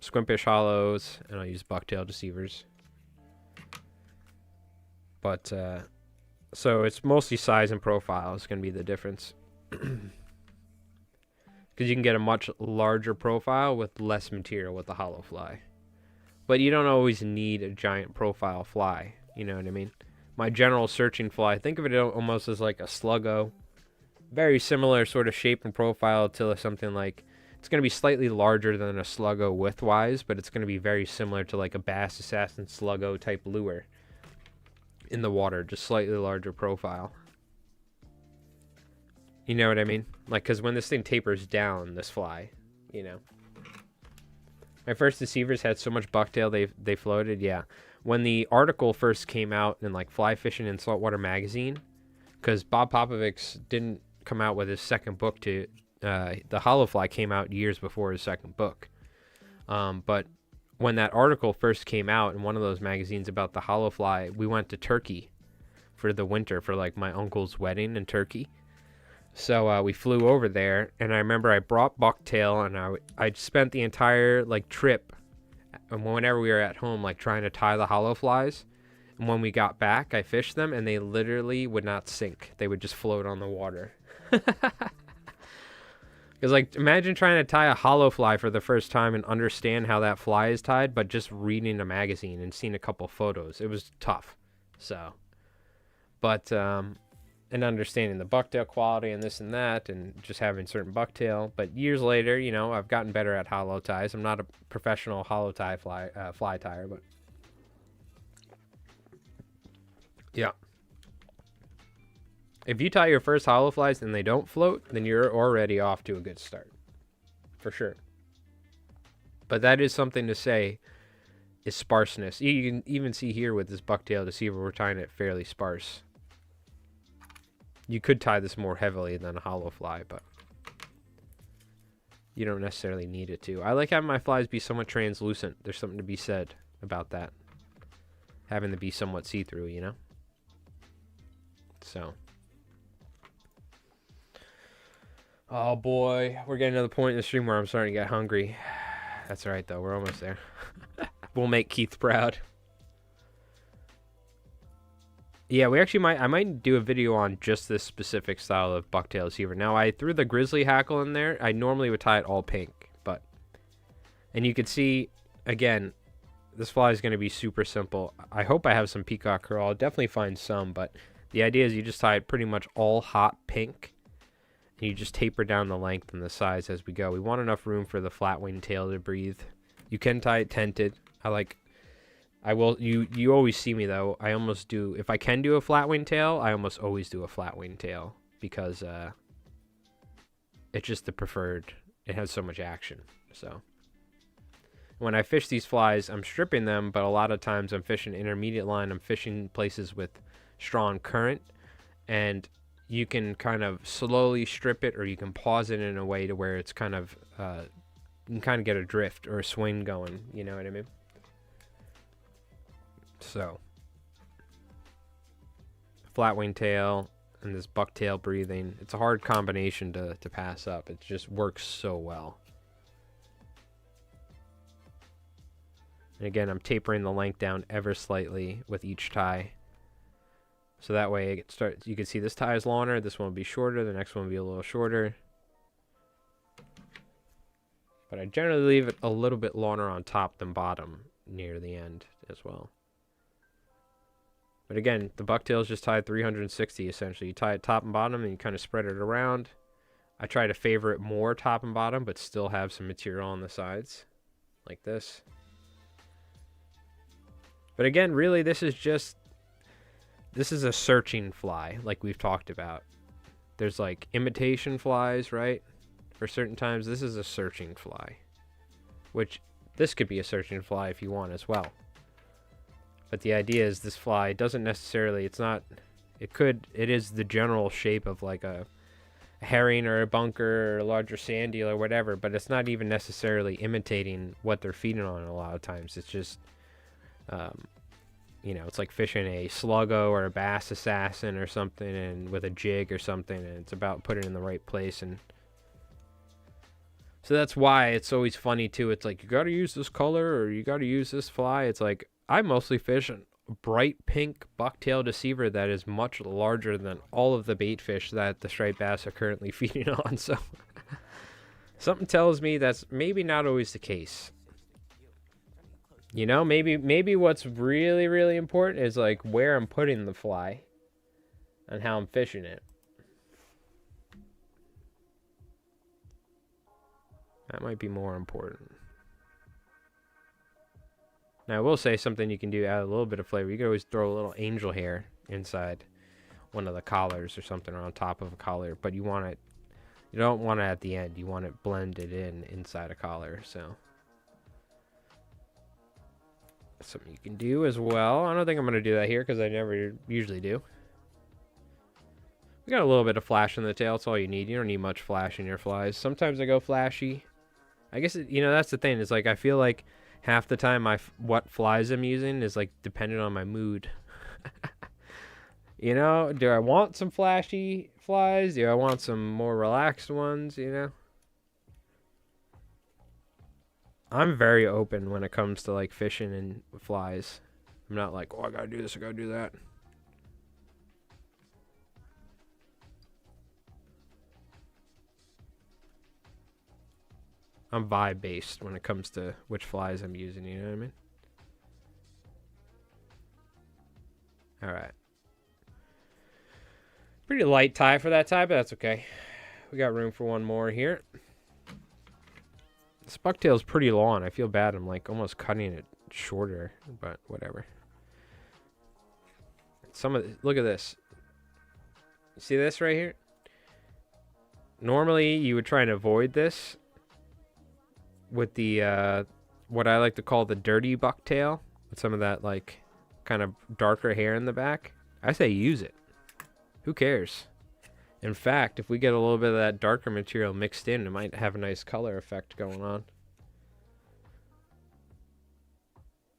squimpish hollows, and I'll use bucktail deceivers. But so it's mostly size and profile is going to be the difference. Because you can get a much larger profile with less material with the hollow fly. But you don't always need a giant profile fly. You know what I mean? My general searching fly, think of it almost as like a sluggo. Very similar sort of shape and profile to something like... It's going to be slightly larger than a sluggo width-wise, but it's going to be very similar to like a bass assassin sluggo type lure in the water. Just slightly larger profile. You know what I mean? Like, because when this thing tapers down, this fly, you know. My first deceivers had so much bucktail they floated, yeah. When the article first came out in, like, Fly Fishing and Saltwater magazine, because Bob Popovich's didn't come out with his second book to... the hollow fly came out years before his second book. But when that article first came out in one of those magazines about the hollow fly, we went to Turkey for the winter for, like, my uncle's wedding in Turkey. So we flew over there, and I remember I brought bucktail, and I spent the entire like trip, and whenever we were at home, like trying to tie the hollow flies. And when we got back, I fished them, and they literally would not sink. They would just float on the water. Because like imagine trying to tie a hollow fly for the first time and understand how that fly is tied, but just reading a magazine and seeing a couple photos. It was tough. So, but and understanding the bucktail quality and this and that, and just having certain bucktail. But years later, you know, I've gotten better at hollow ties. I'm not a professional hollow tie fly tyer, but yeah. If you tie your first hollow flies and they don't float, then you're already off to a good start, for sure. But that is something to say is sparseness. You can even see here with this bucktail deceiver, we're tying it fairly sparse. You could tie this more heavily than a hollow fly, but you don't necessarily need it to. I like having my flies be somewhat translucent. There's something to be said about that. Having them be somewhat see-through, you know? So. Oh boy, we're getting to the point in the stream where I'm starting to get hungry. That's all right, though. We're almost there. We'll make Keith proud. Yeah, I might do a video on just this specific style of bucktail deceiver. Now, I threw the grizzly hackle in there. I normally would tie it all pink, but... And you can see, again, this fly is going to be super simple. I hope I have some peacock curl. I'll definitely find some, but the idea is you just tie it pretty much all hot pink, and you just taper down the length and the size as we go. We want enough room for the flat wing tail to breathe. You can tie it tented. You always see me though. I almost do, if I can do a flat wing tail, I almost always do a flat wing tail because it's just the preferred. It has so much action. So when I fish these flies, I'm stripping them, but a lot of times I'm fishing intermediate line. I'm fishing places with strong current, and you can kind of slowly strip it, or you can pause it in a way to where it's kind of you can kind of get a drift or a swing going. You know what I mean? So, flat wing tail and this bucktail breathing. It's a hard combination to pass up. It just works so well. And again, I'm tapering the length down ever slightly with each tie. So that way you can see this tie is longer, this one will be shorter, the next one will be a little shorter. But I generally leave it a little bit longer on top than bottom near the end as well. But again, the bucktail is just tied 360 essentially. You tie it top and bottom and you kind of spread it around. I try to favor it more top and bottom, but still have some material on the sides, like this. But again, really, this is a searching fly, like we've talked about. There's like imitation flies, right? For certain times, this is a searching fly. Which, this could be a searching fly if you want as well. But the idea is this fly doesn't necessarily, it is the general shape of like a herring or a bunker or a larger sand eel or whatever, but it's not even necessarily imitating what they're feeding on a lot of times. It's just, you know, it's like fishing a sluggo or a bass assassin or something, and with a jig or something, and it's about putting it in the right place. And so that's why it's always funny too. It's like, you got to use this color or you got to use this fly. It's like, I mostly fish bright pink bucktail deceiver that is much larger than all of the bait fish that the striped bass are currently feeding on. So something tells me that's maybe not always the case. You know, maybe what's really, really important is like where I'm putting the fly and how I'm fishing it. That might be more important. Now, I will say something you can do, add a little bit of flavor. You can always throw a little angel hair inside one of the collars or something, or on top of a collar. But you want it, you don't want it at the end. You want it blended in inside a collar. So that's something you can do as well. I don't think I'm going to do that here because I never usually do. We got a little bit of flash in the tail. That's all you need. You don't need much flash in your flies. Sometimes I go flashy. I guess, you know, that's the thing. It's like I feel like half the time what flies I'm using is like dependent on my mood. You know, do I want some flashy flies? Do I want some more relaxed ones, you know? I'm very open when it comes to like fishing and flies. I'm not like, oh, I gotta do this, I gotta do that. I'm vibe based when it comes to which flies I'm using, you know what I mean? Alright. Pretty light tie for that tie, but that's okay. We got room for one more here. This bucktail's pretty long. I feel bad. I'm like almost cutting it shorter, but whatever. Look at this. You see this right here? Normally you would try and avoid this with the what I like to call the dirty bucktail, with some of that like kind of darker hair in the back. I say use it. Who cares? In fact, if we get a little bit of that darker material mixed in, it might have a nice color effect going on.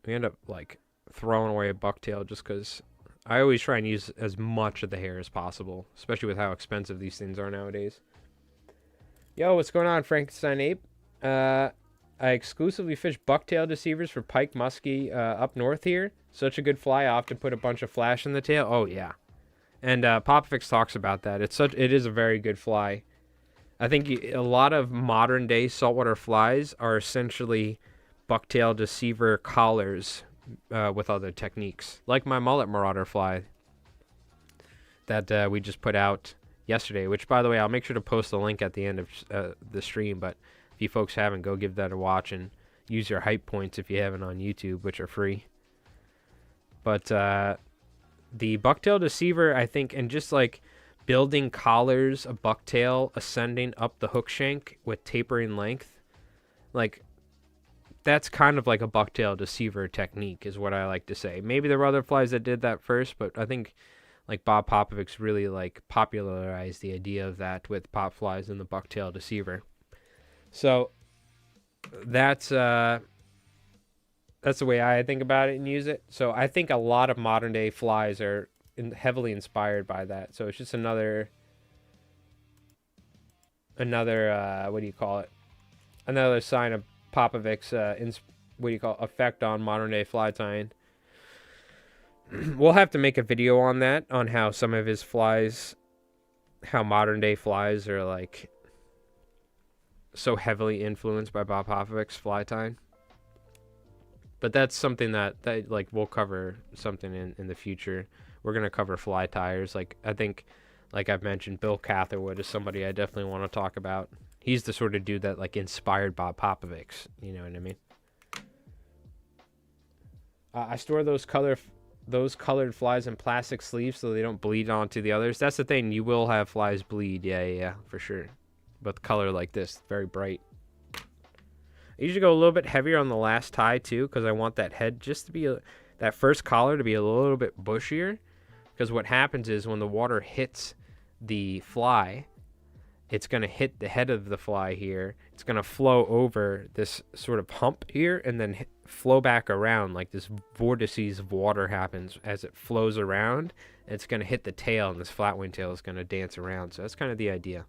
We end up like throwing away a bucktail just because I always try and use as much of the hair as possible, especially with how expensive these things are nowadays. Yo, what's going on, Frankenstein Ape? I exclusively fish bucktail deceivers for pike muskie up north here. Such a good fly. I often put a bunch of flash in the tail. Oh yeah, and Popfix talks about that. It is a very good fly. I think a lot of modern day saltwater flies are essentially bucktail deceiver collars with other techniques, like my Mullet Marauder fly that we just put out yesterday. Which, by the way, I'll make sure to post the link at the end of the stream, but if you folks haven't, go give that a watch and use your hype points if you haven't on YouTube, which are free. But the bucktail deceiver, I think, and just like building collars, a bucktail ascending up the hook shank with tapering length, like that's kind of like a bucktail deceiver technique is what I like to say. Maybe there were other flies that did that first, but I think like Bob Popovic's really like popularized the idea of that with pop flies and the bucktail deceiver. So that's the way I think about it and use it. So I think a lot of modern day flies are heavily inspired by that. So it's just another what do you call it? Another sign of Popovic's effect on modern day fly tying. We'll have to make a video on that, on how some of his flies, how modern day flies are like so heavily influenced by Bob Popovic's fly tying. But that's something that like we'll cover something in the future. We're gonna cover fly tires. Like I think, like I've mentioned, Bill Catherwood is somebody I definitely want to talk about. He's the sort of dude that like inspired Bob Popovic's. You know what I mean? I store those colored flies in plastic sleeves so they don't bleed onto the others. That's the thing. You will have flies bleed. Yeah, for sure. But the color like this, very bright. I usually go a little bit heavier on the last tie too, because I want that head just to be that first collar to be a little bit bushier. Because what happens is when the water hits the fly, it's going to hit the head of the fly here. It's going to flow over this sort of hump here and then flow back around, like this vortices of water happens as it flows around. And it's going to hit the tail, and this flatwing tail is going to dance around. So that's kind of the idea.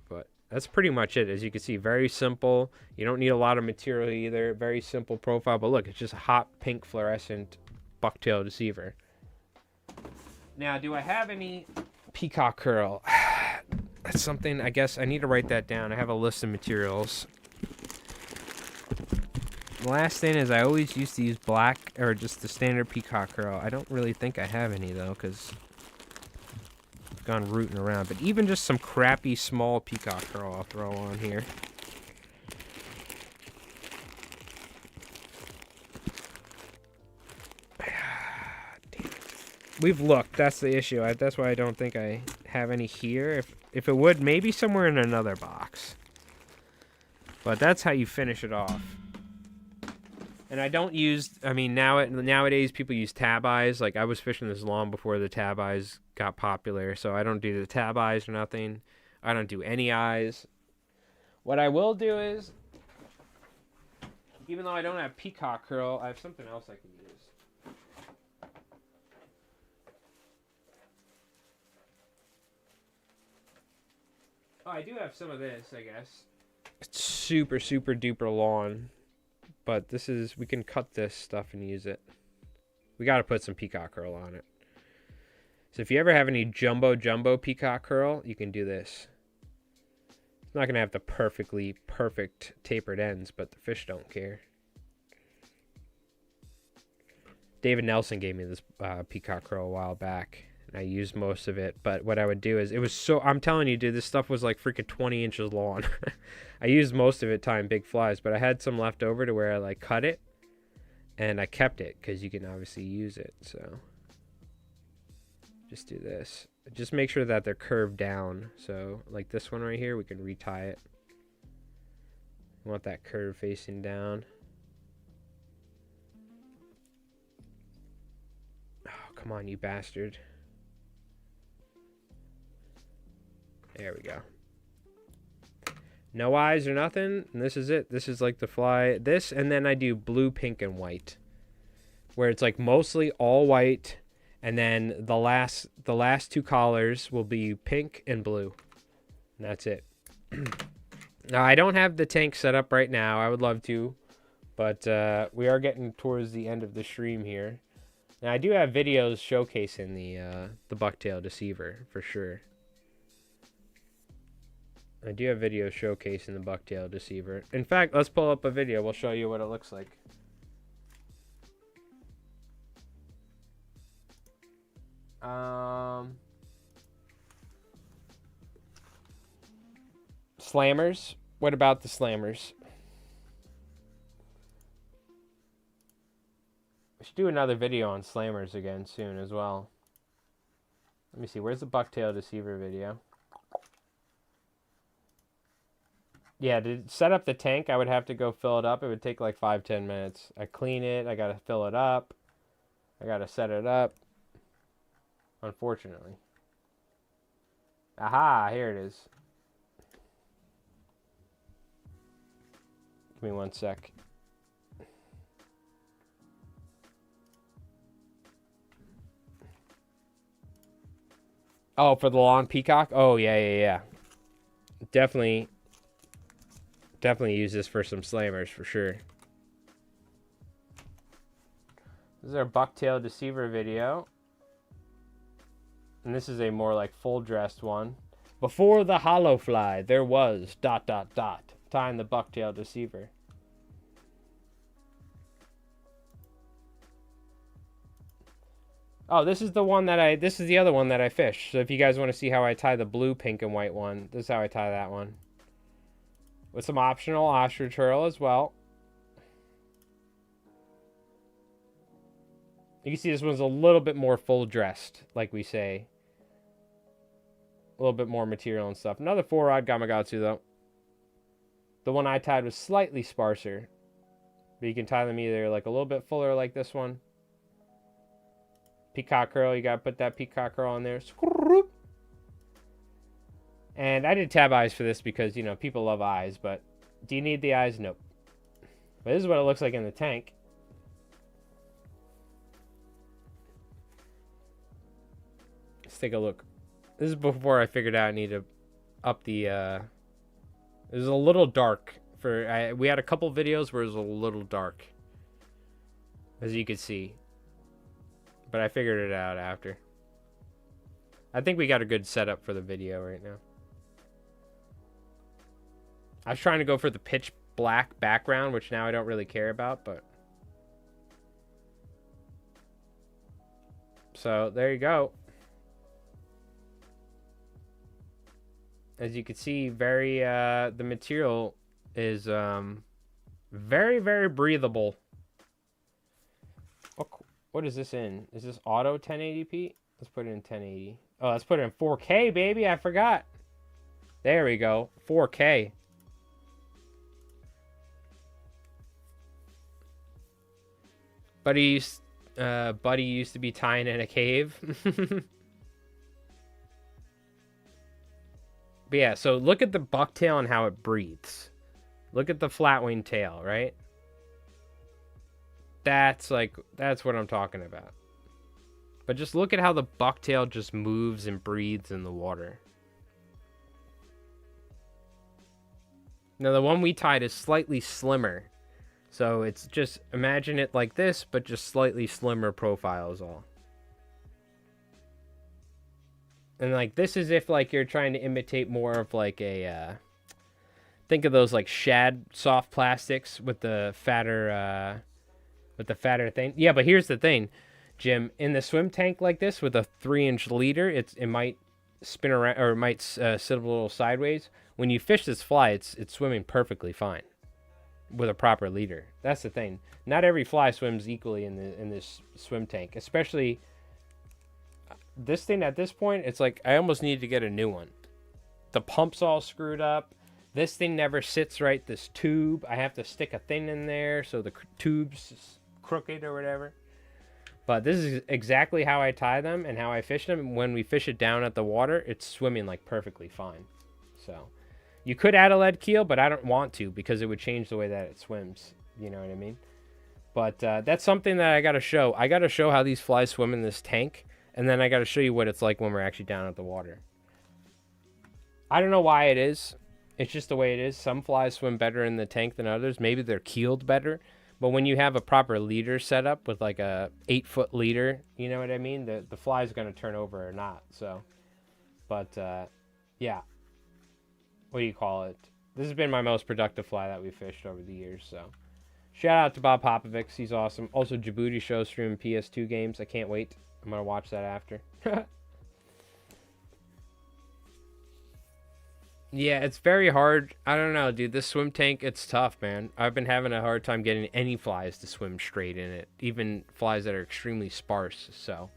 But that's pretty much it. As you can see, very simple. You don't need a lot of material either. Very simple profile. But look, it's just a hot pink fluorescent bucktail deceiver. Now, do I have any peacock curl? That's something, I guess I need to write that down. I have a list of materials. The last thing is I always used to use black or just the standard peacock curl. I don't really think I have any though, because I've gone rooting around. But even just some crappy small peacock curl I'll throw on here. Damn it. We've looked. That's the issue. That's why I don't think I have any here. If it would, maybe somewhere in another box. But that's how you finish it off. And I don't use, I mean, nowadays people use tab eyes. Like, I was fishing this long before the tab eyes got popular, so I don't do the tab eyes or nothing. I don't do any eyes. What I will do is, even though I don't have peacock curl, I have something else I can use. Oh, I do have some of this, I guess. It's super, super duper long. But this is, we can cut this stuff and use it. We got to put some peacock curl on it. So if you ever have any jumbo peacock curl, you can do this. It's not going to have the perfect tapered ends, but the fish don't care. David Nelson gave me this peacock curl a while back. And I used most of it. But what I would do is, it was so, I'm telling you, dude, this stuff was like freaking 20 inches long. I used most of it tying big flies, but I had some left over to where I like cut it. And I kept it because you can obviously use it. So just do this. Just make sure that they're curved down. So like this one right here, we can retie it. You want that curve facing down. Oh, come on, you bastard. There we go. No eyes or nothing. And this is it. This is like the fly. This, and then I do blue, pink, and white. Where it's like mostly all white. And then the last two collars will be pink and blue. And that's it. Now, I don't have the tank set up right now. I would love to. But we are getting towards the end of the stream here. Now, I do have videos showcasing the bucktail deceiver for sure. I do have videos showcasing the bucktail deceiver. In fact, let's pull up a video. We'll show you what it looks like. Slammers. What about the slammers? We should do another video on slammers again soon as well. Let me see. Where's the bucktail deceiver video? Yeah, to set up the tank, I would have to go fill it up. It would take like 5-10 minutes. I clean it. I got to fill it up. I got to set it up. Unfortunately. Aha, here it is. Give me 1 sec. Oh, for the lawn peacock? Oh, yeah. Definitely use this for some slammers for sure. This is our bucktail deceiver video. And this is a more like full dressed one. Before the hollow fly, there was ... tying the bucktail deceiver. Oh, this is the one that this is the other one that I fished. So if you guys want to see how I tie the blue, pink, and white one, this is how I tie that one. With some optional ostrich curl as well. You can see this one's a little bit more full dressed, like we say. A little bit more material and stuff. Another 4-rod Gamakatsu though. The one I tied was slightly sparser. But you can tie them either like a little bit fuller like this one. Peacock curl, you gotta put that peacock curl on there. And I did tab eyes for this because, you know, people love eyes, but do you need the eyes? Nope. But this is what it looks like in the tank. Let's take a look. This is before I figured out I need to up the It was a little dark. We had a couple videos where it was a little dark, as you could see. But I figured it out after. I think we got a good setup for the video right now. I was trying to go for the pitch black background, which now I don't really care about, but... So, there you go. As you can see, the material is very, very breathable. What is this in? Is this auto 1080p? Let's put it in 1080. Oh, let's put it in 4K, baby. I forgot. There we go. 4K. Buddy used to be tying in a cave. But yeah, so look at the bucktail and how it breathes. Look at the flat-winged tail, right? That's what I'm talking about. But just look at how the bucktail just moves and breathes in the water. Now the one we tied is slightly slimmer. So it's just, imagine it like this, but just slightly slimmer profile is all. And like this is if like you're trying to imitate more of like a think of those like Shad soft plastics with the fatter thing. Yeah, but here's the thing, Jim, in the swim tank like this with a 3-inch leader, it might spin around, or it might sit a little sideways. When you fish this fly, it's swimming perfectly fine with a proper leader. That's the thing. Not every fly swims equally in this swim tank, especially this thing. At this point, it's like I almost need to get a new one. The pump's all screwed up. This thing never sits right. This tube, I have to stick a thing in there so the tube's crooked or whatever. But this is exactly how I tie them and how I fish them. When we fish it down at the water, it's swimming like perfectly fine. So you could add a lead keel, but I don't want to because it would change the way that it swims. You know what I mean? But that's something that I got to show. I got to show how these flies swim in this tank. And then I got to show you what it's like when we're actually down at the water. I don't know why it is. It's just the way it is. Some flies swim better in the tank than others. Maybe they're keeled better. But when you have a proper leader set up with like a 8-foot leader, you know what I mean? The fly's going to turn over or not. So, but yeah. What do you call it? This has been my most productive fly that we've fished over the years. So shout out to Bob Popovics. He's awesome. Also, Djibouti show streaming PS2 games. I can't wait. I'm going to watch that after. Yeah, it's very hard. I don't know, dude. This swim tank, it's tough, man. I've been having a hard time getting any flies to swim straight in it. Even flies that are extremely sparse, so.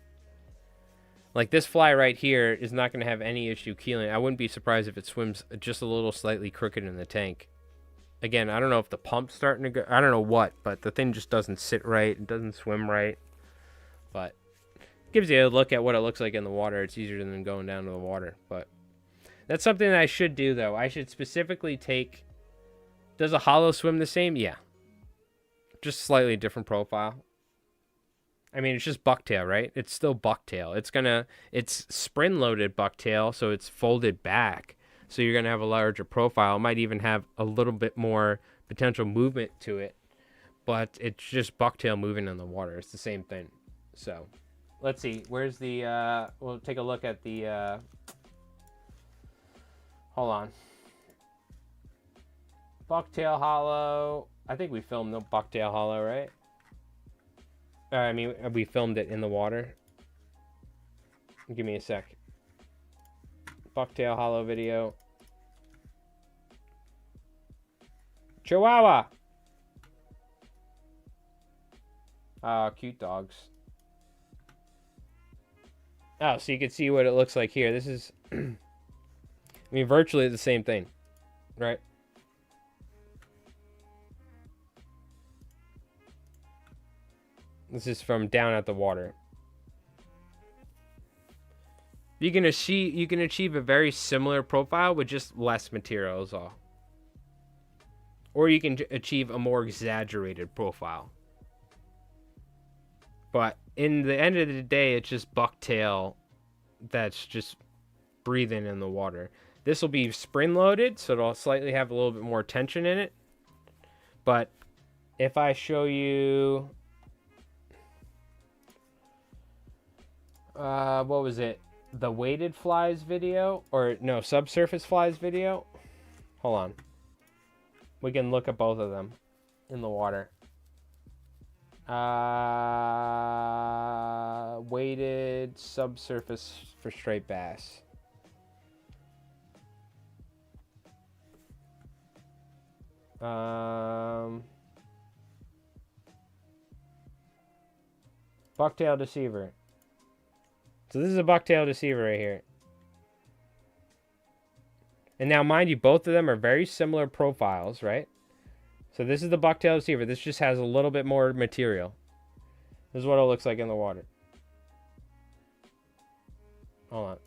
Like this fly right here is not going to have any issue keeling. I wouldn't be surprised if it swims just a little slightly crooked in the tank. Again, I don't know if the pump's starting to go. I don't know what, but the thing just doesn't sit right. It doesn't swim right. But gives you a look at what it looks like in the water. It's easier than going down to the water. But that's something that I should do, though. I should specifically take... Does a hollow swim the same? Yeah. Just slightly different profile. I mean, it's just bucktail, right? It's still bucktail. It's spring-loaded bucktail, so it's folded back. So you're going to have a larger profile. It might even have a little bit more potential movement to it. But it's just bucktail moving in the water. It's the same thing. So... Let's see, where's the, we'll take a look at the, hold on. Bucktail hollow. I think we filmed the bucktail hollow, right? I mean, we filmed it in the water. Give me a sec. Bucktail hollow video. Chihuahua! Oh, cute dogs. Oh, so you can see what it looks like here. This is, I mean, virtually the same thing, right? This is from down at the water. You can achieve a very similar profile with just less material is all. Or you can achieve a more exaggerated profile. But in the end of the day, it's just bucktail that's just breathing in the water. This will be spring loaded, so it'll slightly have a little bit more tension in it. But if I show you, what was it? The weighted flies video, or no, subsurface flies video. Hold on. We can look at both of them in the water. Weighted subsurface for straight bass. Bucktail deceiver. So this is a bucktail deceiver right here. And now, mind you, both of them are very similar profiles, right? So this is the bucktail deceiver. This just has a little bit more material. This is what it looks like in the water. Hold on.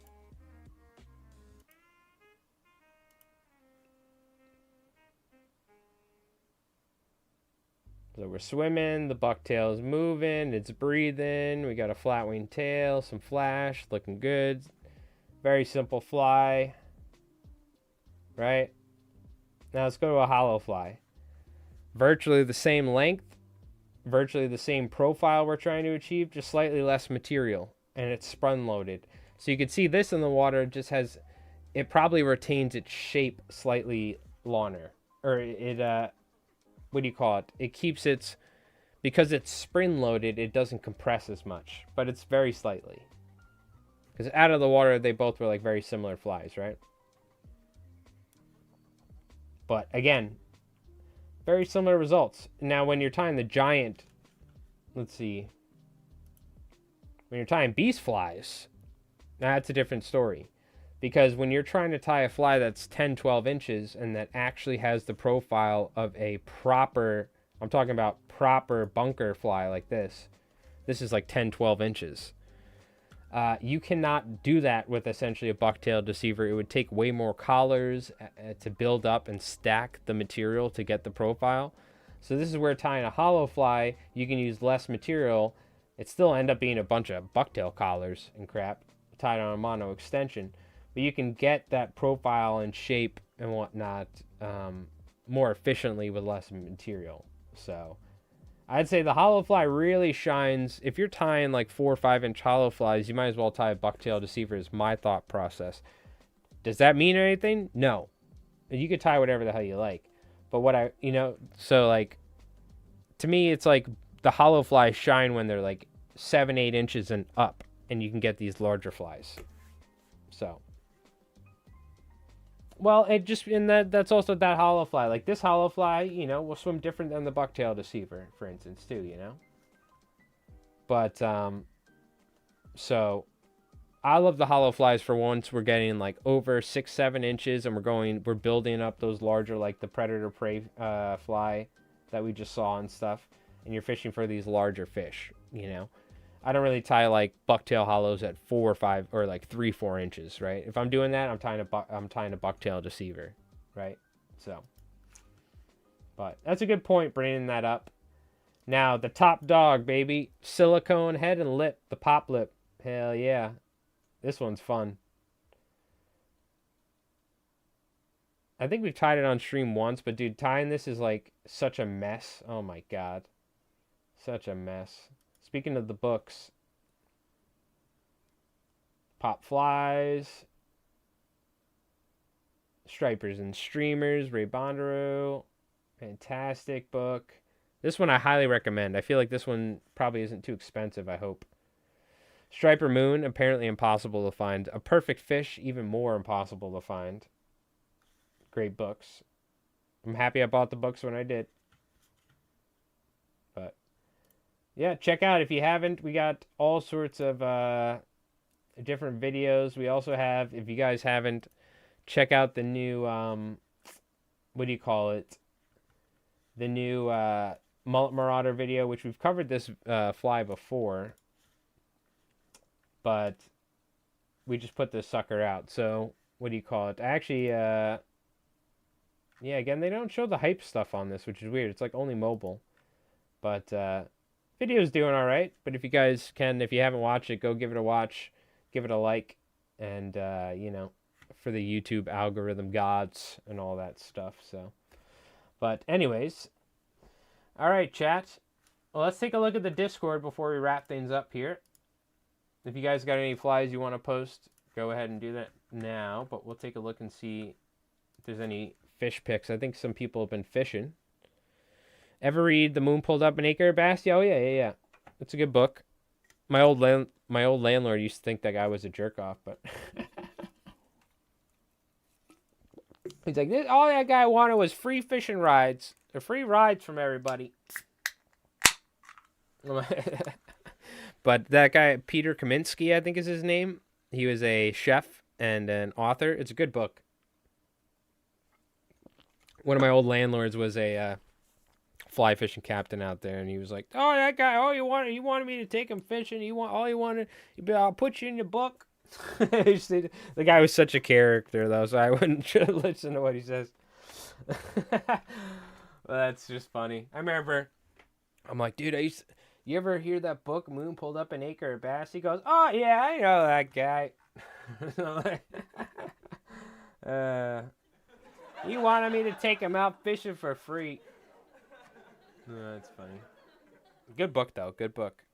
So we're swimming, the bucktail is moving, it's breathing, we got a flat wing tail, some flash, looking good. Very simple fly. Right? Now let's go to a hollow fly. Virtually the same length, virtually the same profile we're trying to achieve, just slightly less material, and it's spun loaded. So you can see this in the water just has, it probably retains its shape slightly longer, or it what do you call it? It keeps its, because it's spring loaded, it doesn't compress as much, but it's very slightly. Because out of the water, they both were like very similar flies, right? But again, very similar results. Now, when you're tying the giant, let's see, when you're tying beast flies, that's a different story. Because when you're trying to tie a fly that's 10, 12 inches and that actually has the profile of a proper, I'm talking about proper bunker fly like this. This is like 10, 12 inches. You cannot do that with essentially a bucktail deceiver. It would take way more collars to build up and stack the material to get the profile. So this is where tying a hollow fly, you can use less material. It still end up being a bunch of bucktail collars and crap tied on a mono extension. But you can get that profile and shape and whatnot more efficiently with less material. So I'd say the hollow fly really shines. If you're tying like 4 or 5 inch hollow flies, you might as well tie a bucktail deceiver is my thought process. Does that mean anything? No. You could tie whatever the hell you like. But what I, so like, to me, it's like the hollow flies shine when they're like 7, 8 inches and up, and you can get these larger flies. So. Well, it just, and that's also that hollow fly. Like this hollow fly, will swim different than the bucktail deceiver, for instance, too, But, so I love the hollow flies for once we're getting like over 6, 7 inches and we're building up those larger, like the predator prey fly that we just saw and stuff. And you're fishing for these larger fish, I don't really tie like bucktail hollows at 4 or 5 or like 3, 4 inches, right? If I'm doing that, I'm tying a bucktail deceiver, right? So, but that's a good point, bringing that up. Now the top dog, baby, silicone head and lip, the pop lip. Hell yeah, this one's fun. I think we've tied it on stream once, but dude, tying this is like such a mess. Oh my god, such a mess. Speaking of the books, Pop Flies, Stripers and Streamers, Ray Bondurant, fantastic book. This one I highly recommend. I feel like this one probably isn't too expensive, I hope. Striper Moon, apparently impossible to find. A Perfect Fish, even more impossible to find. Great books. I'm happy I bought the books when I did. But yeah, check out if you haven't. We got all sorts of different videos. We also have, if you guys haven't, check out the new, what do you call it? The new Mullet Marauder video, which we've covered this fly before. But we just put this sucker out. So, what do you call it? Actually, yeah, again, they don't show the hype stuff on this, which is weird. It's like only mobile. But, video's doing all right, but if you guys can, if you haven't watched it, go give it a watch, give it a like, and, for the YouTube algorithm gods and all that stuff. So, but anyways, all right, chat. Well, let's take a look at the Discord before we wrap things up here. If you guys got any flies you want to post, go ahead and do that now. But we'll take a look and see if there's any fish pics. I think some people have been fishing. Ever read The Moon Pulled Up an Acre of Bass? Oh yeah. It's a good book. My old landlord used to think that guy was a jerk off, but he's like, all that guy wanted was free fishing rides, or free rides from everybody. But that guy, Peter Kaminsky, I think is his name. He was a chef and an author. It's a good book. One of my old landlords was a fly fishing captain out there, and he was like, "Oh, that guy! Oh, you wanted me to take him fishing? I'll put you in the book." The guy was such a character, though, so I wouldn't listen to what he says. Well, that's just funny. I remember, I'm like, dude, you ever hear that book, Moon Pulled Up an Acre of Bass? He goes, "Oh yeah, I know that guy." He wanted me to take him out fishing for free. Oh, that's funny. Good book, though. Good book.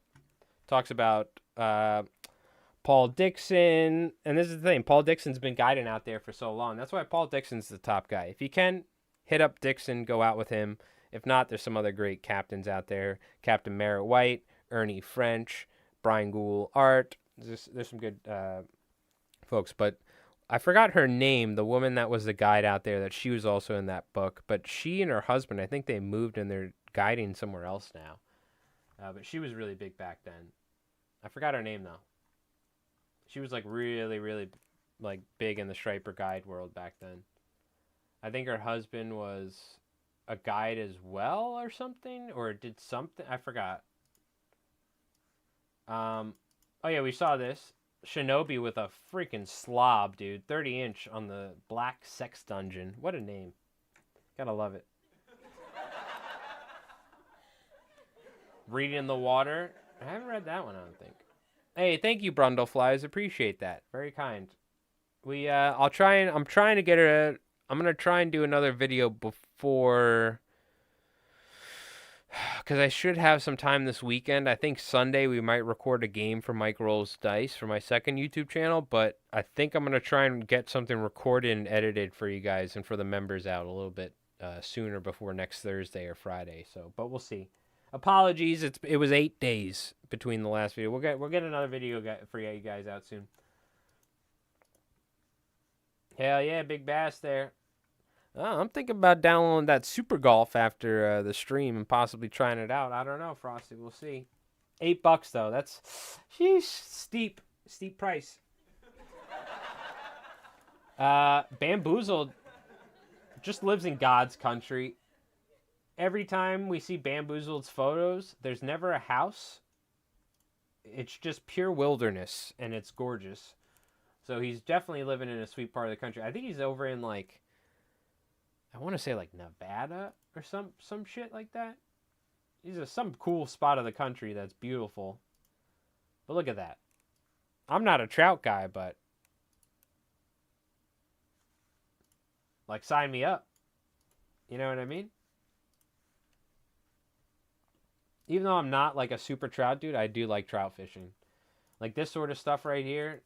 Talks about Paul Dixon. And this is the thing. Paul Dixon's been guiding out there for so long. That's why Paul Dixon's the top guy. If you can, hit up Dixon. Go out with him. If not, there's some other great captains out there. Captain Merritt White, Ernie French, Brian Gould Art. There's some good folks. But I forgot her name, the woman that was the guide out there, that she was also in that book. But she and her husband, I think they moved and they're guiding somewhere else now. But she was really big back then. I forgot her name, though. She was like really, really like big in the striper guide world back then. I think her husband was a guide as well or something, or did something. I forgot. Oh yeah, we saw this. Shinobi with a freaking slob, dude. 30-inch on the Black Sex Dungeon. What a name. Gotta love it. Reading in the Water. I haven't read that one, I don't think. Hey, thank you, Brundleflies. Appreciate that. Very kind. I'm gonna try and do another video before, because I should have some time this weekend. I think Sunday we might record a game for Mike Rolls Dice for my second YouTube channel, but I think I'm going to try and get something recorded and edited for you guys and for the members out a little bit sooner before next Thursday or Friday. So, but we'll see. Apologies, it was 8 days between the last video. We'll get another video for you guys out soon. Hell yeah, big bass there. Oh, I'm thinking about downloading that Super Golf after the stream and possibly trying it out. I don't know, Frosty. We'll see. $8 though. That's steep price. Bamboozled just lives in God's country. Every time we see Bamboozled's photos, there's never a house. It's just pure wilderness, and it's gorgeous. So he's definitely living in a sweet part of the country. I think he's over in like, I want to say like Nevada or some shit like that. He's some cool spot of the country that's beautiful. But look at that. I'm not a trout guy, but like sign me up. You know what I mean? Even though I'm not like a super trout dude, I do like trout fishing. Like this sort of stuff right here.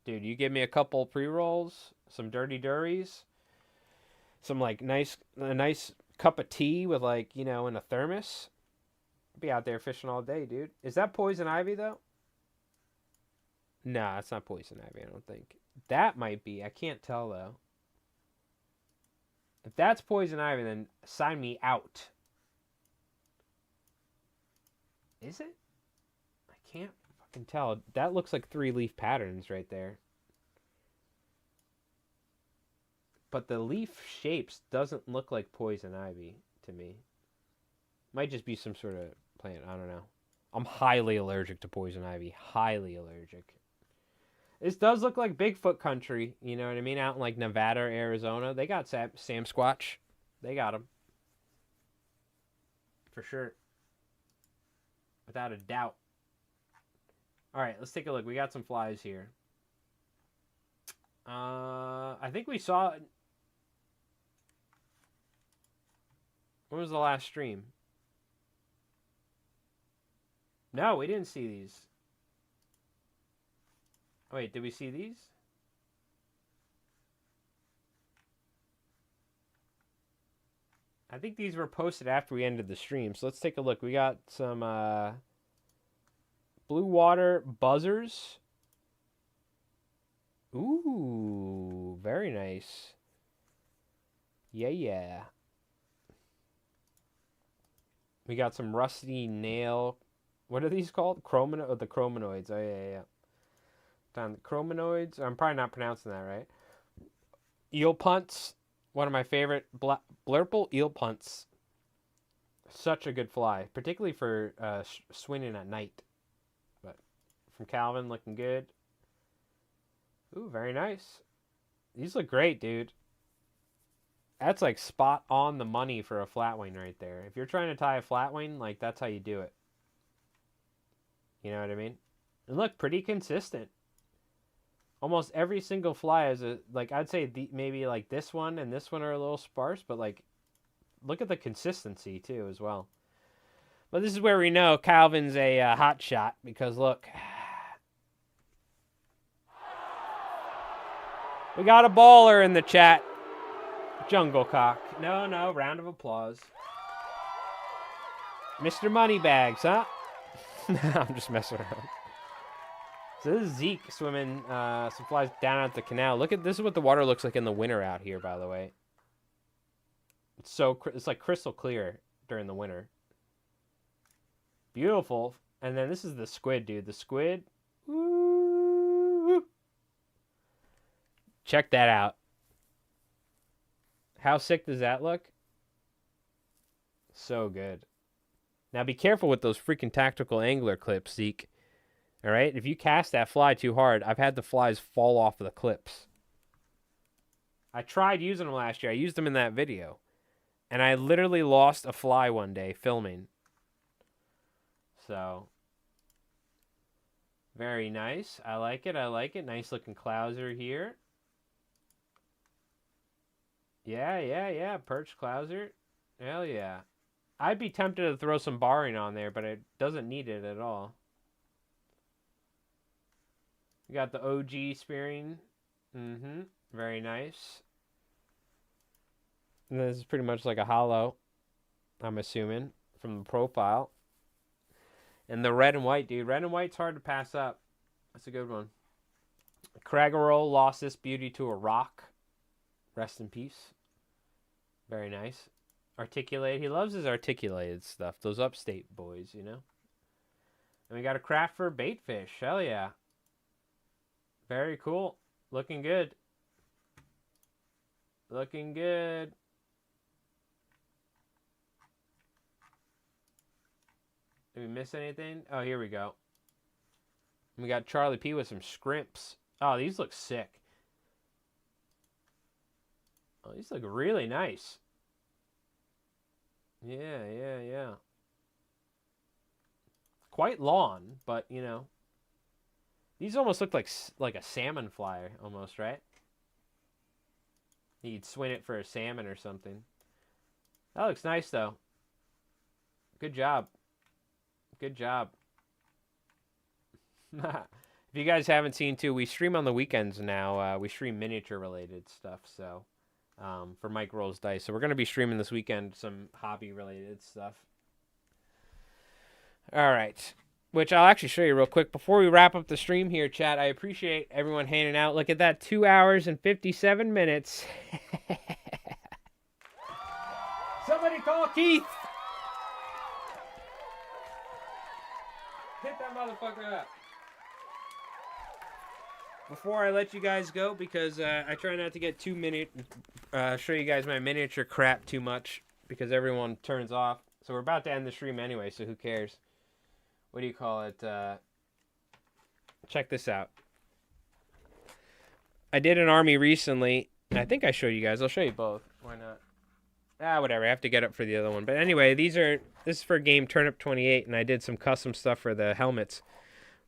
Dude, you give me a couple pre-rolls, some dirty durries, some like a nice cup of tea with like, you know, in a thermos. I'll be out there fishing all day, dude. Is that poison ivy though? Nah, it's not poison ivy, I don't think. That might be. I can't tell though. If that's poison ivy, then sign me out. Is it? I can't fucking tell. That looks like 3-leaf patterns right there. But the leaf shapes doesn't look like poison ivy to me. Might just be some sort of plant. I don't know. I'm highly allergic to poison ivy. Highly allergic. This does look like Bigfoot country. You know what I mean? Out in like Nevada or Arizona. They got Sam Squatch. They got him. For sure. Without a doubt. All right, let's take a look. We got some flies here. I think we saw. When was the last stream? No, we didn't see these. Wait, did we see these? I think these were posted after we ended the stream. So let's take a look. We got some blue water buzzers. Ooh, very nice. Yeah. We got some rusty nail. What are these called? The chrominoids. Oh, yeah. Down the chrominoids. I'm probably not pronouncing that right. Eel punts. One of my favorite blurple eel punts. Such a good fly, particularly for swinging at night. But from Calvin, looking good. Ooh, very nice. These look great, dude. That's like spot on the money for a flatwing right there. If you're trying to tie a flatwing, like that's how you do it. You know what I mean? And look, pretty consistent. Almost every single fly is I'd say maybe like this one and this one are a little sparse, but like look at the consistency too as well. But this is where we know Calvin's a hot shot because look. We got a baller in the chat. Jungle Cock. No, round of applause. Mr. Moneybags, huh? I'm just messing around. So this is Zeke swimming some flies down at the canal. Look at this is what the water looks like in the winter out here, by the way. It's like crystal clear during the winter. Beautiful. And then this is the squid, dude. The squid. Woo. Check that out. How sick does that look? So good. Now be careful with those freaking tactical angler clips, Zeke. All right? If you cast that fly too hard, I've had the flies fall off of the clips. I tried using them last year. I used them in that video. And I literally lost a fly one day filming. So, very nice. I like it. Nice looking clouser here. Yeah. Perch clouser. Hell yeah. I'd be tempted to throw some barring on there, but it doesn't need it at all. We got the OG spearing. Very nice. And this is pretty much like a hollow, I'm assuming, from the profile. And the red and white, dude. Red and white's hard to pass up. That's a good one. Craggerole lost this beauty to a rock. Rest in peace. Very nice. Articulated. He loves his articulated stuff. Those upstate boys, you know. And we got a craft for baitfish. Hell yeah. Very cool. Looking good. Looking good. Did we miss anything? Oh, here we go. We got Charlie P with some scrimps. Oh, these look sick. Oh, these look really nice. Yeah. Quite long, but, you know. These almost look like a salmon fly, almost, right? You'd swing it for a salmon or something. That looks nice, though. Good job. Good job. If you guys haven't seen, too, we stream on the weekends now. We stream miniature-related stuff, so... for Mike Rolls Dice. So we're going to be streaming this weekend some hobby-related stuff. All right. Which I'll actually show you real quick. Before we wrap up the stream here, chat, I appreciate everyone hanging out. Look at that, 2 hours and 57 minutes. Somebody call Keith. Hit that motherfucker up. Before I let you guys go, because I try not to get show you guys my miniature crap too much, because everyone turns off. So we're about to end the stream anyway, so who cares? What do you call it? Check this out. I did an army recently, and I think I showed you guys. I'll show you both. Why not? Whatever. I have to get up for the other one. But anyway, this is for game Turnip 28, and I did some custom stuff for the helmets.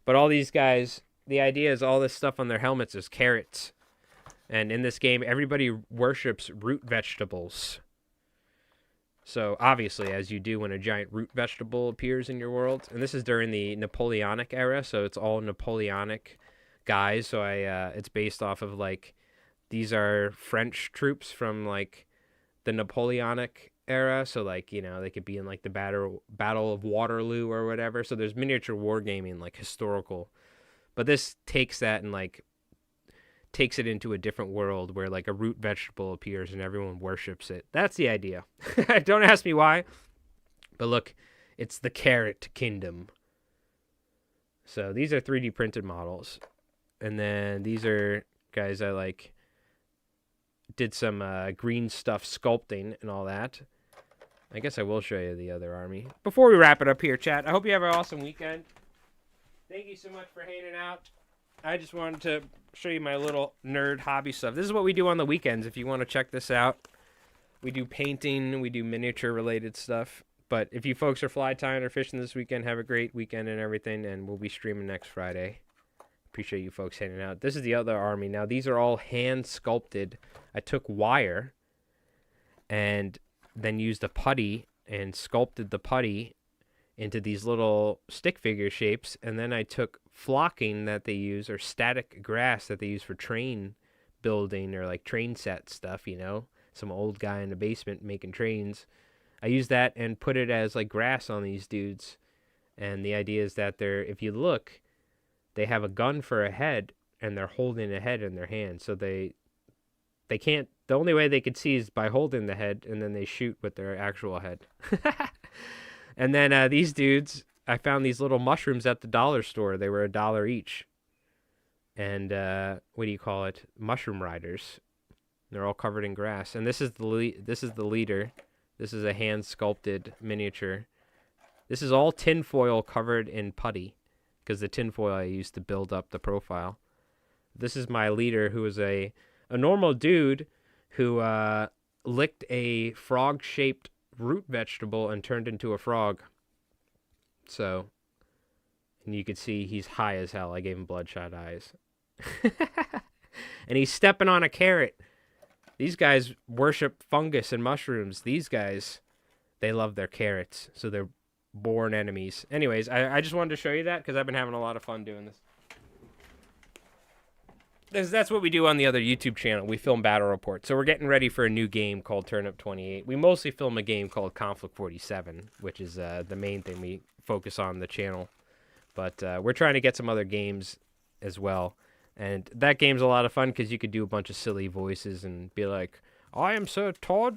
But all these guys... The idea is all this stuff on their helmets is carrots. And in this game, everybody worships root vegetables. So obviously, as you do when a giant root vegetable appears in your world, and this is during the Napoleonic era, so it's all Napoleonic guys. So it's based off of like, these are French troops from like the Napoleonic era. So like, you know, they could be in like the Battle of Waterloo or whatever. So there's miniature wargaming, like historical, but this takes that and like takes it into a different world where like a root vegetable appears and everyone worships it. That's the idea. Don't ask me why, but look, it's the carrot kingdom. So these are 3D printed models, and then these are guys I like did some green stuff sculpting and all that. I guess I will show you the other army before we wrap it up here, chat. I hope you have an awesome weekend. Thank you so much for hanging out. I just wanted to show you my little nerd hobby stuff. This is what we do on the weekends if you want to check this out. We do painting, we do miniature related stuff. But if you folks are fly tying or fishing this weekend, have a great weekend and everything, and we'll be streaming next Friday. Appreciate you folks hanging out. This is the other army. Now, these are all hand sculpted. I took wire and then used a putty and sculpted the putty into these little stick figure shapes, and then I took flocking that they use, or static grass that they use for train building or like train set stuff, you know, some old guy in the basement making trains. I used that and put it as like grass on these dudes, and the idea is that if you look, they have a gun for a head and they're holding a head in their hand, so they can't, the only way they could see is by holding the head, and then they shoot with their actual head. And then these dudes, I found these little mushrooms at the dollar store. They were $1 each. And what do you call it? Mushroom riders. They're all covered in grass. And this is the leader. This is a hand sculpted miniature. This is all tinfoil covered in putty, because the tinfoil I used to build up the profile. This is my leader, who is a normal dude who licked a frog-shaped root vegetable and turned into a frog. So, and you can see he's high as hell. I gave him bloodshot eyes. And he's stepping on a carrot. These guys worship fungus and mushrooms. These guys, they love their carrots, so they're born enemies. Anyways, I just wanted to show you that because I've been having a lot of fun doing this. That's what we do on the other YouTube channel. We film battle reports. So we're getting ready for a new game called Turnip 28. We mostly film a game called Conflict 47, which is the main thing we focus on the channel. But we're trying to get some other games as well. And that game's a lot of fun because you could do a bunch of silly voices and be like, I am Sir Todd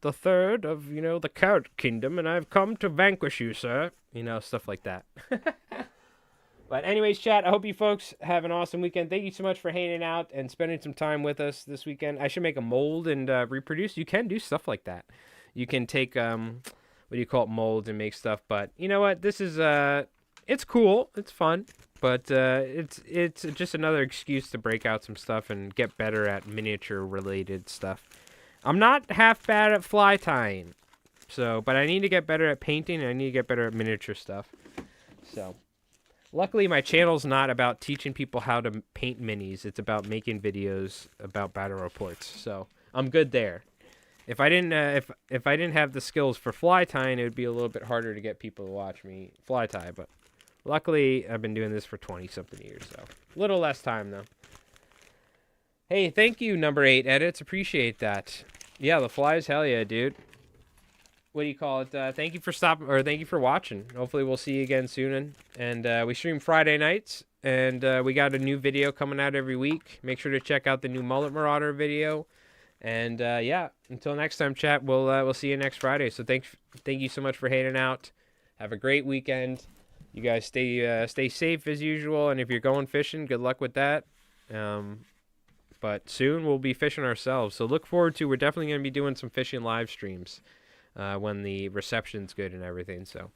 the Third of, you know, the Carrot Kingdom, and I've come to vanquish you, sir. You know, stuff like that. But anyways, chat, I hope you folks have an awesome weekend. Thank you so much for hanging out and spending some time with us this weekend. I should make a mold and reproduce. You can do stuff like that. You can take, what do you call it, mold and make stuff. But you know what? This is, it's cool. It's fun. But it's just another excuse to break out some stuff and get better at miniature-related stuff. I'm not half bad at fly tying. So, but I need to get better at painting, and I need to get better at miniature stuff. So... luckily, my channel's not about teaching people how to paint minis. It's about making videos about battle reports. So I'm good there. If I didn't, if I didn't have the skills for fly tying, it would be a little bit harder to get people to watch me fly tie. But luckily, I've been doing this for 20-something years, so a little less time though. Hey, thank you, number 8 edits. Appreciate that. Yeah, the flies, hell yeah, dude. What do you call it? Thank you for stopping, or thank you for watching. Hopefully we'll see you again soon. And we stream Friday nights, and we got a new video coming out every week. Make sure to check out the new Mullet Marauder video. And yeah, until next time, chat. We'll see you next Friday. So thank you so much for hanging out. Have a great weekend. You guys stay safe as usual. And if you're going fishing, good luck with that. But soon we'll be fishing ourselves. So look forward to. We're definitely going to be doing some fishing live streams. When the reception's good and everything. So,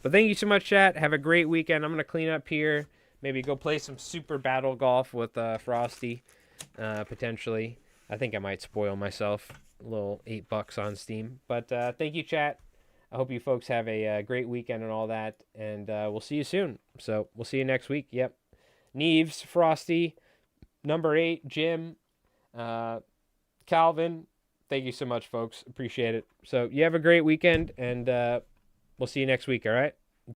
but thank you so much, chat. Have a great weekend. I'm gonna clean up here. Maybe go play some super battle golf with Frosty, potentially. I think I might spoil myself. A little $8 on Steam. But thank you, chat. I hope you folks have a great weekend and all that. And we'll see you soon. So we'll see you next week. Yep. Neves, Frosty, number 8, Jim, Calvin, thank you so much, folks. Appreciate it. So you have a great weekend, and we'll see you next week, all right?